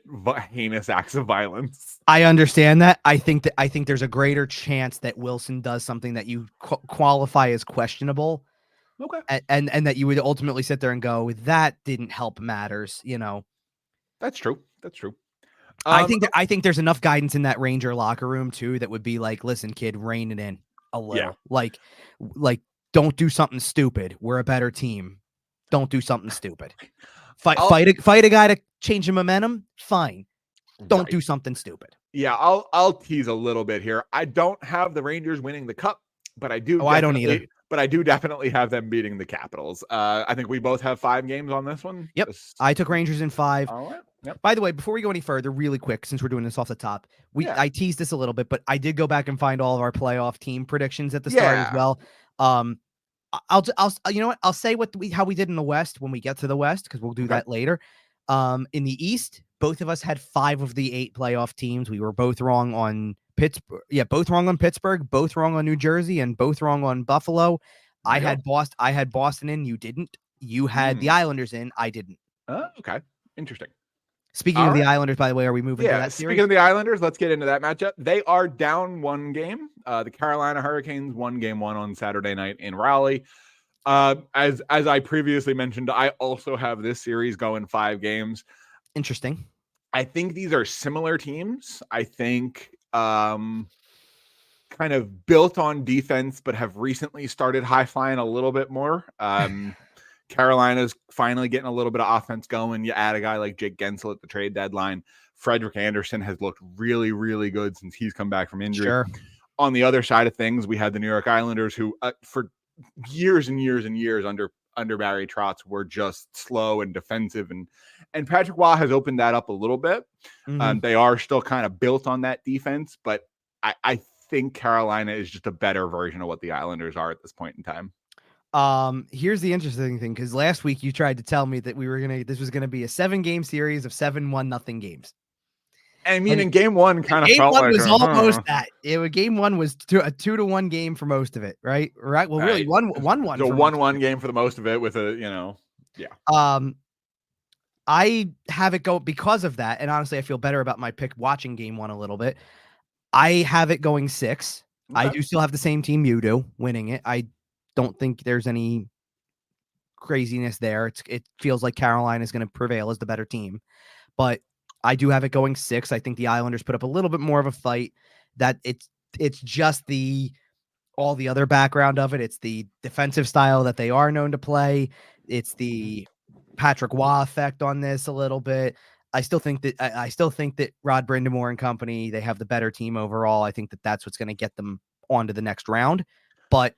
heinous acts of violence. I understand that. I think there's a greater chance that Wilson does something that you qualify as questionable. Okay. And that you would ultimately sit there and go, that didn't help matters, That's true. That's true. I think there's enough guidance in that Ranger locker room too that would be like, listen, kid, rein it in a little. Yeah. Like don't do something stupid. We're a better team. Don't do something stupid. Fight a guy to change the momentum. Fine. Don't do something stupid. Yeah, I'll tease a little bit here. I don't have the Rangers winning the cup, but I do. I don't either. But I do definitely have them beating the Capitals. I think we both have 5 games on this one. Yep. I took Rangers in 5. All right. Yep. By the way, before we go any further, really quick, since we're doing this off the top, I teased this a little bit, but I did go back and find all of our playoff team predictions at the start as well. I'll you know what? I'll say how we did in the West when we get to the West, because we'll do that later. In the East, both of us had 5 of the 8 playoff teams. We were both wrong on Pittsburgh. Yeah, both wrong on Pittsburgh, both wrong on New Jersey, and both wrong on Buffalo. I had Boston in, you didn't. You had the Islanders in, I didn't. Oh, okay. Interesting. Speaking of the Islanders, by the way, are we moving to that series? Speaking of the Islanders, let's get into that matchup. They are down 1 game. The Carolina Hurricanes won game 1 on Saturday night in Raleigh. As I previously mentioned, I also have this series going 5 games. Interesting. I think these are similar teams. I think kind of built on defense, but have recently started high flying a little bit more. Carolina's finally getting a little bit of offense going. You add a guy like Jake Gensel at the trade deadline. Frederick Anderson has looked really, really good since he's come back from injury. Sure. On the other side of things, we had the New York Islanders, who for years and years and years under Barry Trotz were just slow and defensive, and Patrick Waugh has opened that up a little bit. Mm-hmm. They are still kind of built on that defense, but I think Carolina is just a better version of what the Islanders are at this point in time. Here's the interesting thing, because last week you tried to tell me that this was gonna be a 7-game series of 7-1-0 games. I mean, in game 1 kind of felt like was almost that. Game 1 was a 2-1 game for most of it, right? Right. Well, really, 1-1. So 1-1 game for the most of it with I have it go because of that, and honestly, I feel better about my pick watching game 1 a little bit. I have it going 6. Okay. I do still have the same team you do winning it. I don't think there's any craziness there. It feels like Carolina is going to prevail as the better team, but I do have it going 6. I think the Islanders put up a little bit more of a fight. That it's just all the other background of it. It's the defensive style that they are known to play. It's the Patrick Waugh effect on this a little bit. I still think that Rod Brindamore and company, they have the better team overall. I think that's what's going to get them on to the next round. But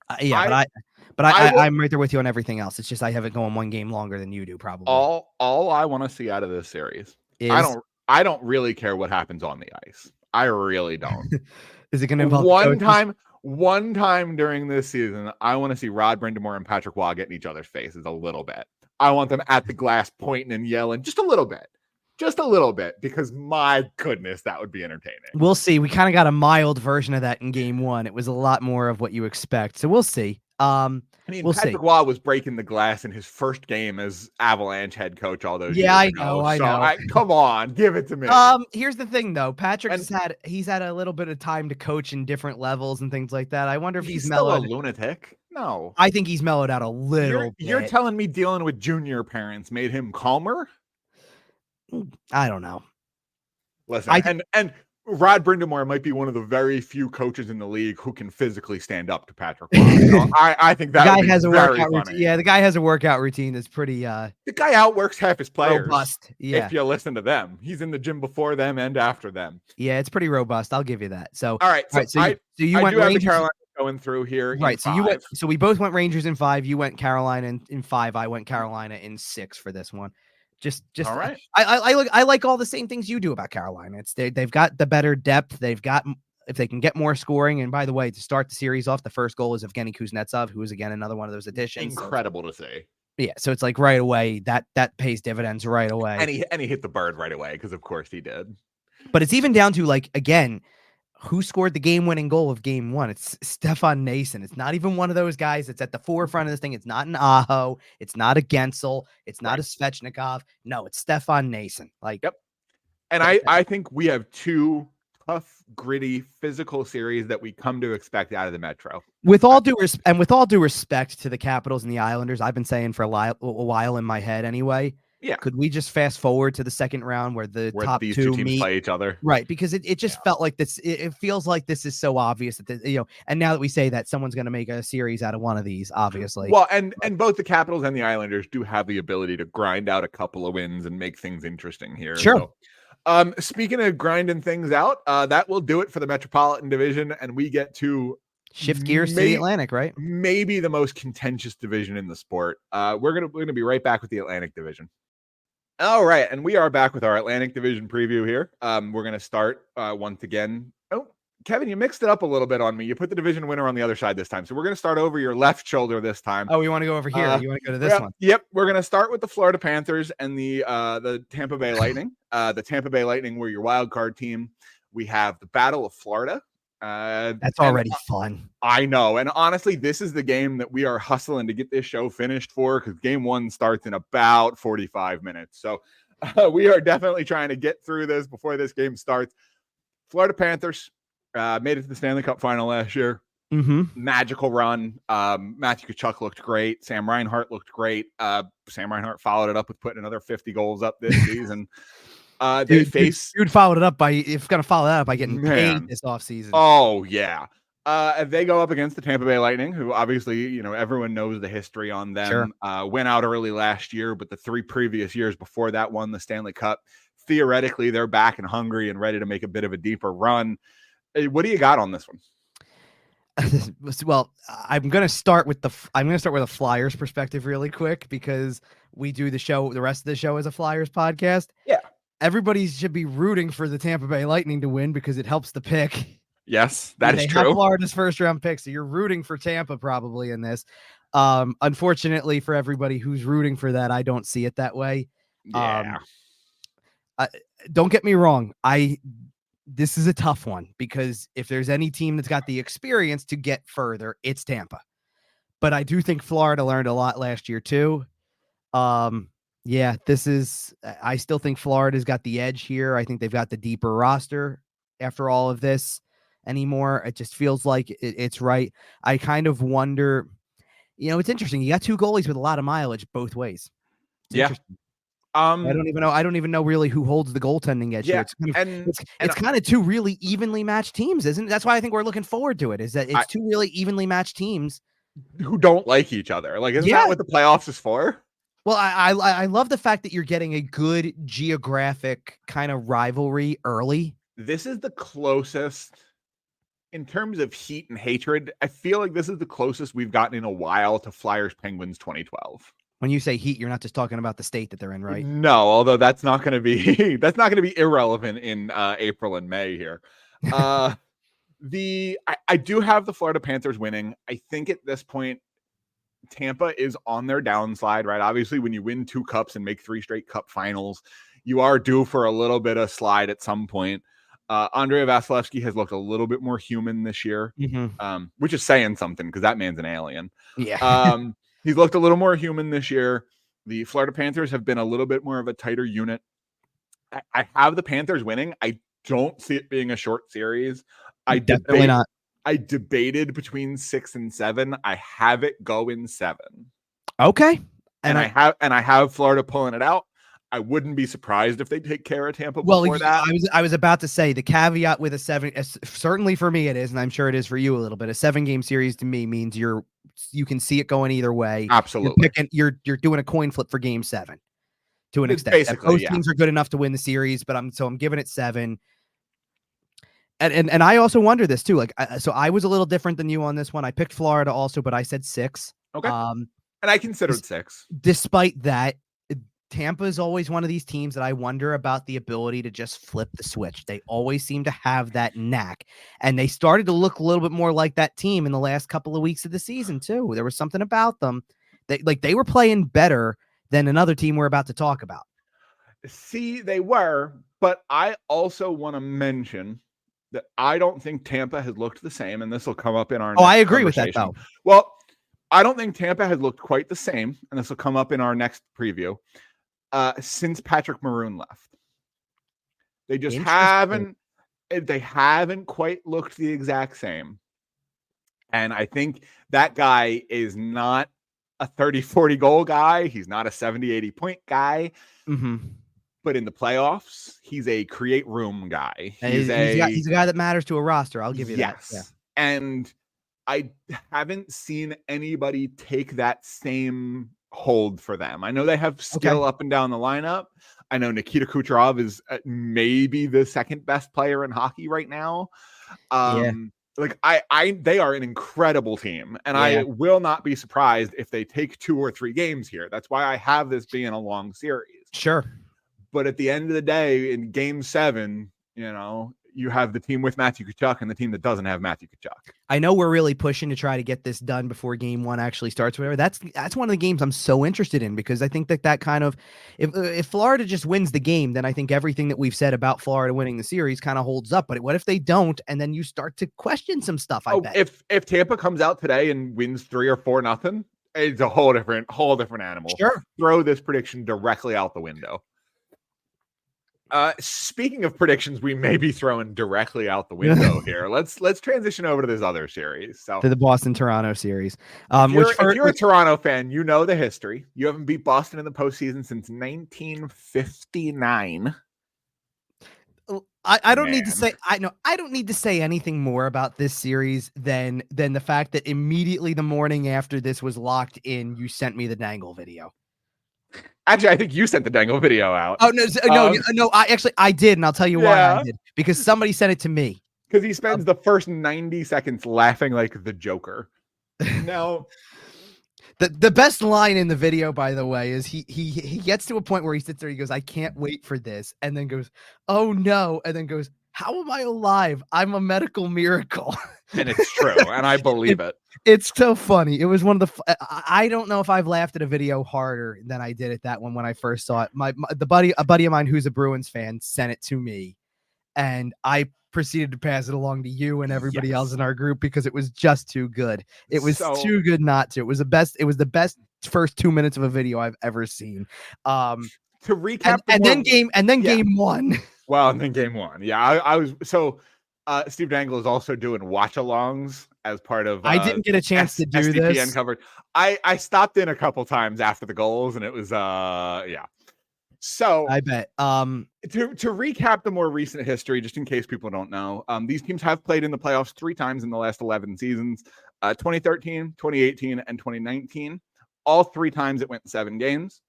I'm right there with you on everything else. It's just I have it going one game longer than you do, probably. All I want to see out of this series, Is I don't really care what happens on the ice. I really don't. is it going to involve one time during this season? I want to see Rod Brindamore and Patrick Waugh get in each other's faces a little bit. I want them at the glass pointing and yelling just a little bit, because my goodness, that would be entertaining. We'll see. We kind of got a mild version of that in game one. It was a lot more of what you expect. So we'll see. Patrick Waugh was breaking the glass in his first game as Avalanche head coach all those years ago. I know. Come on, give it to me. Here's the thing, though. Patrick's had a little bit of time to coach in different levels and things like that. I wonder if he's mellowed. Still a lunatic. No, I think he's mellowed out a little. You're telling me dealing with junior parents made him calmer? I don't know. Listen, and Rod Brindamore might be one of the very few coaches in the league who can physically stand up to Patrick Waugh. I think that guy has a workout routine. Yeah, the guy has a workout routine that's pretty. The guy outworks half his players. Robust. Yeah, if you listen to them, he's in the gym before them and after them. Yeah, it's pretty robust. I'll give you that. So all right. So you went Rangers. Carolina going through here. Right. So we both went Rangers in 5. You went Carolina in 5. I went Carolina in 6 for this one. Just all right. I like all the same things you do about Carolina. It's they've got the better depth. They've got, if they can get more scoring. And by the way, to start the series off, the first goal is Evgeny Kuznetsov, who is again another one of those additions. Incredible to see. Yeah, so it's like right away that pays dividends right away. And he hit the bird right away because of course he did. But it's even down to, like, again, who scored the game-winning goal of game 1? It's Stefan Nason. It's not even one of those guys that's at the forefront of this thing. It's not an Aho. It's not a Gensel. It's not a Svechnikov. No, it's Stefan Nason. Like, yep. And I think we have 2 tough, gritty, physical series that we come to expect out of the Metro. With all due respect to the Capitals and the Islanders, I've been saying for a while in my head anyway. Yeah. Could we just fast forward to the second round where top these two teams meet? Play each other? Right. Because it just felt like this. It feels like this is so obvious that, and now that we say that, someone's going to make a series out of one of these, obviously. Well, and both the Capitals and the Islanders do have the ability to grind out a couple of wins and make things interesting here. Sure. So, speaking of grinding things out, that will do it for the Metropolitan Division. And we get to shift gears to the Atlantic, right? Maybe the most contentious division in the sport. We're gonna be right back with the Atlantic Division. All right, and we are back with our Atlantic Division preview here. We're going to start once again. Oh, Kevin, you mixed it up a little bit on me. You put the division winner on the other side this time. So we're going to start over your left shoulder this time. Oh, we want to go over here. You want to go to this one? Yep. We're going to start with the Florida Panthers and the Tampa Bay Lightning. The Tampa Bay Lightning were your wild card team. We have the Battle of Florida. That's already fun. I know. And honestly, this is the game that we are hustling to get this show finished for, because game 1 starts in about 45 minutes. So we are definitely trying to get through this before this game starts. Florida Panthers made it to the Stanley Cup final last year. Mm-hmm. Magical run. Matthew Tkachuk looked great. Sam Reinhart looked great. Sam Reinhart followed it up with putting another 50 goals up this season. Dude followed it up by getting paid this offseason. Oh yeah. They go up against the Tampa Bay Lightning, who obviously, everyone knows the history on them. Sure. Went out early last year, but the 3 previous years before that won the Stanley Cup. Theoretically, they're back and hungry and ready to make a bit of a deeper run. What do you got on this one? Well, I'm going to start with a Flyers perspective really quick, because we do the rest of the show as a Flyers podcast. Yeah. Everybody should be rooting for the Tampa Bay Lightning to win because it helps the pick. Yes, that is true. They have Florida's first round pick, so you're rooting for Tampa probably in this. Unfortunately for everybody who's rooting for that, I don't see it that way. Yeah. Don't get me wrong. This is a tough one, because if there's any team that's got the experience to get further, it's Tampa. But I do think Florida learned a lot last year too. Yeah, I still think Florida's got the edge here. I think they've got the deeper roster after all of this anymore. It just feels like it's right. I kind of wonder, it's interesting. You got 2 goalies with a lot of mileage both ways. Yeah. I don't even know really who holds the goaltending edge here. It's kind of 2 really evenly matched teams, isn't it? That's why I think we're looking forward to it, is that it's 2 really evenly matched teams who don't like each other. Like, isn't that what the playoffs is for? Well, I love the fact that you're getting a good geographic kind of rivalry early. This is the closest in terms of heat and hatred, I feel like this is the closest we've gotten in a while to Flyers Penguins 2012. When you say heat, you're not just talking about the state that they're in, right? No, although that's not going to be irrelevant in April and May here. I do have the Florida Panthers winning. I think at this point, Tampa is on their downslide, right? Obviously, when you win 2 cups and make 3 straight cup finals, you are due for a little bit of slide at some point. Andrei Vasilevsky has looked a little bit more human this year, which is saying something because that man's an alien. Yeah. He's looked a little more human this year. The Florida Panthers have been a little bit more of a tighter unit. I have the Panthers winning. I don't see it being a short series. Definitely not. I debated between 6 and 7. I have it going 7. Okay. And I have Florida pulling it out. I wouldn't be surprised if they take care of Tampa before that. I was about to say the caveat with a 7, certainly for me it is, and I'm sure it is for you a little bit. A 7-game series to me means you can see it going either way. Absolutely. You're doing a coin flip for game 7 to an extent. Basically, Both teams are good enough to win the series, but I'm giving it 7. And I also wonder this too. Like, so I was a little different than you on this one. I picked Florida also, but I said 6. Okay. And I considered 6. Despite that, Tampa is always one of these teams that I wonder about the ability to just flip the switch. They always seem to have that knack, and they started to look a little bit more like that team in the last couple of weeks of the season too. There was something about them they were playing better than another team we're about to talk about. See, they were, but I also want to mention that I don't think Tampa has looked the same, and this will come up in our. I agree with that though. Well, I don't think Tampa has looked quite the same, and this will come up in our next preview. Since Patrick Maroon left, they just haven't quite looked the exact same. And I think that guy is not a 30-40 goal guy. He's not a 70-80 point guy. But in the playoffs, he's a create room guy. He's a guy that matters to a roster. I'll give you that. Yeah. And I haven't seen anybody take that same hold for them. I know they have skill up and down the lineup. I know Nikita Kucherov is maybe the second best player in hockey right now. Like they are an incredible team, and I will not be surprised if they take 2 or 3 games here. That's why I have this being a long series. Sure. But at the end of the day, in game 7, you have the team with Matthew Tkachuk and the team that doesn't have Matthew Tkachuk. I know we're really pushing to try to get this done before game 1 actually starts. Whatever. That's one of the games I'm so interested in, because I think that kind of, if Florida just wins the game, then I think everything that we've said about Florida winning the series kind of holds up. But what if they don't, and then you start to question some stuff? I bet if Tampa comes out today and wins 3 or 4-0, it's a whole different animal. Sure. Throw this prediction directly out the window. Speaking of predictions, we may be throwing directly out the window here. Let's transition over to this other series. So to the Boston-Toronto series. If you're a Toronto fan, you know the history. You haven't beat Boston in the postseason since 1959. I don't need to say I don't need to say anything more about this series than the fact that immediately the morning after this was locked in, you sent me the Dangle video. Actually, I think you sent the Dangle video out. Oh no! I did, and I'll tell you why I did. Because somebody sent it to me. Because he spends the first 90 seconds laughing like the Joker. Now, the best line in the video, by the way, is he gets to a point where he sits there. He goes, "I can't wait for this," and then goes, "Oh no!" and then goes, "How am I alive? I'm a medical miracle." And it's true, and I believe it. It's so funny. It was one of the. I don't know if I've laughed at a video harder than I did at that one when I first saw it. A buddy of mine who's a Bruins fan sent it to me, and I proceeded to pass it along to you and everybody else in our group because it was just too good. It was too good not to. It was the best. It was the best first 2 minutes of a video I've ever seen. To recap, game 1. Well, and then game 1. Yeah, I was so. Steve Dangle is also doing watch-alongs as part of. I didn't get a chance to do SDPN this. Covered. I stopped in a couple times after the goals, and it was So I bet. To recap the more recent history, just in case people don't know, these teams have played in the playoffs 3 times in the last 11 seasons: 2013, 2018, and 2019. All 3 times it went 7 games.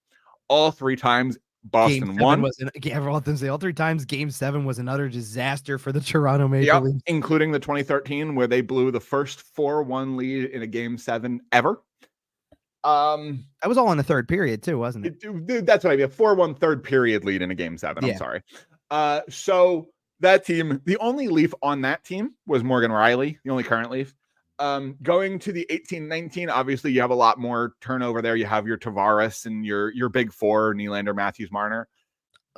All 3 times Boston won. All 3 times. Game 7 was another disaster for the Toronto Maple Leafs, including the 2013 where they blew the first 4-1 lead in a Game 7 ever. That was all in the third period too, wasn't it? Dude, that's what I mean. A 4-1 third period lead in a Game 7. Yeah. I'm sorry. So that team, the only Leaf on that team was Morgan Riley, the only current Leaf. Going to the 18-19, obviously you have a lot more turnover there. You have your Tavares and your big four, Nylander, Matthews, Marner.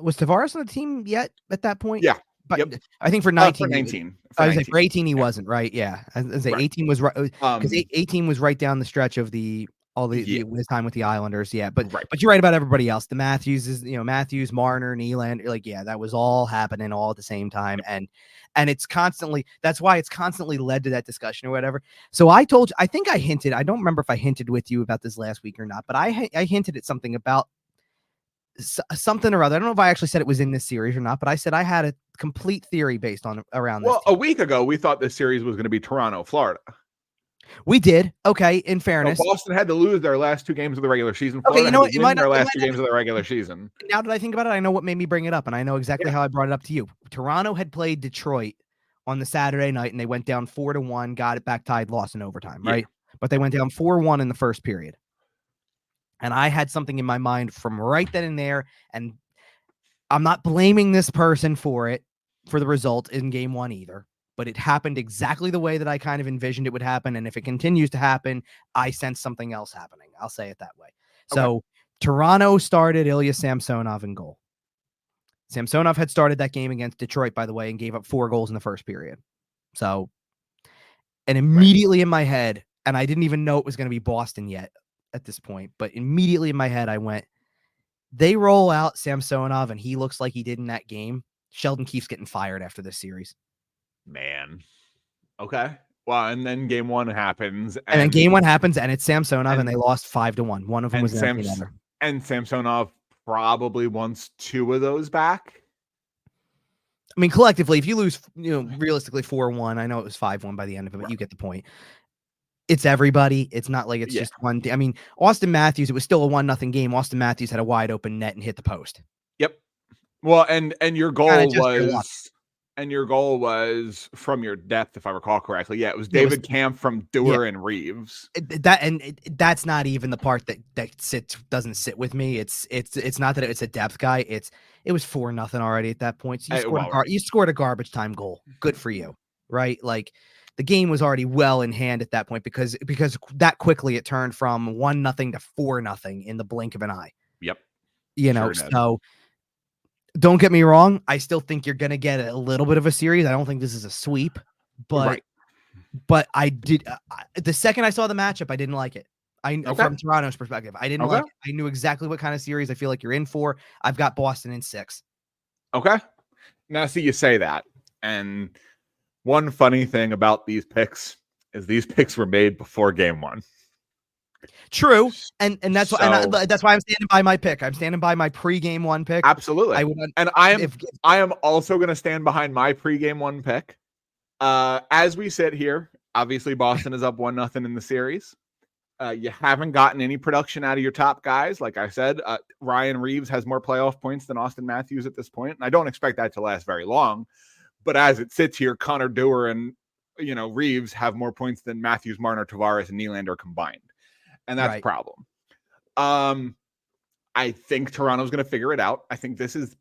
Was Tavares on the team yet at that point? Yeah. But yep. I think for 19, for 19. I was like, for 18, he wasn't, right? Yeah. I was like, 18 was right, because 18 was right down the stretch of his time with the Islanders. Yeah. But you're right about everybody else. The Matthews, Marner, Nylander, like, yeah, that was all happening all at the same time. And it's constantly, that's why it's constantly led to that discussion or whatever. So I think I hinted, I don't remember if I hinted with you about this last week or not, but I hinted at something about something or other. I don't know if I actually said it was in this series or not, but I said I had a complete theory based on around this. Well, a week ago, we thought this series was going to be Toronto, Florida. We did. Okay. In fairness, so Boston had to lose their last 2 games of the regular season. Florida you know what? Their last 2 games of the regular season. Now that I think about it, I know what made me bring it up, and I know exactly how I brought it up to you. Toronto had played Detroit on the Saturday night, and they went down 4-1, got it back tied, lost in overtime, right? But they went down 4-1 in the first period. And I had something in my mind from right then and there, and I'm not blaming this person for the result in Game 1 either, but it happened exactly the way that I kind of envisioned it would happen. And if it continues to happen, I sense something else happening. I'll say it that way. Okay. So Toronto started Ilya Samsonov in goal. Samsonov had started that game against Detroit, by the way, and gave up 4 goals in the first period. So, and immediately in my head, and I didn't even know it was going to be Boston yet at this point, but immediately in my head, I went, they roll out Samsonov and he looks like he did in that game. Sheldon Keefe's getting fired after this series. Man. Okay. Well, and then Game 1 happens. And then Game 1 happens, and it's Samsonov, and they lost 5-1. One of them was and Samsonov probably wants 2 of those back. I mean, collectively, if you lose, realistically 4-1, I know it was 5-1 by the end of it, but you get the point. It's everybody. It's not like it's just one. I mean, Austin Matthews, it was still a 1-0 game. Austin Matthews had a wide open net and hit the post. Yep. Well, and your goal was from your depth, if I recall correctly. Yeah, it was David Camp from Dewar and Reeves. That's not even the part that doesn't sit with me. It's not that it's a depth guy. It was 4-0 already at that point. So you scored a garbage time goal. Good for you, right? Like, the game was already well in hand at that point because that quickly it turned from 1-0 to 4-0 in the blink of an eye. Yep. So don't get me wrong. I still think you're going to get a little bit of a series. I don't think this is a sweep, but I did. The second I saw the matchup, I didn't like it. From Toronto's perspective, I didn't like it. I knew exactly what kind of series I feel like you're in for. I've got Boston in 6. Okay. Now, see, you say that, and one funny thing about these picks is these picks were made before Game 1. True, and that's why that's why I'm standing by my pick. I'm standing by my pre-Game 1 pick. Absolutely, I am also going to stand behind my pre-Game 1 pick. As we sit here, obviously Boston is up 1-0 in the series. You haven't gotten any production out of your top guys. Like I said, Ryan Reeves has more playoff points than Austin Matthews at this point, and I don't expect that to last very long. But as it sits here, Connor Dewar and Reeves have more points than Matthews, Marner, Tavares, and Nylander combined, and that's a problem. I think Toronto's going to figure it out. I think this is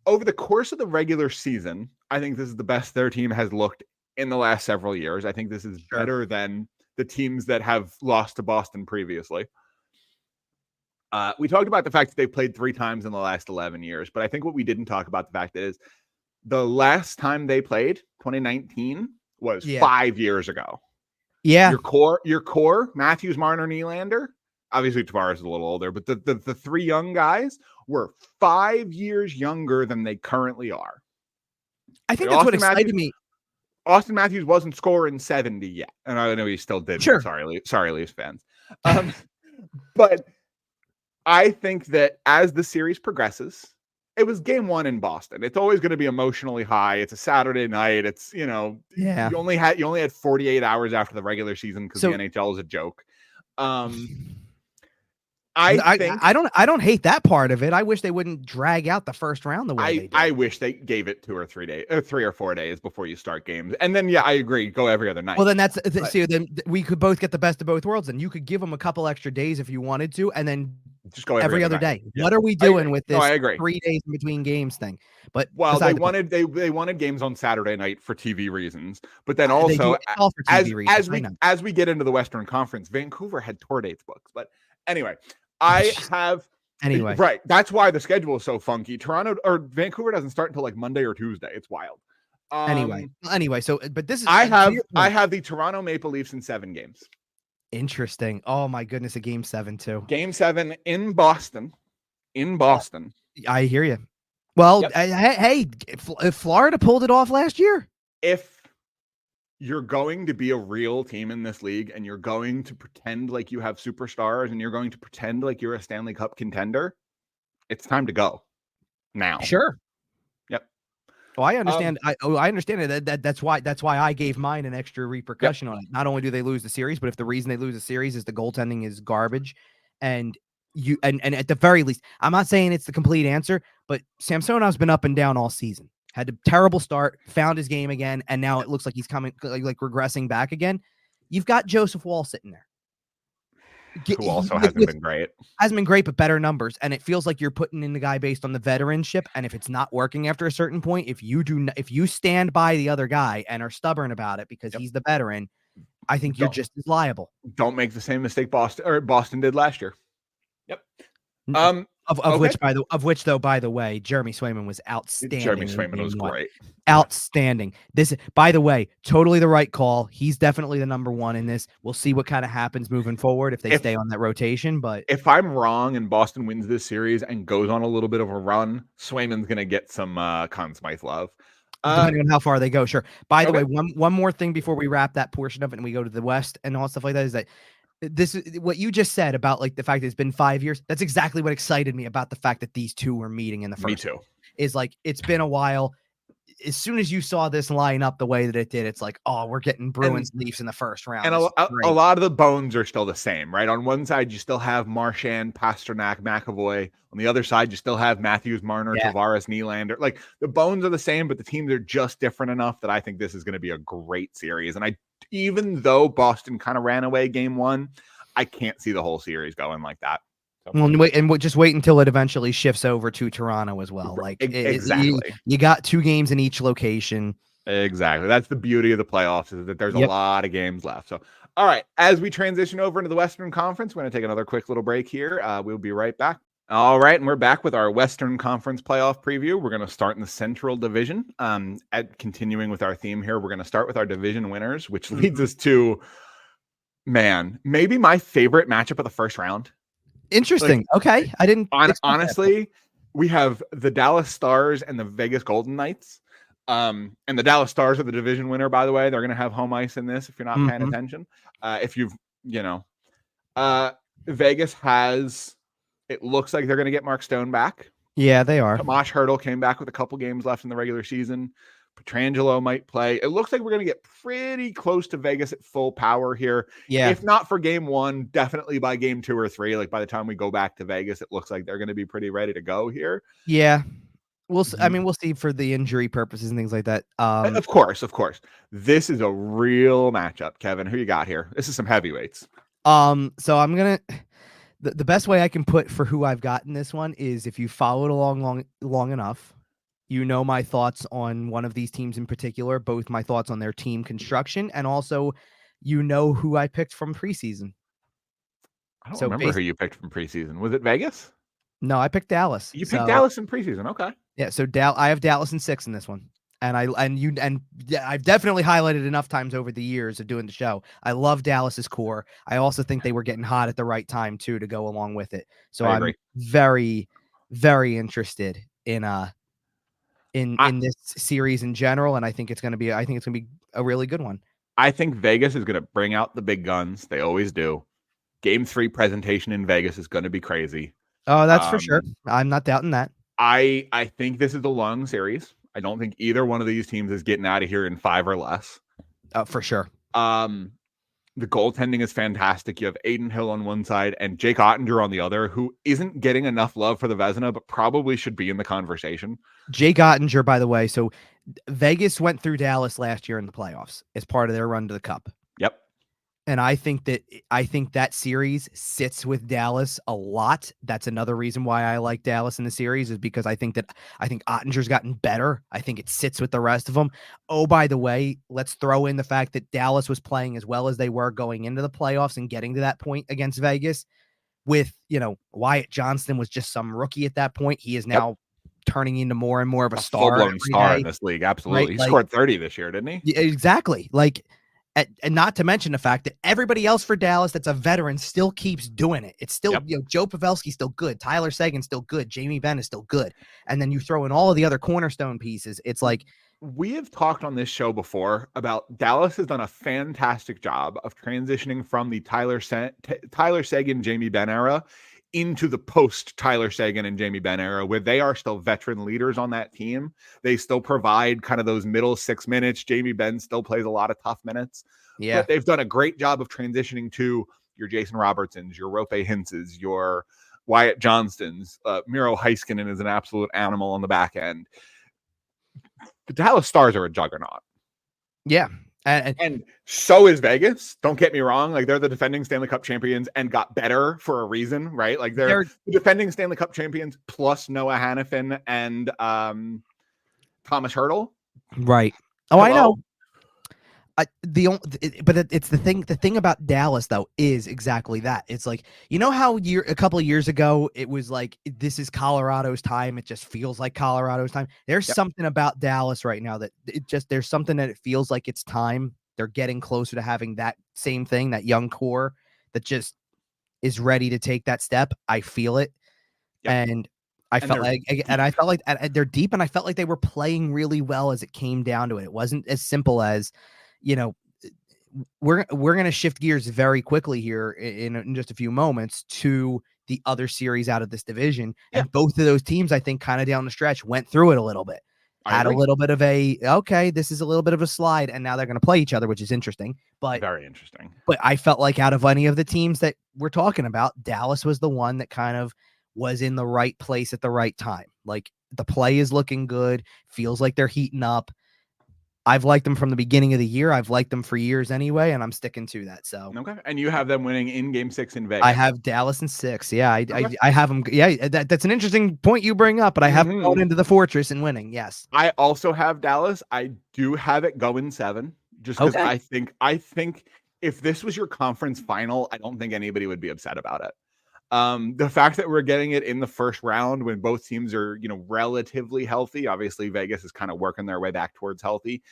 over the course of the regular season. I think this is the best their team has looked in the last several years. I think this is better than the teams that have lost to Boston previously. We talked about the fact that they played 3 times in the last 11 years, but I think what we didn't talk about the fact is the last time they played, 2019, was 5 years ago. Yeah. Your core, Matthews, Marner, Nylander. Obviously, Tavares is a little older, but the 3 young guys were 5 years younger than they currently are. I think that's what excited me. Austin Matthews wasn't scoring 70 yet, and I know he still did. Sure. Sorry, Leafs fans. But I think that as the series progresses, it was Game 1 in Boston. It's always going to be emotionally high. It's a Saturday night. It's, you only had 48 hours after the regular season because the NHL is a joke. I don't hate that part of it. I wish they wouldn't drag out the first round the way they did. I wish they gave it 2 or 3 days, or 3 or 4 days before you start games, and then I agree, go every other night. Well, then see, then we could both get the best of both worlds, and you could give them a couple extra days if you wanted to, and then just go every other day. Yeah. What are we doing with this? I agree. 3 days in between games thing. But they wanted games on Saturday night for TV reasons, but then also as we get into the Western Conference, Vancouver had tour dates booked. But anyway, right. That's why the schedule is so funky. Toronto or Vancouver doesn't start until like Monday or Tuesday. It's wild. Anyway. So, but this is I have the Toronto Maple Leafs in 7 games. Interesting. Oh my goodness, a game 7 too. Game 7 in Boston. I hear you. Well, hey, if Florida pulled it off last year. If you're going to be a real team in this league and you're going to pretend like you have superstars and you're going to pretend like you're a Stanley Cup contender, it's time to go now. Sure. Yep. Oh, I understand. I understand it. That's why I gave mine an extra repercussion on it. Not only do they lose the series, but if the reason they lose the series is the goaltending is garbage, and at the very least, I'm not saying it's the complete answer, but Samsonov's been up and down all season. Had a terrible start, found his game again, and now it looks like he's coming, like regressing back again. You've got Joseph Wall sitting there, who also hasn't been great. Hasn't been great, but better numbers. And it feels like you're putting in the guy based on the veteranship. And if it's not working after a certain point, if you stand by the other guy and are stubborn about it because he's the veteran, I think you're just as liable. Don't make the same mistake Boston did last year. Yep. Of which, by the way, Jeremy Swayman was outstanding. Jeremy Swayman was great. Outstanding. This, by the way, totally the right call. He's definitely the number 1 in this. We'll see what kind of happens moving forward if they stay on that rotation. But if I'm wrong and Boston wins this series and goes on a little bit of a run, Swayman's going to get some Conn Smythe love. Depending on how far they go, sure. By the way, one more thing before we wrap that portion of it and we go to the West and all stuff like that is that this is what you just said about like the fact that it's been 5 years. That's exactly what excited me about the fact that these two were meeting in the first. Me too. Is like, it's been a while. As soon as you saw this line up the way that it did, it's like, oh, we're getting Bruins Leafs in the first round. And a lot of the bones are still the same, right? On one side, you still have Marchand, Pasternak, McAvoy. On the other side, you still have Matthews, Marner, Tavares, Nylander. Like, the bones are the same, but the teams are just different enough that I think this is going to be a great series. And even though Boston kind of ran away game 1, I can't see the whole series going like that. So. Well, just wait until it eventually shifts over to Toronto as well. Like, exactly, you got 2 games in each location. Exactly. That's the beauty of the playoffs, is that there's a lot of games left. So, all right, as we transition over into the Western Conference, we're going to take another quick little break here. We'll be right back. All right, and we're back with our Western Conference playoff preview. We're going to start in the Central Division. Continuing with our theme here, we're going to start with our division winners, which leads us to, maybe my favorite matchup of the first round. Interesting. Okay. I didn't honestly, we have the Dallas Stars and the Vegas Golden Knights. And the Dallas Stars are the division winner, by the way. They're going to have home ice in this if you're not paying attention. Vegas has, it looks like they're going to get Mark Stone back. Yeah, they are. Tomas Hertl came back with a couple games left in the regular season. Pietrangelo might play. It looks like we're going to get pretty close to Vegas at full power here. Yeah. If not for game 1, definitely by game 2 or 3. Like, by the time we go back to Vegas, it looks like they're going to be pretty ready to go here. Yeah. We'll see for the injury purposes and things like that. Of course. This is a real matchup, Kevin. Who you got here? This is some heavyweights. So I'm going to, the best way I can put for who I've got in this one is if you followed along long enough, you know my thoughts on one of these teams in particular, both my thoughts on their team construction, and also you know who I picked from preseason. I don't remember who you picked from preseason. Was it Vegas? No, I picked Dallas. You picked Dallas in preseason. Okay. Yeah. So I have Dallas in 6 in this one. And I've definitely highlighted enough times over the years of doing the show. I love Dallas's core. I also think they were getting hot at the right time too, to go along with it. So I'm very, very interested in this series in general, and I think it's going to be a really good one. I think Vegas is going to bring out the big guns. They always do. Game 3 presentation in Vegas is going to be crazy. Oh, that's for sure. I'm not doubting that. I think this is a long series. I don't think either one of these teams is getting out of here in 5 or less. For sure. The goaltending is fantastic. You have Aiden Hill on one side and Jake Ottinger on the other, who isn't getting enough love for the Vezina, but probably should be in the conversation. Jake Ottinger, by the way, so Vegas went through Dallas last year in the playoffs as part of their run to the Cup. Yep. And I think that series sits with Dallas a lot. That's another reason why I like Dallas in the series, is because I think Ottinger's gotten better. I think it sits with the rest of them. Oh, by the way, let's throw in the fact that Dallas was playing as well as they were going into the playoffs and getting to that point against Vegas with, Wyatt Johnston was just some rookie at that point. He is now turning into more and more of a star. Full-blown star in this league. Absolutely. Right? He scored 30 this year, didn't he? Yeah, exactly. And not to mention the fact that everybody else for Dallas that's a veteran still keeps doing it. It's still, Joe Pavelski's still good. Tyler Seguin's still good. Jamie Benn is still good. And then you throw in all of the other cornerstone pieces. It's like, we have talked on this show before about Dallas has done a fantastic job of transitioning from the Tyler Seguin, Jamie Benn era into the post Tyler Seguin and Jamie Benn era, where they are still veteran leaders on that team. They still provide kind of those middle 6 minutes. Jamie Benn still plays a lot of tough minutes. Yeah. But they've done a great job of transitioning to your Jason Robertsons, your Rope Hintzes, your Wyatt Johnstons. Miro Heiskanen is an absolute animal on the back end. The Dallas Stars are a juggernaut. Yeah. And so is Vegas. Don't get me wrong. Like, they're the defending Stanley Cup champions and got better for a reason, right? Like, they're the defending Stanley Cup champions plus Noah Hannafin and Thomas Hertl. Right. Oh, hello? I know. It's the thing about Dallas though is exactly that. It's like, how a couple of years ago it was like, this is Colorado's time. It just feels like Colorado's time. There's something about Dallas right now that there's something that it feels like it's time. They're getting closer to having that same thing, that young core that just is ready to take that step. I feel it. Yep. And I felt like they're deep, and I felt like they were playing really well as it came down to it. It wasn't as simple as, we're going to shift gears very quickly here in just a few moments to the other series out of this division. Yeah. And both of those teams, I think, kind of down the stretch went through it a little bit, had a little bit of this is a little bit of a slide, and now they're going to play each other, which is interesting, but very interesting. But I felt like out of any of the teams that we're talking about, Dallas was the one that kind of was in the right place at the right time. Like, the play is looking good. Feels like they're heating up. I've liked them from the beginning of the year. I've liked them for years anyway, and I'm sticking to that. So okay, and you have them winning in Game 6 in Vegas. I have Dallas in 6. Yeah, I have them. Yeah, that's an interesting point you bring up, but I have them going into the Fortress and winning. Yes, I also have Dallas. I do have it going 7, just because I think if this was your conference final, I don't think anybody would be upset about it. The fact that we're getting it in the first round when both teams are, relatively healthy. Obviously, Vegas is kind of working their way back towards healthy,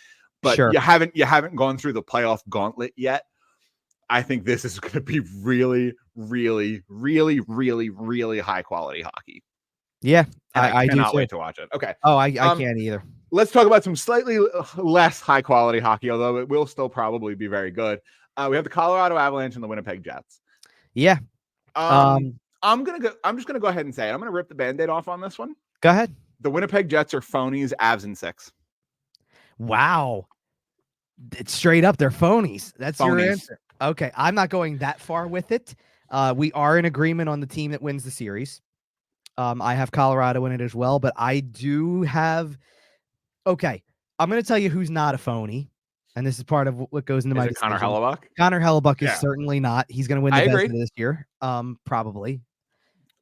but you haven't gone through the playoff gauntlet yet. I think this is going to be really, really, really, really, really high quality hockey. Yeah, I cannot wait to watch it. Okay. Oh, I can't either. Let's talk about some slightly less high quality hockey, although it will still probably be very good. We have the Colorado Avalanche and the Winnipeg Jets. Yeah. I'm just gonna go ahead and say it. I'm gonna rip the Band-Aid off on this one. Go ahead. The Winnipeg Jets are phonies, Avs in 6. Wow. It's straight up, they're phonies. That's phonies. Your answer. Okay. I'm not going that far with it. We are in agreement on the team that wins the series. I have Colorado in it as well, but I do have. Okay. I'm going to tell you who's not a phony. And this is part of what goes into my decision. Connor Hellebuck? Connor Hellebuck is certainly not. He's going to win the Vezina this year, probably.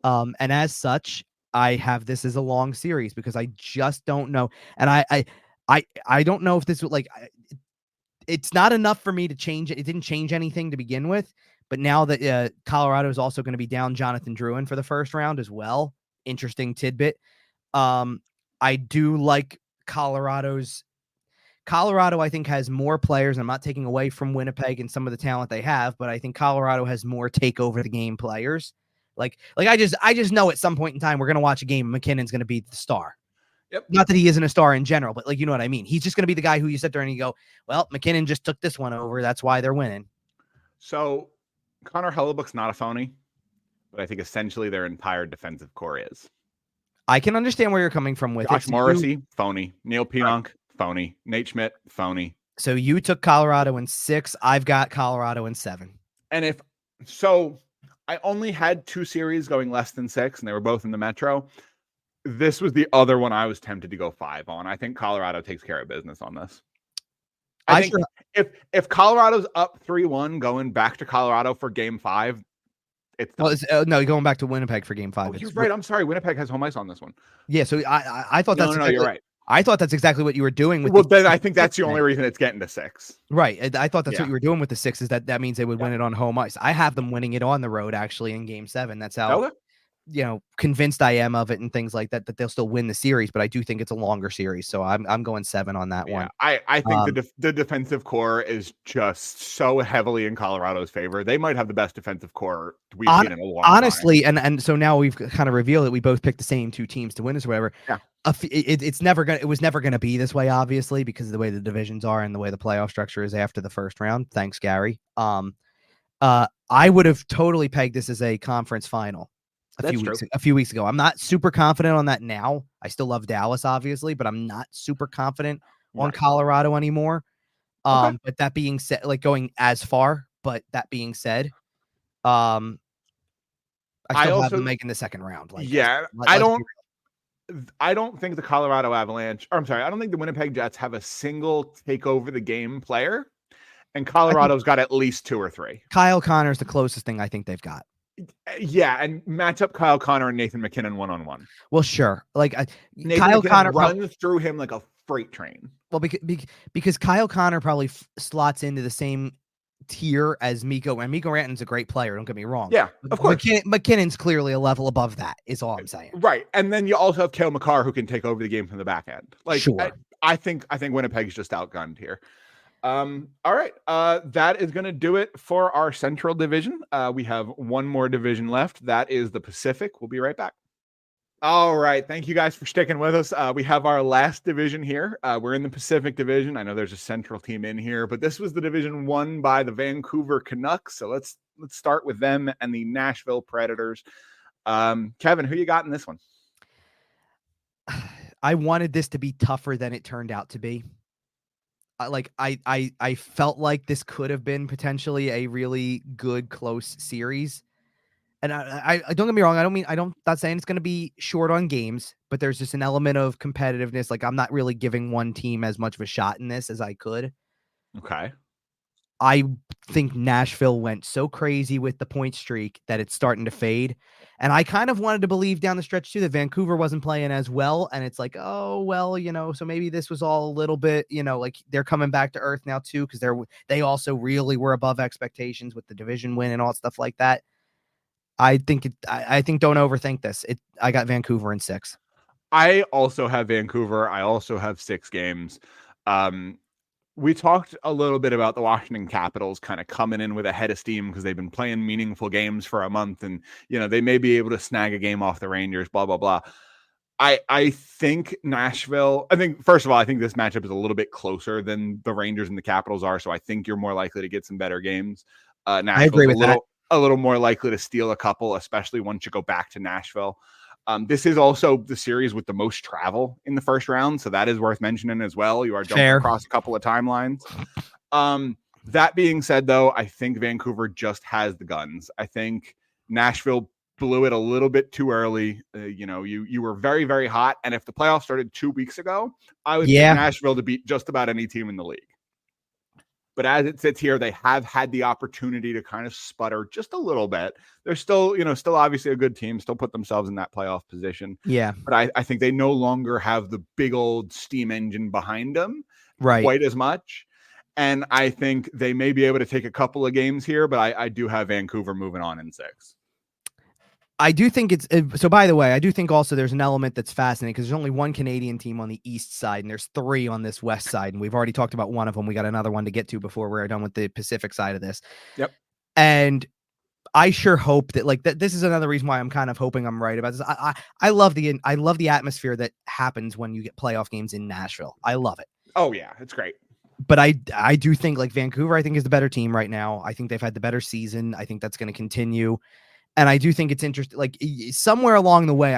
And as such, I have this as a long series because I just don't know. And I don't know if this would it's not enough for me to change it. It didn't change anything to begin with. But now that Colorado is also going to be down Jonathan Drouin for the first round as well. Interesting tidbit. I do like Colorado, I think, has more players. I'm not taking away from Winnipeg and some of the talent they have, but I think Colorado has more take over the game players. Like I just know at some point in time we're gonna watch a game. McKinnon's gonna be the star. Yep. Not that he isn't a star in general, but you know what I mean. He's just gonna be the guy who you sit there and you go, well, McKinnon just took this one over. That's why they're winning. So Connor Hellebuck's not a phony, but I think essentially their entire defensive core is. I can understand where you're coming from with Josh Morrissey, phony. Neil Pionk, phony. Nate Schmidt, phony. So you took Colorado in 6. I've got Colorado in 7. And I only had 2 series going less than 6, and they were both in the Metro. This was the other one I was tempted to go 5 on. I think Colorado takes care of business on this. I think if Colorado's up 3-1 going back to Colorado for game 5, it's done. No, going back to Winnipeg for game 5. You're right. I'm sorry. Winnipeg has home ice on this one. Yeah, so I thought that's exactly, you're right. I thought that's exactly what you were doing with. Well, then I think that's the only reason it's getting to 6. Right. I thought that's what you were doing with the 6. Is that means they would win it on home ice. I have them winning it on the road actually in game 7. That's how convinced I am of it and things like that they'll still win the series. But I do think it's a longer series, so I'm going 7 on that one. I think the defensive core is just so heavily in Colorado's favor. They might have the best defensive core we've seen in a long time. Honestly, and so now we've kind of revealed that we both picked the same 2 teams to win this or whatever. Yeah. It was never gonna be this way, obviously, because of the way the divisions are and the way the playoff structure is after the first round. Thanks, Gary. I would have totally pegged this as a conference final a few weeks ago. I'm not super confident on that now. I still love Dallas, obviously, but I'm not super confident on Colorado anymore. But that being said, like going as far, but that being said, I still have them making the second round. I don't think the Colorado Avalanche, or I'm sorry, I don't think the Winnipeg Jets have a single take over the game player, and Colorado's got at least 2 or 3. Kyle Connor's the closest thing I think they've got. Yeah, and match up Kyle Connor and Nathan McKinnon 1-on-1. Well, sure. Like Kyle Connor runs through him like a freight train. Well, because Kyle Connor probably slots into the same tier as Mikko, and Mikko Rantanen's a great player. Don't get me wrong. Yeah, of course. McKinnon's clearly a level above that. Is all I'm saying. Right, and then you also have Cale Makar who can take over the game from the back end. Like, sure. I think Winnipeg's just outgunned here. All right. That is going to do it for our Central Division. We have one more division left. That is the Pacific. We'll be right back. All right. Thank you guys for sticking with us. We have our last division here. We're in the Pacific Division. I know there's a Central team in here, but this was the division won by the Vancouver Canucks. So let's start with them and the Nashville Predators. Kevin, who you got in this one? I wanted this to be tougher than it turned out to be. I felt like this could have been potentially a really good, close series. And I don't get me wrong. I'm not saying it's going to be short on games, but there's just an element of competitiveness. Like I'm not really giving one team as much of a shot in this as I could. Okay. I think Nashville went so crazy with the point streak that it's starting to fade. And I kind of wanted to believe down the stretch too that Vancouver wasn't playing as well. And it's like, oh, well, so maybe this was all a little bit, like they're coming back to earth now too. Cause they also really were above expectations with the division win and all stuff like that. I think don't overthink this. I got Vancouver in 6. I also have Vancouver. I also have 6 games. We talked a little bit about the Washington Capitals kind of coming in with a head of steam because they've been playing meaningful games for a month and, they may be able to snag a game off the Rangers, blah, blah, blah. I think Nashville, first of all, I think this matchup is a little bit closer than the Rangers and the Capitals are. So I think you're more likely to get some better games. I agree with that. A little more likely to steal a couple, especially once you go back to Nashville. This is also the series with the most travel in the first round, so that is worth mentioning as well. You are jumping across a couple of timelines. That being said, though, I think Vancouver just has the guns. I think Nashville blew it a little bit too early. You were very, very hot, and if the playoffs started 2 weeks ago, I would pick Nashville to beat just about any team in the league. But as it sits here, they have had the opportunity to kind of sputter just a little bit. They're still, still obviously a good team, still put themselves in that playoff position. Yeah. But I think they no longer have the big old steam engine behind them quite as much. And I think they may be able to take a couple of games here, but I do have Vancouver moving on in 6. I do think so. By the way, I do think also there's an element that's fascinating because there's only one Canadian team on the east side and there's 3 on this west side. And we've already talked about one of them. We got another one to get to before we're done with the Pacific side of this. Yep. And I sure hope that this is another reason why I'm kind of hoping I'm right about this. I love the atmosphere that happens when you get playoff games in Nashville. I love it. Oh yeah, it's great. But I do think like Vancouver, I think is the better team right now. I think they've had the better season. I think that's going to continue. And I do think it's interesting, like somewhere along the way,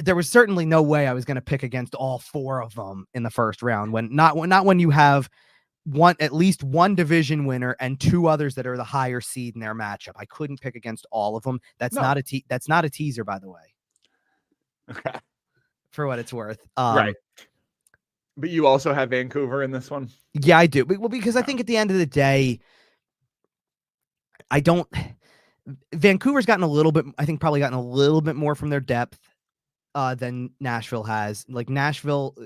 there was certainly no way I was going to pick against all 4 of them in the first round. Not when you have at least one division winner and 2 others that are the higher seed in their matchup. I couldn't pick against all of them. That's not a teaser, by the way. Okay. For what it's worth. Right. But you also have Vancouver in this one? Yeah, I do. Well, because I think at the end of the day, Vancouver's gotten a little bit, I think probably gotten a little bit more from their depth than Nashville has. Like Nashville,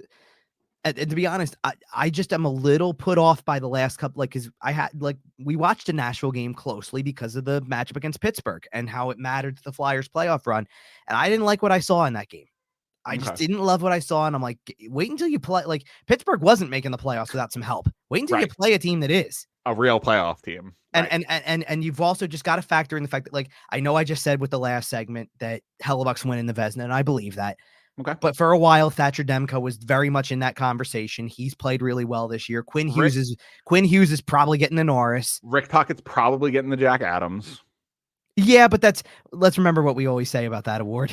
and to be honest, I just am a little put off by the last couple, because we watched a Nashville game closely because of the matchup against Pittsburgh and how it mattered to the Flyers playoff run. And I didn't like what I saw in that game. I just didn't love what I saw. And I'm like, wait until you play. Like Pittsburgh wasn't making the playoffs without some help. Wait until you play a team that is a real playoff team. And you've also just got to factor in the fact that, like, I know I just said with the last segment that Hellebuck's winning the Vezina, and I believe that. Okay. But for a while, Thatcher Demko was very much in that conversation. He's played really well this year. Quinn Hughes is probably getting the Norris. Rick Tocchet's probably getting the Jack Adams. Yeah, but let's remember what we always say about that award.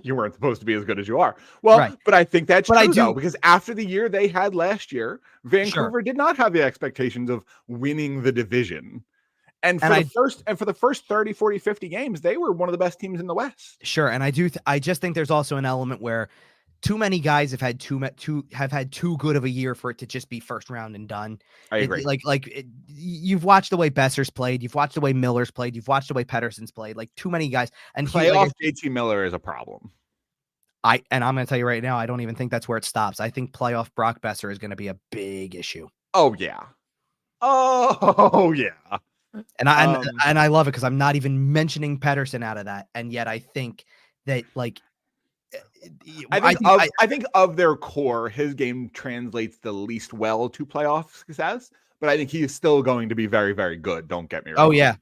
You weren't supposed to be as good as you are. Well, but I think that's true, though, because after the year they had last year, Vancouver did not have the expectations of winning the division. And for the first 30, 40, 50 games, they were one of the best teams in the West. Sure. And I just think there's also an element where too many guys have had too good of a year for it to just be first round and done. I agree. You've watched the way Besser's played, you've watched the way Miller's played, you've watched the way Pettersson's played. Like too many guys. And playoff JT Miller is a problem. I'm going to tell you right now, I don't even think that's where it stops. I think playoff Brock Besser is going to be a big issue. Oh yeah. Oh yeah. And I love it because I'm not even mentioning Pettersson out of that, and yet I think that I think of their core, his game translates the least well to playoff success, but I think he is still going to be very, very good. Don't get me wrong. Oh yeah.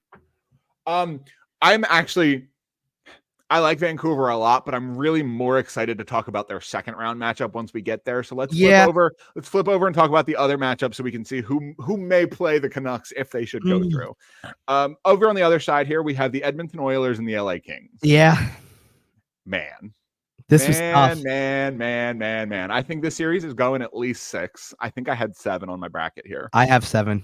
I like Vancouver a lot, but I'm really more excited to talk about their second round matchup once we get there. So let's flip over and talk about the other matchup so we can see who may play the Canucks if they should go through. Over on the other side here, we have the Edmonton Oilers and the LA Kings. Yeah. This was tough. Man. I think this series is going at least 6. I think I had 7 on my bracket here. I have 7.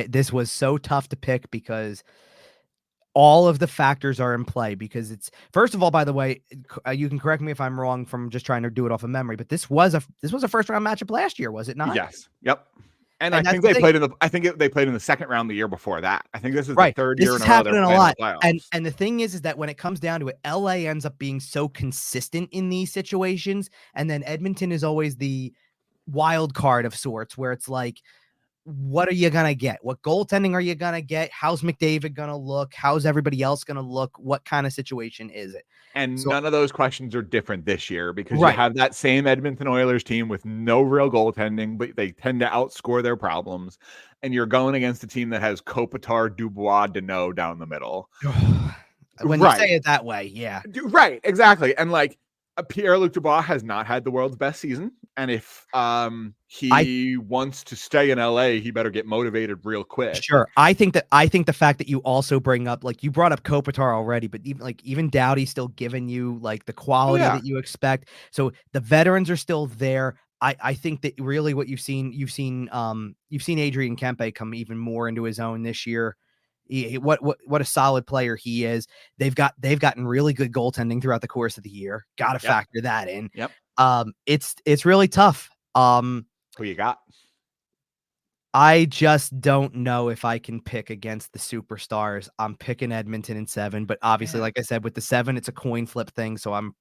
This was so tough to pick because all of the factors are in play, because it's, first of all, by the way, you can correct me if I'm wrong from just trying to do it off of memory, but this was a first round matchup last year, was it not? Yes. Yep. And I think they played in the second round the year before that. I think this is the third year in a row they're playing in the playoffs. And the thing is that when it comes down to it, LA ends up being so consistent in these situations, and then Edmonton is always the wild card of sorts, where it's like, what are you going to get? What goaltending are you going to get? How's McDavid going to look? How's everybody else going to look? What kind of situation is it? And none of those questions are different this year, because you have that same Edmonton Oilers team with no real goaltending, but they tend to outscore their problems. And you're going against a team that has Kopitar, Dubois, Deneau down the middle. When you say it that way, yeah. Right, exactly. And Pierre-Luc Dubois has not had the world's best season. And if he wants to stay in LA, he better get motivated real quick. Sure. I think the fact that you also bring up, you brought up Kopitar already, but even Doughty's still giving you the quality that you expect. So the veterans are still there. I think that really what you've seen Adrian Kempe come even more into his own this year. What a solid player he is. They've gotten really good goaltending throughout the course of the year. Got to factor that in. Yep. It's really tough. Who you got? I just don't know if I can pick against the superstars. I'm picking Edmonton in 7, but obviously, like I said, with the 7, it's a coin flip thing. So I'm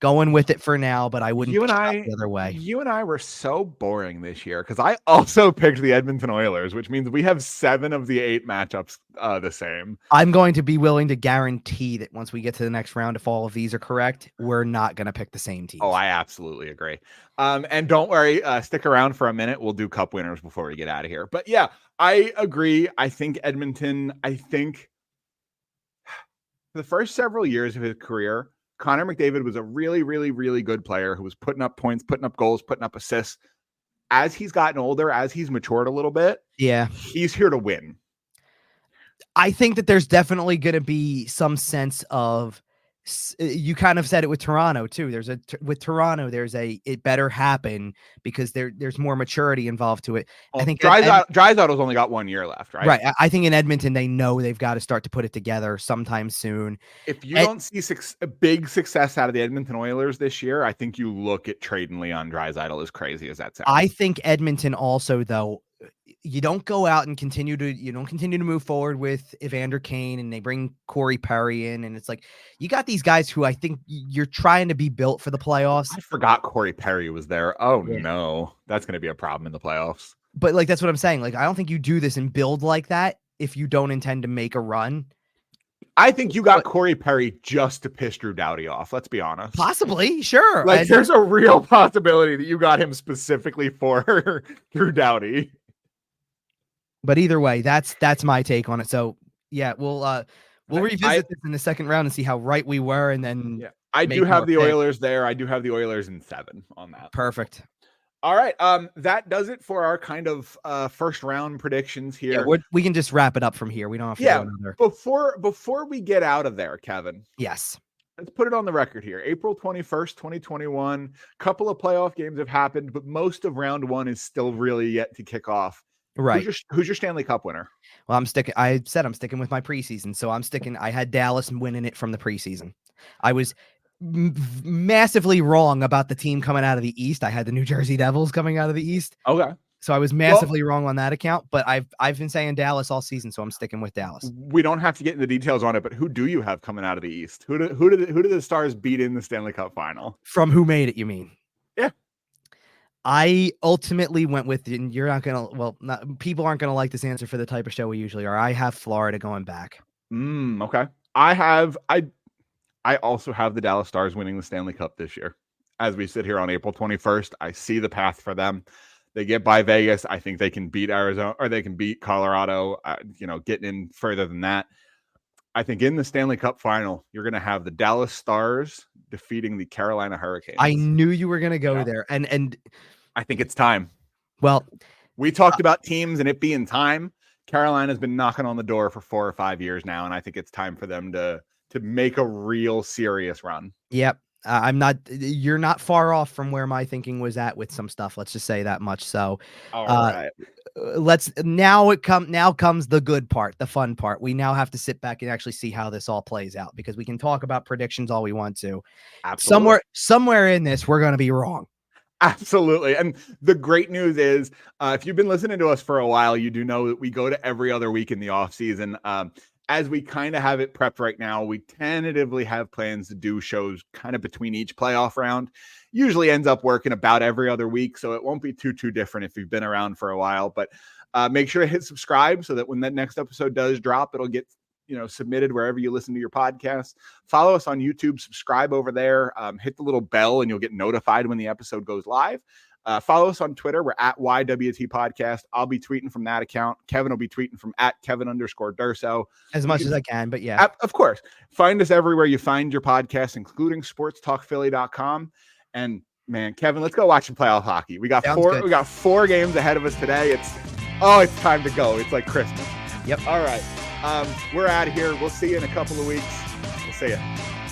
going with it for now, but I wouldn't pick the other way. You and I were so boring this year because I also picked the Edmonton Oilers, which means we have 7 of the 8 matchups the same. I'm going to be willing to guarantee that once we get to the next round, if all of these are correct, we're not going to pick the same team. Oh, I absolutely agree. And don't worry, stick around for a minute. We'll do cup winners before we get out of here. But yeah, I agree. I think Edmonton, the first several years of his career, Connor McDavid was a really, really, really good player who was putting up points, putting up goals, putting up assists. As he's gotten older, as he's matured a little bit, he's here to win. I think that there's definitely going to be some sense of You kind of said it with Toronto too. With Toronto, it better happen because there's more maturity involved to it. Well, I think Draisaitl's only got 1 year left, right? Right. I think in Edmonton, they know they've got to start to put it together sometime soon. If you don't see a big success out of the Edmonton Oilers this year, I think you look at trading Leon Draisaitl, as crazy as that sounds. I think Edmonton also, though, you don't go out and continue to move forward with Evander Kane and they bring Corey Perry in. And it's like, you got these guys who I think you're trying to be built for the playoffs. I forgot Corey Perry was there. Oh, yeah. No, that's going to be a problem in the playoffs. But like, that's what I'm saying. Like, I don't think you do this and build like that if you don't intend to make a run. I think you got Corey Perry just to piss Drew Doughty off. Let's be honest. Possibly, sure. Like, there's a real possibility that you got him specifically for Drew Doughty. But either way, that's my take on it. So yeah, we'll revisit this in the second round and see how right we were, and then I do have the Oilers there. I do have the Oilers in 7 on that. Perfect. All right. That does it for our kind of first round predictions here. Yeah, we can just wrap it up from here. We don't have to go another. Before we get out of there, Kevin. Yes. Let's put it on the record here. April 21st, 2021. Couple of playoff games have happened, but most of round 1 is still really yet to kick off. Right. Who's your Stanley Cup winner? Well, I'm sticking with my preseason. So I had Dallas winning it from the preseason. I was massively wrong about the team coming out of the East. I had the New Jersey Devils coming out of the East. Okay. So I was massively wrong on that account, but I've been saying Dallas all season, so I'm sticking with Dallas. We don't have to get into the details on it, but who do you have coming out of the East? Who do the Stars beat in the Stanley Cup final? From who made it, you mean? Yeah. I ultimately went with, and you're not going to, people aren't going to like this answer for the type of show we usually are. I have Florida going back. Okay. I also have the Dallas Stars winning the Stanley Cup this year. As we sit here on April 21st, I see the path for them. They get by Vegas. I think they can beat Arizona, or they can beat Colorado, getting in further than that. I think in the Stanley Cup final, you're going to have the Dallas Stars defeating the Carolina Hurricanes. I knew you were going to go there. And I think it's time. Well, we talked about teams and it being time. Carolina's been knocking on the door for 4 or 5 years now, and I think it's time for them to make a real serious run. Yep. You're not far off from where my thinking was at with some stuff. Let's just say that much. So, all right. Now comes the good part, the fun part. We now have to sit back and actually see how this all plays out, because we can talk about predictions all we want to. Absolutely. Somewhere in this, we're going to be wrong. Absolutely. And the great news is, if you've been listening to us for a while, you do know that we go to every other week in the off season. As we kind of have it prepped right now, we tentatively have plans to do shows kind of between each playoff round. Usually ends up working about every other week, so it won't be too different if you've been around for a while. But make sure to hit subscribe so that when that next episode does drop, it'll get submitted wherever you listen to your podcast. Follow us on YouTube, subscribe over there, hit the little bell, and you'll get notified when the episode goes live. Follow us on Twitter. We're at YWT Podcast. I'll be tweeting from that account. Kevin will be tweeting from at Kevin_Durso. As much as I can, but yeah. Of course. Find us everywhere you find your podcast, including sportstalkphilly.com. And man, Kevin, let's go watch some playoff hockey. We got four games ahead of us today. It's time to go. It's like Christmas. Yep. All right. We're out of here. We'll see you in a couple of weeks. We'll see you.